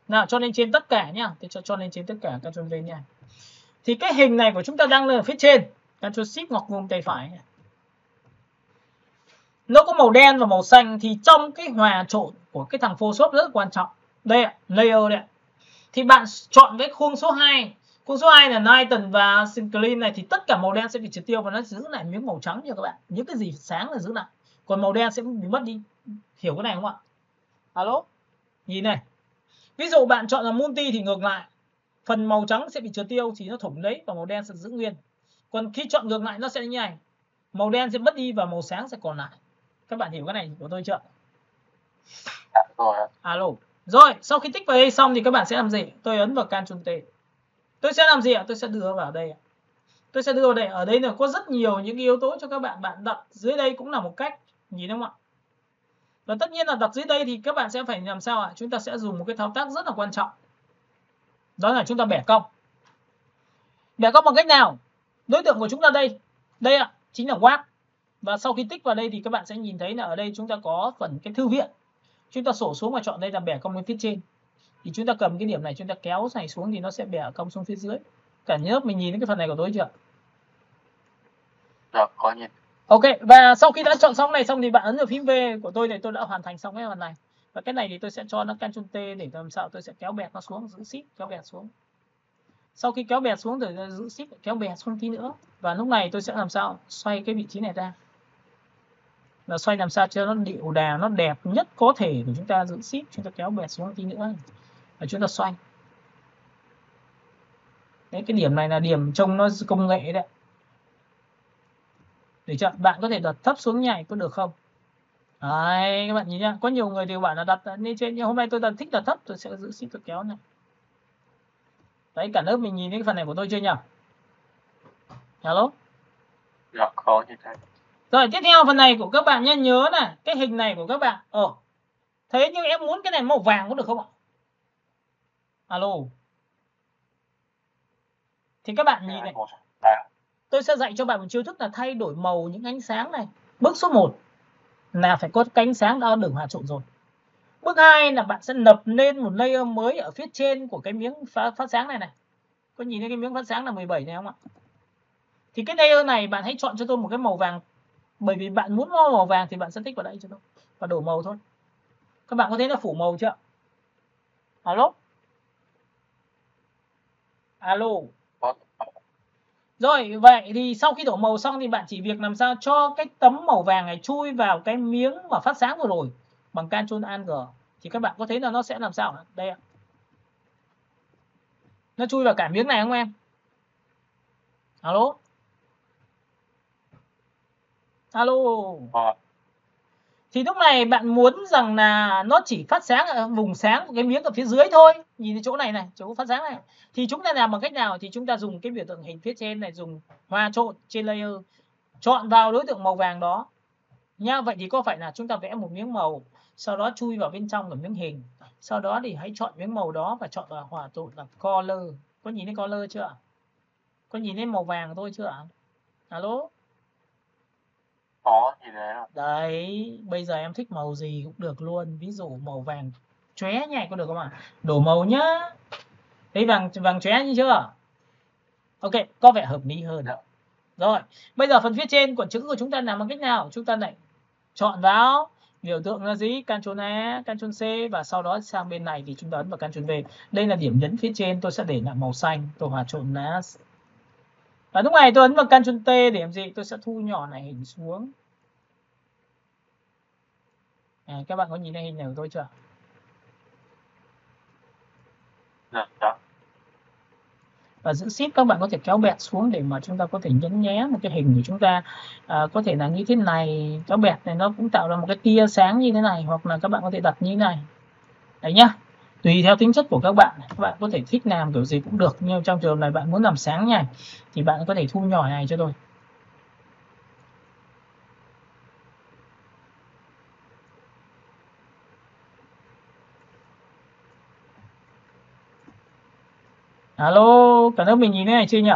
Nào, cho lên trên tất cả nhá. Tôi cho lên trên tất cả, Ctrl V nha. Thì cái hình này của chúng ta đang lên ở phía trên. Ctrl Shift ngoặc vùng tay phải. Nó có màu đen và màu xanh, thì trong cái hòa trộn của cái thằng Photoshop rất là quan trọng. Đây ạ, layer đây ạ. Thì bạn chọn cái khuôn số 2. Khuôn số 2 là Nighten và Clean này, thì tất cả màu đen sẽ bị triệt tiêu và nó giữ lại miếng màu trắng cho các bạn. Những cái gì sáng là giữ lại, còn màu đen sẽ bị mất đi. Hiểu cái này không ạ? Alo? Nhìn này. Ví dụ bạn chọn là multi thì ngược lại. Phần màu trắng sẽ bị triệt tiêu thì nó thủng đấy, và màu đen sẽ giữ nguyên. Còn khi chọn ngược lại nó sẽ như này. Màu đen sẽ mất đi và màu sáng sẽ còn lại. Các bạn hiểu cái này của tôi chưa? Rồi. Alo. Rồi, sau khi tích vào đây xong thì các bạn sẽ làm gì? Tôi ấn vào Ctrl T. Tôi sẽ làm gì ạ? Tôi sẽ đưa vào đây. Tôi sẽ đưa vào đây. Ở đây là có rất nhiều những yếu tố cho các bạn. Bạn đặt dưới đây cũng là một cách. Nhìn không ạ? Và tất nhiên là đặt dưới đây thì các bạn sẽ phải làm sao ạ? Chúng ta sẽ dùng một cái thao tác rất là quan trọng. Đó là chúng ta bẻ cong. Bẻ cong bằng cách nào? Đối tượng của chúng ta đây. Đây ạ, chính là Word. Và sau khi tích vào đây thì các bạn sẽ nhìn thấy là ở đây chúng ta có phần cái thư viện. Chúng ta sổ xuống và chọn đây là bẻ cong lên phía trên. Thì chúng ta cầm cái điểm này, chúng ta kéo này xuống thì nó sẽ bẻ cong xuống phía dưới. Cả lớp mình nhìn thấy cái phần này của tôi chưa? Được, có nhìn. Ok, và sau khi đã chọn xong này xong thì bạn ấn vào phím V của tôi này, tôi đã hoàn thành xong cái phần này. Và cái này thì tôi sẽ cho nó Ctrl T để làm sao tôi sẽ kéo bẹt nó xuống, giữ Shift kéo bẹt xuống. Sau khi kéo bẹt xuống rồi giữ Shift kéo bẹt xuống tí nữa. Và lúc này tôi sẽ làm sao xoay cái vị trí này ra. Là xoay làm sao cho nó điệu đà, nó đẹp nhất có thể của chúng ta, giữ Shift chúng ta kéo bẹt xuống tí nữa. Và chúng ta xoay. Đấy, cái điểm này là điểm trông nó công nghệ đấy. Để cho bạn có thể đặt thấp xuống nhảy có được không? Đấy, các bạn nhìn nhá, có nhiều người đều bảo là đặt lên trên, nhưng hôm nay tôi thích đặt thấp, tôi sẽ giữ Shift tôi kéo này. Đấy, cả lớp mình nhìn cái phần này của tôi chưa nhỉ? Alo? Dạ, có như thế. Rồi, tiếp theo phần này của các bạn nhé, nhớ này, cái hình này của các bạn. Thế nhưng em muốn cái này màu vàng có được không ạ? Alo? Thì các bạn nhìn này. Tôi sẽ dạy cho bạn một chiêu thức là thay đổi màu những ánh sáng này. Bước số 1 là phải có cái ánh sáng đã được hòa trộn rồi. Bước 2 là bạn sẽ nập lên một layer mới ở phía trên của cái miếng phát sáng này này. Có nhìn thấy cái miếng phát sáng là 17 này không ạ? Thì cái layer này bạn hãy chọn cho tôi một cái màu vàng. Bởi vì bạn muốn màu vàng thì bạn sẽ tích vào đây cho tôi. Và đổ màu thôi. Các bạn có thấy nó phủ màu chưa? Alo? Alo? Rồi, vậy thì sau khi đổ màu xong thì bạn chỉ việc làm sao cho cái tấm màu vàng này chui vào cái miếng mà phát sáng vừa rồi bằng Ctrl Alt G. Thì các bạn có thấy là nó sẽ làm sao? Đây ạ. Nó chui vào cả miếng này không em? Alo? Alo? Thì lúc này bạn muốn rằng là nó chỉ phát sáng ở vùng sáng của cái miếng ở phía dưới thôi. Nhìn thấy chỗ này này, chỗ phát sáng này. Thì chúng ta làm bằng cách nào? Thì chúng ta dùng cái biểu tượng hình phía trên này, dùng hòa trộn trên layer. Chọn vào đối tượng màu vàng đó. Nha, vậy thì có phải là chúng ta vẽ một miếng màu, sau đó chui vào bên trong của miếng hình. Sau đó thì hãy chọn miếng màu đó và chọn vào hòa trộn là color. Có nhìn thấy color chưa? Có nhìn thấy màu vàng thôi chưa ạ? Alo? Có, nhìn thấy. Đấy, bây giờ em thích màu gì cũng được luôn. Ví dụ màu vàng chóe nhảy có được không ạ? Đổ màu nhá. Thấy vàng chóe như chưa? Ok, có vẻ hợp lý hơn. Rồi, bây giờ phần phía trên của chữ của chúng ta làm bằng cách nào? Chúng ta lại chọn vào biểu tượng là gì? Ctrl A, Ctrl C, và sau đó sang bên này thì chúng ta ấn vào Ctrl V. Đây là điểm nhấn phía trên, tôi sẽ để lại màu xanh, tôi hòa trộn lá. Và lúc này tôi ấn vào Ctrl T để làm gì? Tôi sẽ thu nhỏ này hình xuống. Các bạn có nhìn thấy hình này của tôi chưa? Dạ. Và giữ shift các bạn có thể kéo bẹt xuống để mà chúng ta có thể nhấn nhé một cái hình của chúng ta, có thể là như thế này. Kéo bẹt này nó cũng tạo ra một cái tia sáng như thế này, hoặc là các bạn có thể đặt như thế này. Đấy nhá, tùy theo tính chất của các bạn có thể thích làm kiểu gì cũng được, nhưng trong trường hợp này bạn muốn làm sáng này thì bạn có thể thu nhỏ này cho tôi. Alo, cả lớp mình nhìn thế này chưa nhỉ?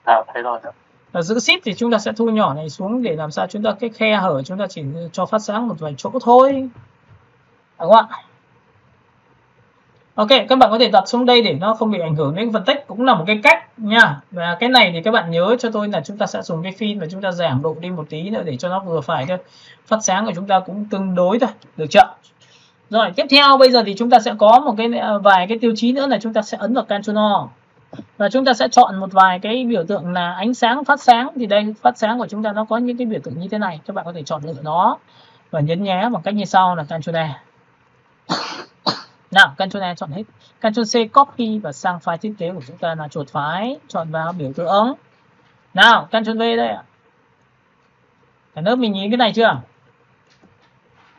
Dạ, thấy rồi. Và giữ shift thì chúng ta sẽ thu nhỏ này xuống để làm sao chúng ta cái khe hở chúng ta chỉ cho phát sáng một vài chỗ thôi, đúng không ạ? Ok, các bạn có thể đặt xuống đây để nó không bị ảnh hưởng đến phân tích, cũng là một cái cách nha. Và cái này thì các bạn nhớ cho tôi là chúng ta sẽ dùng cái phim và chúng ta giảm độ đi một tí nữa để cho nó vừa phải thôi. Phát sáng của chúng ta cũng tương đối thôi, được chưa? Rồi, tiếp theo bây giờ thì chúng ta sẽ có một cái vài cái tiêu chí nữa là chúng ta sẽ ấn vào Ctrl O. Và chúng ta sẽ chọn một vài cái biểu tượng là ánh sáng, phát sáng. Thì đây, phát sáng của chúng ta nó có những cái biểu tượng như thế này. Các bạn có thể chọn lựa nó và nhấn nhé bằng cách như sau là Ctrl E. Nào, Ctrl E chọn hết. Ctrl C copy và sang file thiết kế của chúng ta là chuột phải, chọn vào biểu tượng. Nào, Ctrl V đây ạ. Cả lớp mình nhìn cái này chưa?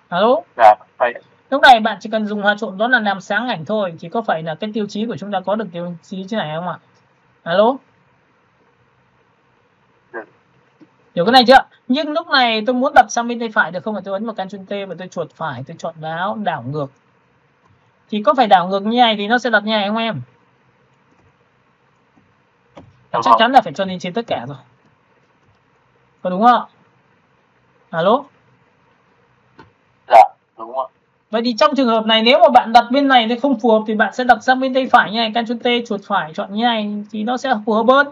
Alo? Dạ, phải. Lúc này bạn chỉ cần dùng hòa trộn đó là làm sáng ảnh thôi, chỉ có phải là cái tiêu chí của chúng ta có được tiêu chí thế này không ạ? Alo? Hiểu cái này chưa? Nhưng lúc này tôi muốn đặt sang bên tay phải được không? Thì tôi ấn vào Ctrl T và tôi chuột phải, tôi chọn vào đảo ngược. Thì có phải đảo ngược như này thì nó sẽ đặt như này không em? Chắc chắn là phải cho lên trên tất cả rồi. Có đúng không? Alo? Dạ, đúng ạ. Vậy thì trong trường hợp này nếu mà bạn đặt bên này thì không phù hợp thì bạn sẽ đặt sang bên tay phải như này, Ctrl T chuột phải chọn như này thì nó sẽ phù hợp hơn.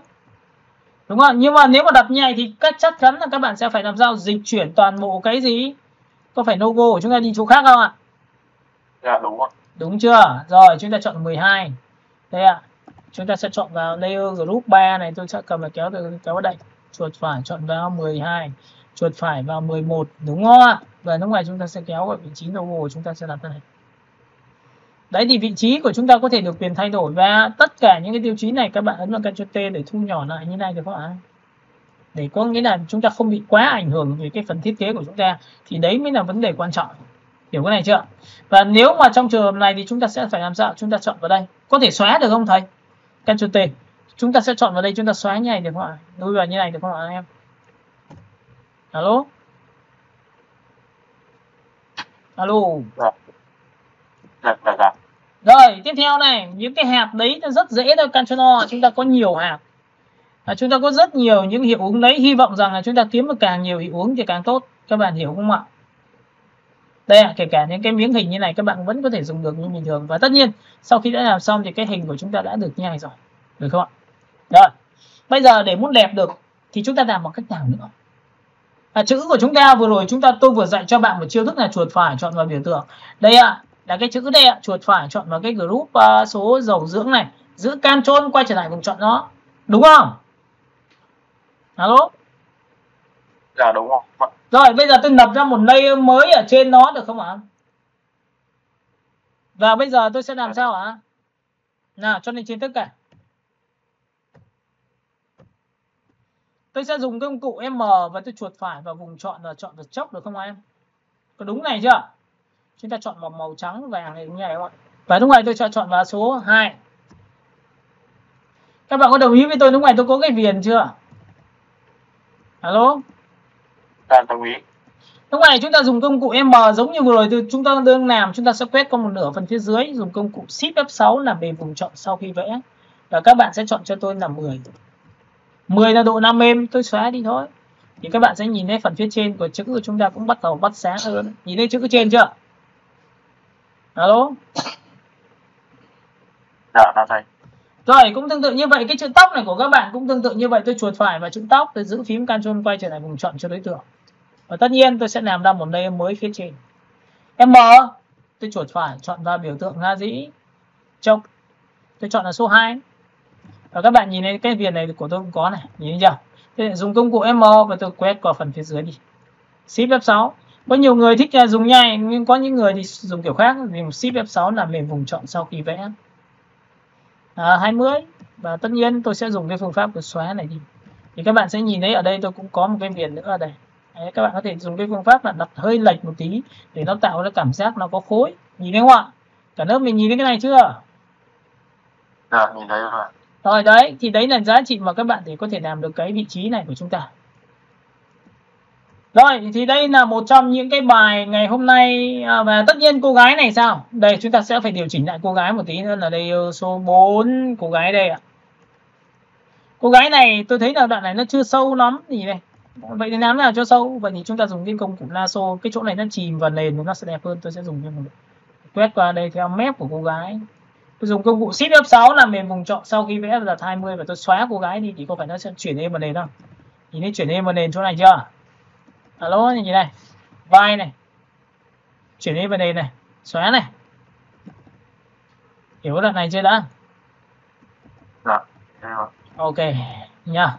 Đúng không? Nhưng mà nếu mà đặt như này thì chắc chắn là các bạn sẽ phải làm sao dịch chuyển toàn bộ cái gì? Có phải logo của chúng ta đi chỗ khác không ạ? Dạ, đúng ạ. Đúng chưa? Rồi, chúng ta chọn 12. Đây ạ. Chúng ta sẽ chọn vào layer group 3 này, tôi sẽ cầm và kéo vào đây. Chuột phải chọn vào 12, chuột phải vào 11, đúng không ạ? Và lúc này chúng ta sẽ kéo vào vị trí logo của chúng ta sẽ đặt đây này. Đấy thì vị trí của chúng ta có thể được quyền thay đổi, và tất cả những cái tiêu chí này các bạn ấn vào Ctrl T để thu nhỏ lại như này được không ạ? Để có nghĩa là chúng ta không bị quá ảnh hưởng về cái phần thiết kế của chúng ta, thì đấy mới là vấn đề quan trọng. Hiểu cái này chưa? Và nếu mà trong trường hợp này thì chúng ta sẽ phải làm sao? Chúng ta chọn vào đây. Có thể xóa được không thầy? Ctrl T. Chúng ta sẽ chọn vào đây, chúng ta xóa như này được không ạ? Nuôi vào như này được không ạ em? Alo? Alo? Dạ. Rồi, tiếp theo này, những cái hạt đấy nó rất dễ thôi, Ctrl O, chúng ta có nhiều hạt. Chúng ta có rất nhiều những hiệu ứng đấy, hy vọng rằng là chúng ta kiếm được càng nhiều hiệu ứng thì càng tốt. Các bạn hiểu không ạ? Đây ạ, kể cả những cái miếng hình như này các bạn vẫn có thể dùng được như bình thường. Và tất nhiên, sau khi đã làm xong thì cái hình của chúng ta đã được như này rồi. Được không ạ? Rồi, bây giờ để muốn đẹp được thì chúng ta làm một cách nào nữa? Chữ của chúng ta vừa rồi tôi vừa dạy cho bạn một chiêu thức là chuột phải chọn vào biểu tượng. Đây ạ, là cái chữ đây ạ, chuột phải chọn vào cái group số dầu dưỡng này, giữ Ctrl quay trở lại vùng chọn nó. Đúng không? Alo? Dạ, đúng không? Rồi, bây giờ tôi lập ra một layer mới ở trên nó được không ạ? Và bây giờ tôi sẽ làm sao ạ? Nào, cho lên trên tất cả. Tôi sẽ dùng công cụ M và tôi chuột phải vào vùng chọn và chọn vật chốc được không em? Có đúng này chưa? Chúng ta chọn màu trắng vàng này như này các bạn. Và lúc này tôi sẽ chọn vào số 2. Các bạn có đồng ý với tôi lúc này tôi có cái viền chưa? Alo? Dạ, đồng ý. Lúc này chúng ta dùng công cụ M giống như vừa rồi chúng ta đang làm, chúng ta sẽ quét qua một nửa phần phía dưới, dùng công cụ Shift F6 làm về vùng chọn sau khi vẽ. Và các bạn sẽ chọn cho tôi là 10. 10 là độ nằm êm, tôi xóa đi thôi. Thì các bạn sẽ nhìn thấy phần phía trên của chữ của chúng ta cũng bắt đầu bắt sáng hơn. Nhìn thấy chữ trên chưa? Alo? Dạ, thầy. Rồi, cũng tương tự như vậy, cái chữ tóc này của các bạn cũng tương tự như vậy, tôi chuột phải vào chữ tóc, tôi giữ phím Ctrl quay trở lại vùng chọn cho đối tượng. Và tất nhiên tôi sẽ làm ra một layer mới phía trên. M, tôi chuột phải chọn vào biểu tượng là gì? Chốc. Tôi chọn là số 2. Và các bạn nhìn thấy cái viền này của tôi cũng có này, nhìn thấy chưa? Tôi dùng công cụ M và tôi quét qua phần phía dưới đi. Shift F6. Có nhiều người thích dùng nhanh nhưng có những người thì dùng kiểu khác, dùng Shift F6 làm về vùng chọn sau khi vẽ. 20. Và tất nhiên tôi sẽ dùng cái phương pháp của xóa này đi. Thì các bạn sẽ nhìn thấy ở đây tôi cũng có một cái viền nữa ở đây. Đấy, các bạn có thể dùng cái phương pháp là đặt hơi lệch một tí để nó tạo ra cảm giác nó có khối. Nhìn thấy không ạ? Cả lớp mình nhìn thấy cái này chưa? Dạ, nhìn thấy rồi. Rồi đấy, thì đấy là giá trị mà các bạn để có thể làm được cái vị trí này của chúng ta. Rồi, thì đây là một trong những cái bài ngày hôm nay. Và tất nhiên cô gái này sao? Đây, chúng ta sẽ phải điều chỉnh lại cô gái một tí nữa là đây số 4, cô gái đây ạ. Cô gái này tôi thấy là đoạn này nó chưa sâu lắm gì đây. Vậy thì làm nào cho sâu? Vậy thì chúng ta dùng cái công cụ lasso, cái chỗ này nó chìm vào nền thì nó sẽ đẹp hơn. Tôi sẽ dùng cái một quét qua đây theo mép của cô gái. Tôi dùng công cụ Shift F6 làm mềm vùng chọn sau khi vẽ là 20 và tôi xóa cô gái đi thì có phải nó sẽ chuyển em vào nền không? Nhìn thấy chuyển em vào nền chỗ này chưa? Alo, như này. Vai này. Chuyển em vào nền này, xóa này. Hiểu đoạn này chưa đã? Dạ. Ok nha.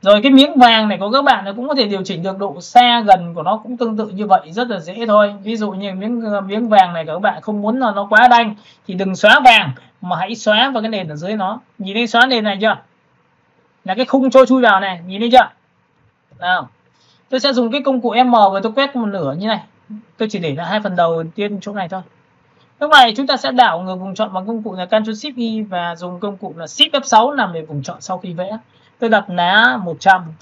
Rồi cái miếng vàng này của các bạn cũng có thể điều chỉnh được độ xa gần của nó cũng tương tự như vậy, rất là dễ thôi. Ví dụ như miếng vàng này các bạn không muốn là nó quá đanh thì đừng xóa vàng mà hãy xóa vào cái nền ở dưới nó. Nhìn thấy xóa nền này chưa? Là cái khung trôi chui vào này, nhìn thấy chưa? Nào. Tôi sẽ dùng cái công cụ M và tôi quét một nửa như này. Tôi chỉ để là 2 phần đầu tiên chỗ này thôi. Lúc này chúng ta sẽ đảo ngược vùng chọn bằng công cụ là Ctrl Shift Y và dùng công cụ là Shift F6 làm về vùng chọn sau khi vẽ. Tôi đặt lá 100.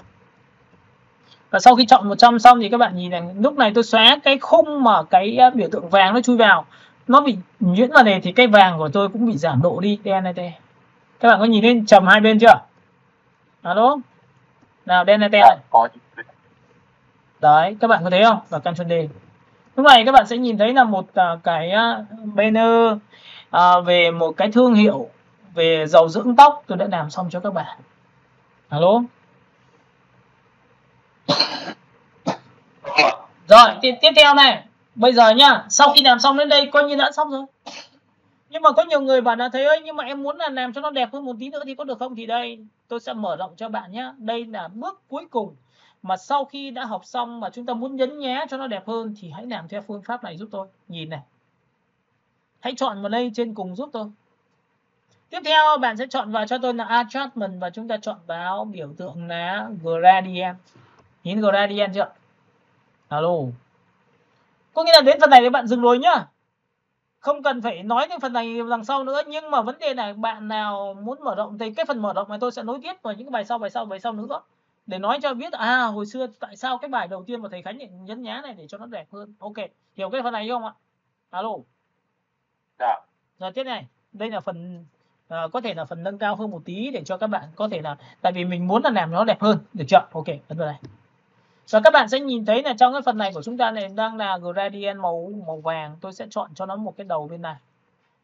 Và sau khi chọn 100 xong thì các bạn nhìn này, lúc này tôi xóa cái khung mà cái biểu tượng vàng nó chui vào. Nó bị nhuyễn vào này thì cái vàng của tôi cũng bị giảm độ đi. Đen này. Các bạn có nhìn thấy trầm hai bên chưa? Alo. Nào đen này. Có. Đấy, các bạn có thấy không? Và Ctrl D. Lúc này các bạn sẽ nhìn thấy là một cái banner về một cái thương hiệu về dầu dưỡng tóc tôi đã làm xong cho các bạn. Alo. Rồi, tiếp theo này. Bây giờ nhá, sau khi làm xong đến đây coi như đã xong rồi. Nhưng mà có nhiều người bảo là thấy ơi, nhưng mà em muốn là làm cho nó đẹp hơn một tí nữa thì có được không? Thì đây, tôi sẽ mở rộng cho bạn nhé. Đây là bước cuối cùng mà sau khi đã học xong mà chúng ta muốn nhấn nhá cho nó đẹp hơn thì hãy làm theo phương pháp này giúp tôi. Nhìn này. Hãy chọn vào đây trên cùng giúp tôi. Tiếp theo bạn sẽ chọn vào cho tôi là Adjustment và chúng ta chọn vào biểu tượng là Gradient. Nhìn Gradient chưa? Alo. Có nghĩa là đến phần này thì bạn dừng rồi nhá. Không cần phải nói đến phần này đằng sau nữa. Nhưng mà vấn đề là bạn nào muốn mở rộng thì cái phần mở rộng này tôi sẽ nối tiếp vào những cái bài sau nữa. Để nói cho biết hồi xưa tại sao cái bài đầu tiên mà thầy Khánh nhấn nhá này để cho nó đẹp hơn. Ok, hiểu cái phần này không ạ? Alo. Dạ. Rồi tiếp này, đây là phần có thể là phần nâng cao hơn một tí để cho các bạn có thể là, tại vì mình muốn là làm nó đẹp hơn, được chưa? Ok, ấn vào đây. Và các bạn sẽ nhìn thấy là trong cái phần này của chúng ta này đang là gradient màu vàng. Tôi sẽ chọn cho nó một cái đầu bên này.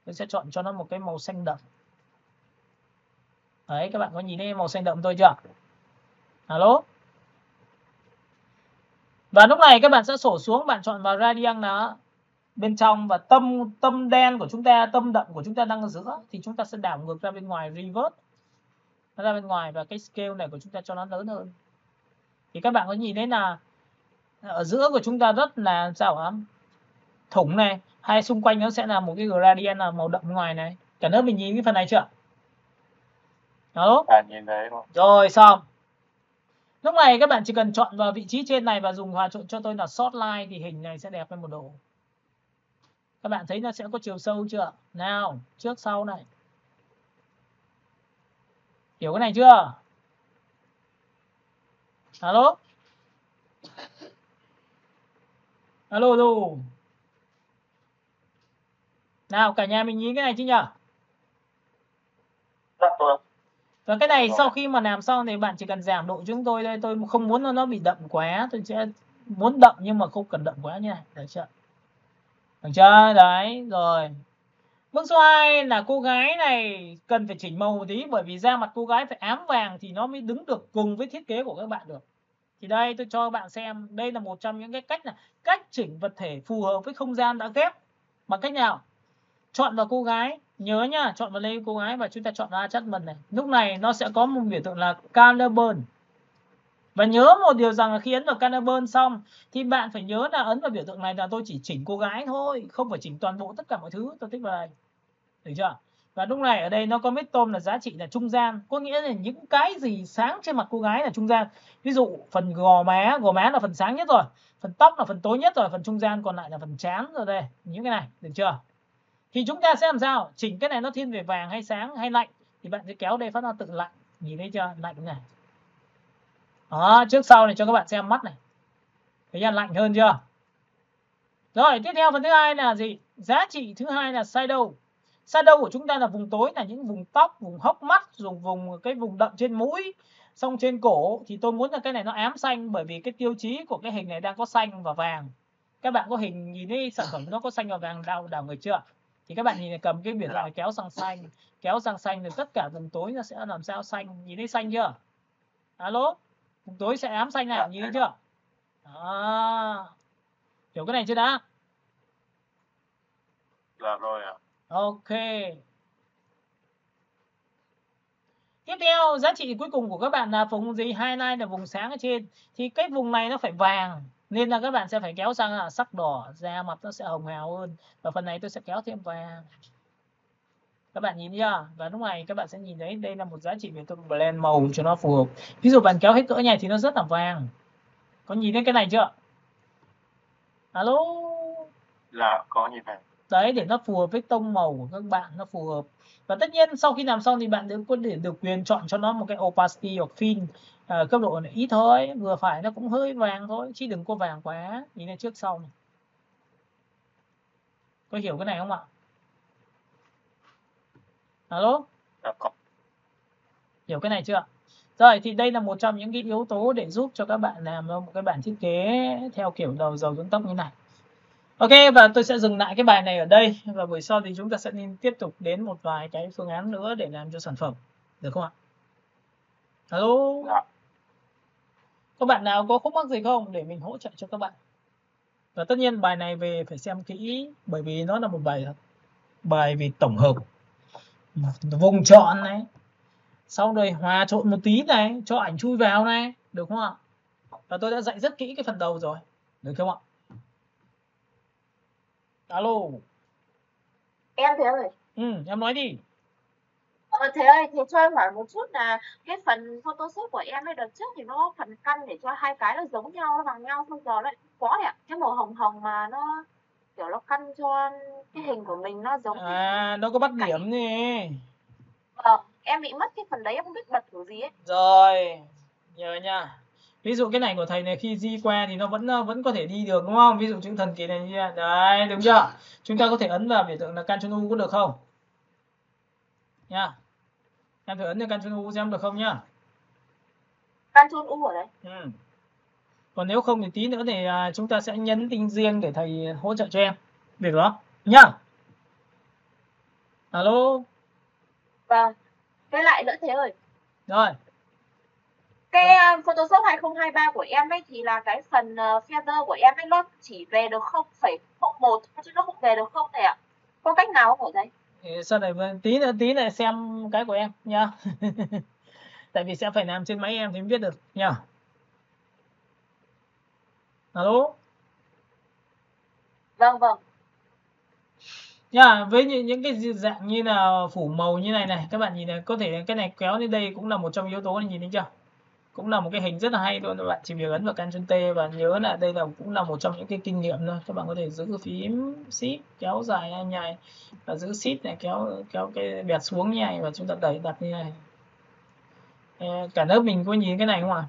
Tôi sẽ chọn cho nó một cái màu xanh đậm. Đấy, các bạn có nhìn thấy màu xanh đậm tôi chưa? Alo. Và lúc này các bạn sẽ sổ xuống, bạn chọn vào gradient là bên trong và tâm đen của chúng ta, tâm đậm của chúng ta đang ở giữa thì chúng ta sẽ đảo ngược ra bên ngoài, reverse nó ra bên ngoài và cái scale này của chúng ta cho nó lớn hơn. Thì các bạn có nhìn thấy là ở giữa của chúng ta rất là thủng này, hay xung quanh nó sẽ là một cái gradient là màu đậm ngoài này. Cả lớp mình nhìn cái phần này chưa? Đó. Nhìn thấy không? Rồi xong. Lúc này các bạn chỉ cần chọn vào vị trí trên này và dùng hòa trộn cho tôi là short line thì hình này sẽ đẹp hơn một độ. Các bạn thấy nó sẽ có chiều sâu chưa? Nào, trước sau này. Hiểu cái này chưa? Alo? Alo. Nào, cả nhà mình nhìn cái này chứ nhỉ? Và cái này sau khi mà làm xong thì bạn chỉ cần giảm độ chúng tôi đây. Tôi không muốn nó bị đậm quá. Tôi sẽ muốn đậm nhưng mà không cần đậm quá như này. Được chưa? Được chưa? Đấy, rồi. Bước số 2 là cô gái này cần phải chỉnh màu một tí. Bởi vì da mặt cô gái phải ám vàng thì nó mới đứng được cùng với thiết kế của các bạn được. Thì đây tôi cho bạn xem. Đây là một trong những cái cách là cách chỉnh vật thể phù hợp với không gian đã ghép. Bằng cách nào? Chọn vào cô gái. Nhớ nhá, chọn vào đây cô gái và chúng ta chọn vào Adjustment này. Lúc này nó sẽ có một biểu tượng là Color Burn. Và nhớ một điều rằng là khi ấn vào Color Burn xong thì bạn phải nhớ là ấn vào biểu tượng này là tôi chỉ chỉnh cô gái thôi, không phải chỉnh toàn bộ tất cả mọi thứ. Tôi tích vào đây. Được chưa? Và lúc này ở đây nó có midtone là giá trị là trung gian, có nghĩa là những cái gì sáng trên mặt cô gái là trung gian. Ví dụ phần gò má là phần sáng nhất rồi, phần tóc là phần tối nhất rồi, phần trung gian còn lại là phần trán rồi đây, những cái này, được chưa? Thì chúng ta sẽ làm sao? Chỉnh cái này nó thiên về vàng hay sáng hay lạnh thì bạn sẽ kéo đây phát ra tự lạnh, nhìn thấy chưa? Lạnh này. Đó, trước sau này cho các bạn xem mắt này. Thấy chưa? Lạnh hơn chưa? Rồi, tiếp theo phần thứ hai là gì? Giá trị thứ hai là shadow. Shadow của chúng ta là vùng tối, là những vùng tóc, vùng hốc mắt, vùng đậm trên mũi, xong trên cổ. Thì tôi muốn là cái này nó ám xanh, bởi vì cái tiêu chí của cái hình này đang có xanh và vàng. Các bạn có hình nhìn thấy sản phẩm nó có xanh và vàng đảo người chưa? Thì các bạn nhìn này, cầm cái biển này kéo sang xanh thì tất cả vùng tối nó sẽ làm sao xanh, nhìn thấy xanh chưa? Alo, vùng tối sẽ ám xanh này, nhìn thấy chưa? Đó. Hiểu cái này chưa đã? Dạ rồi ạ. Ok. Tiếp theo, giá trị cuối cùng của các bạn là vùng gì? Highlight là vùng sáng ở trên. Thì cái vùng này nó phải vàng, nên là các bạn sẽ phải kéo sang là sắc đỏ, da mặt nó sẽ hồng hào hơn. Và phần này tôi sẽ kéo thêm vàng. Các bạn nhìn chưa? Và lúc này các bạn sẽ nhìn thấy đây là một giá trị về tôi blend màu cho nó phù hợp. Ví dụ bạn kéo hết cỡ này thì nó rất là vàng. Có nhìn thấy cái này chưa? Alo? Dạ, có nhìn thấy. Đấy, để nó phù hợp với tông màu của các bạn, nó phù hợp. Và tất nhiên sau khi làm xong thì bạn có thể được quyền chọn cho nó một cái opacity hoặc fill cấp độ này ít thôi, vừa phải, nó cũng hơi vàng thôi, chứ đừng có vàng quá. Nhìn này, trước sau này. Có hiểu cái này không ạ? Alo? Dạ, có. Hiểu cái này chưa? Rồi, thì đây là một trong những cái yếu tố để giúp cho các bạn làm một cái bản thiết kế theo kiểu đầu dầu xuống tóc như này. Ok, và tôi sẽ dừng lại cái bài này ở đây, và buổi sau thì chúng ta sẽ nên tiếp tục đến một vài cái phương án nữa để làm cho sản phẩm, được không ạ? Alo? Dạ. Các bạn nào có khúc mắc gì không để mình hỗ trợ cho các bạn? Và tất nhiên bài này về phải xem kỹ, bởi vì nó là một bài về tổng hợp, vùng chọn này, sau rồi hòa trộn một tí này, cho ảnh chui vào này, được không ạ? Và tôi đã dạy rất kỹ cái phần đầu rồi, được không ạ? Alo? Em Thế ơi. Em nói đi. Thế ơi, thế cho em hỏi một chút là cái phần Photoshop của em ấy đợt trước thì nó phần căn để cho hai cái nó giống nhau, nó bằng nhau, xong giờ lại có đấy ạ. Cái màu hồng hồng mà nó kiểu nó căn cho cái hình của mình nó giống nó có bắt điểm nè. Em bị mất cái phần đấy, em không biết bật kiểu gì ấy. Rồi, nhớ nha. Ví dụ cái này của thầy này khi di qua thì nó vẫn có thể đi được, đúng không? Ví dụ chữ thần kỳ này như này. Đấy, đúng chưa? Chúng ta có thể ấn vào biểu tượng là Ctrl U có được không? Nha. Em thử ấn vào Ctrl U xem được không nhá. Ctrl U ở đây. Còn nếu không thì tí nữa thì chúng ta sẽ nhấn tinh riêng để thầy hỗ trợ cho em việc đó nhá. Alo. Vâng. Cái lại nữa Thế ơi. Rồi. Cái Photoshop 2023 của em ấy thì là cái phần feather của em ấy nó chỉ về được 0,01 chứ nó không về được 0 thầy ạ. Có cách nào không ở đây? Thì sau này tí nữa xem cái của em nha. Tại vì sẽ phải làm trên máy em thì mới biết được nha. Alo. Vâng. Nha, với những cái dạng như là phủ màu như này các bạn nhìn này, có thể cái này kéo lên đây cũng là một trong yếu tố này, nhìn thấy chưa? Cũng là một cái hình rất là hay luôn, các bạn chỉ việc ấn vào Ctrl T và nhớ là đây cũng là một trong những cái kinh nghiệm thôi. Các bạn có thể giữ phím Shift kéo dài hay nhảy, và giữ Shift này kéo cái bẹt xuống như này, và chúng ta đặt như này. Cả lớp mình có nhìn cái này không ạ?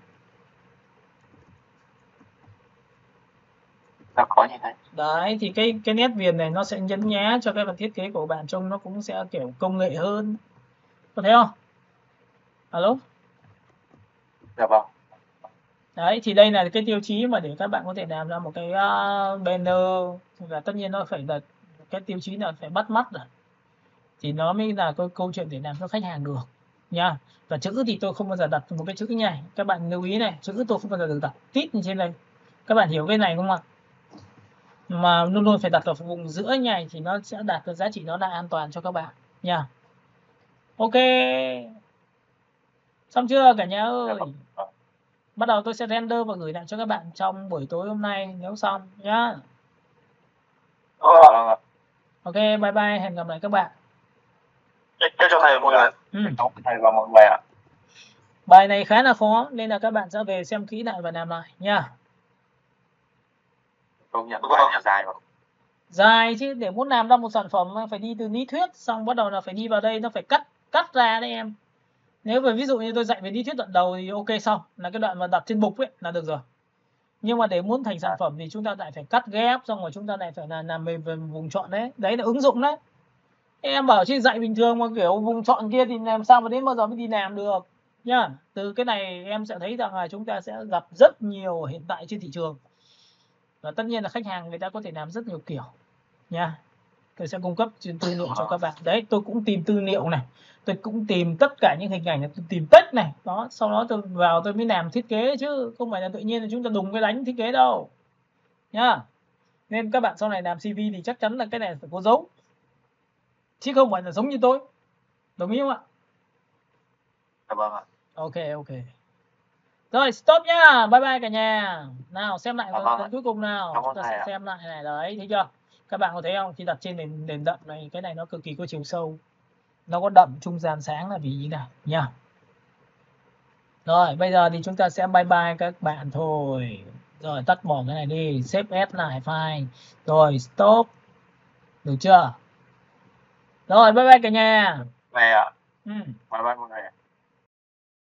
Dạ, có nhìn thấy. Đấy, thì cái nét viền này nó sẽ nhấn nhá cho cái phần thiết kế của bạn trông nó cũng sẽ kiểu công nghệ hơn. Có thấy không? Alo? Dạ vâng. Đấy, thì đây là cái tiêu chí mà để các bạn có thể làm ra một cái banner, và tất nhiên nó phải là cái tiêu chí là phải bắt mắt rồi, thì nó mới là cái câu chuyện để làm cho khách hàng được nha. Và chữ thì tôi không bao giờ đặt một cái chữ như này, các bạn lưu ý này, chữ tôi không bao giờ được đặt tít như trên đây. Các bạn hiểu cái này không ạ? Mà luôn luôn phải đặt ở vùng giữa như này thì nó sẽ đạt được giá trị, nó là an toàn cho các bạn nha. Ok, xong chưa cả nhà ơi? Bắt đầu tôi sẽ render và gửi lại cho các bạn trong buổi tối hôm nay nếu xong nhá. Ok, bye bye, hẹn gặp lại các bạn. Chúc cho thầy mọi người. Chúc thầy và mọi người ạ. Bài này khá là khó nên là các bạn sẽ về xem kỹ lại và làm lại nha. Công nhận bài này dài mà. Dài chứ, để muốn làm ra một sản phẩm phải đi từ lý thuyết xong bắt đầu là phải đi vào đây, nó phải cắt ra đấy em. Nếu mà ví dụ như tôi dạy về lý thuyết đoạn đầu thì ok, xong là cái đoạn mà đặt trên bục ấy là được rồi. Nhưng mà để muốn thành sản phẩm thì chúng ta lại phải cắt ghép, xong rồi chúng ta lại phải là làm về vùng chọn đấy. Đấy là ứng dụng đấy. Em bảo chứ dạy bình thường mà kiểu vùng chọn kia thì làm sao mà đến bao giờ mới đi làm được nhá. Từ cái này em sẽ thấy rằng là chúng ta sẽ gặp rất nhiều hiện tại trên thị trường. Và tất nhiên là khách hàng người ta có thể làm rất nhiều kiểu nha. Tôi sẽ cung cấp tư liệu cho các bạn. Đấy, tôi cũng tìm tư liệu này, tôi cũng tìm tất cả những hình ảnh này, tôi tìm text này. Đó, sau đó tôi vào tôi mới làm thiết kế chứ không phải là tự nhiên là chúng ta đùng cái đánh thiết kế đâu. Nhá. Nên các bạn sau này làm CV thì chắc chắn là cái này phải có dấu. Chứ không phải là giống như tôi. Đồng ý không ạ? Vâng ạ. Ok. Rồi, stop nhá. Bye bye cả nhà. Nào xem lại phần cuối cùng nào. Chúng ta sẽ xem lại này đấy, thấy chưa? Các bạn có thấy không? Khi đặt trên nền đậm này, cái này nó cực kỳ có chiều sâu. Nó có đậm trung gian sáng là vì như này nha. Rồi, bây giờ thì chúng ta sẽ bye bye các bạn thôi. Rồi, tắt bỏ cái này đi, save as lại file. Rồi, stop. Được chưa? Rồi, bye bye cả nhà. Bye ạ. Bye bye mọi người.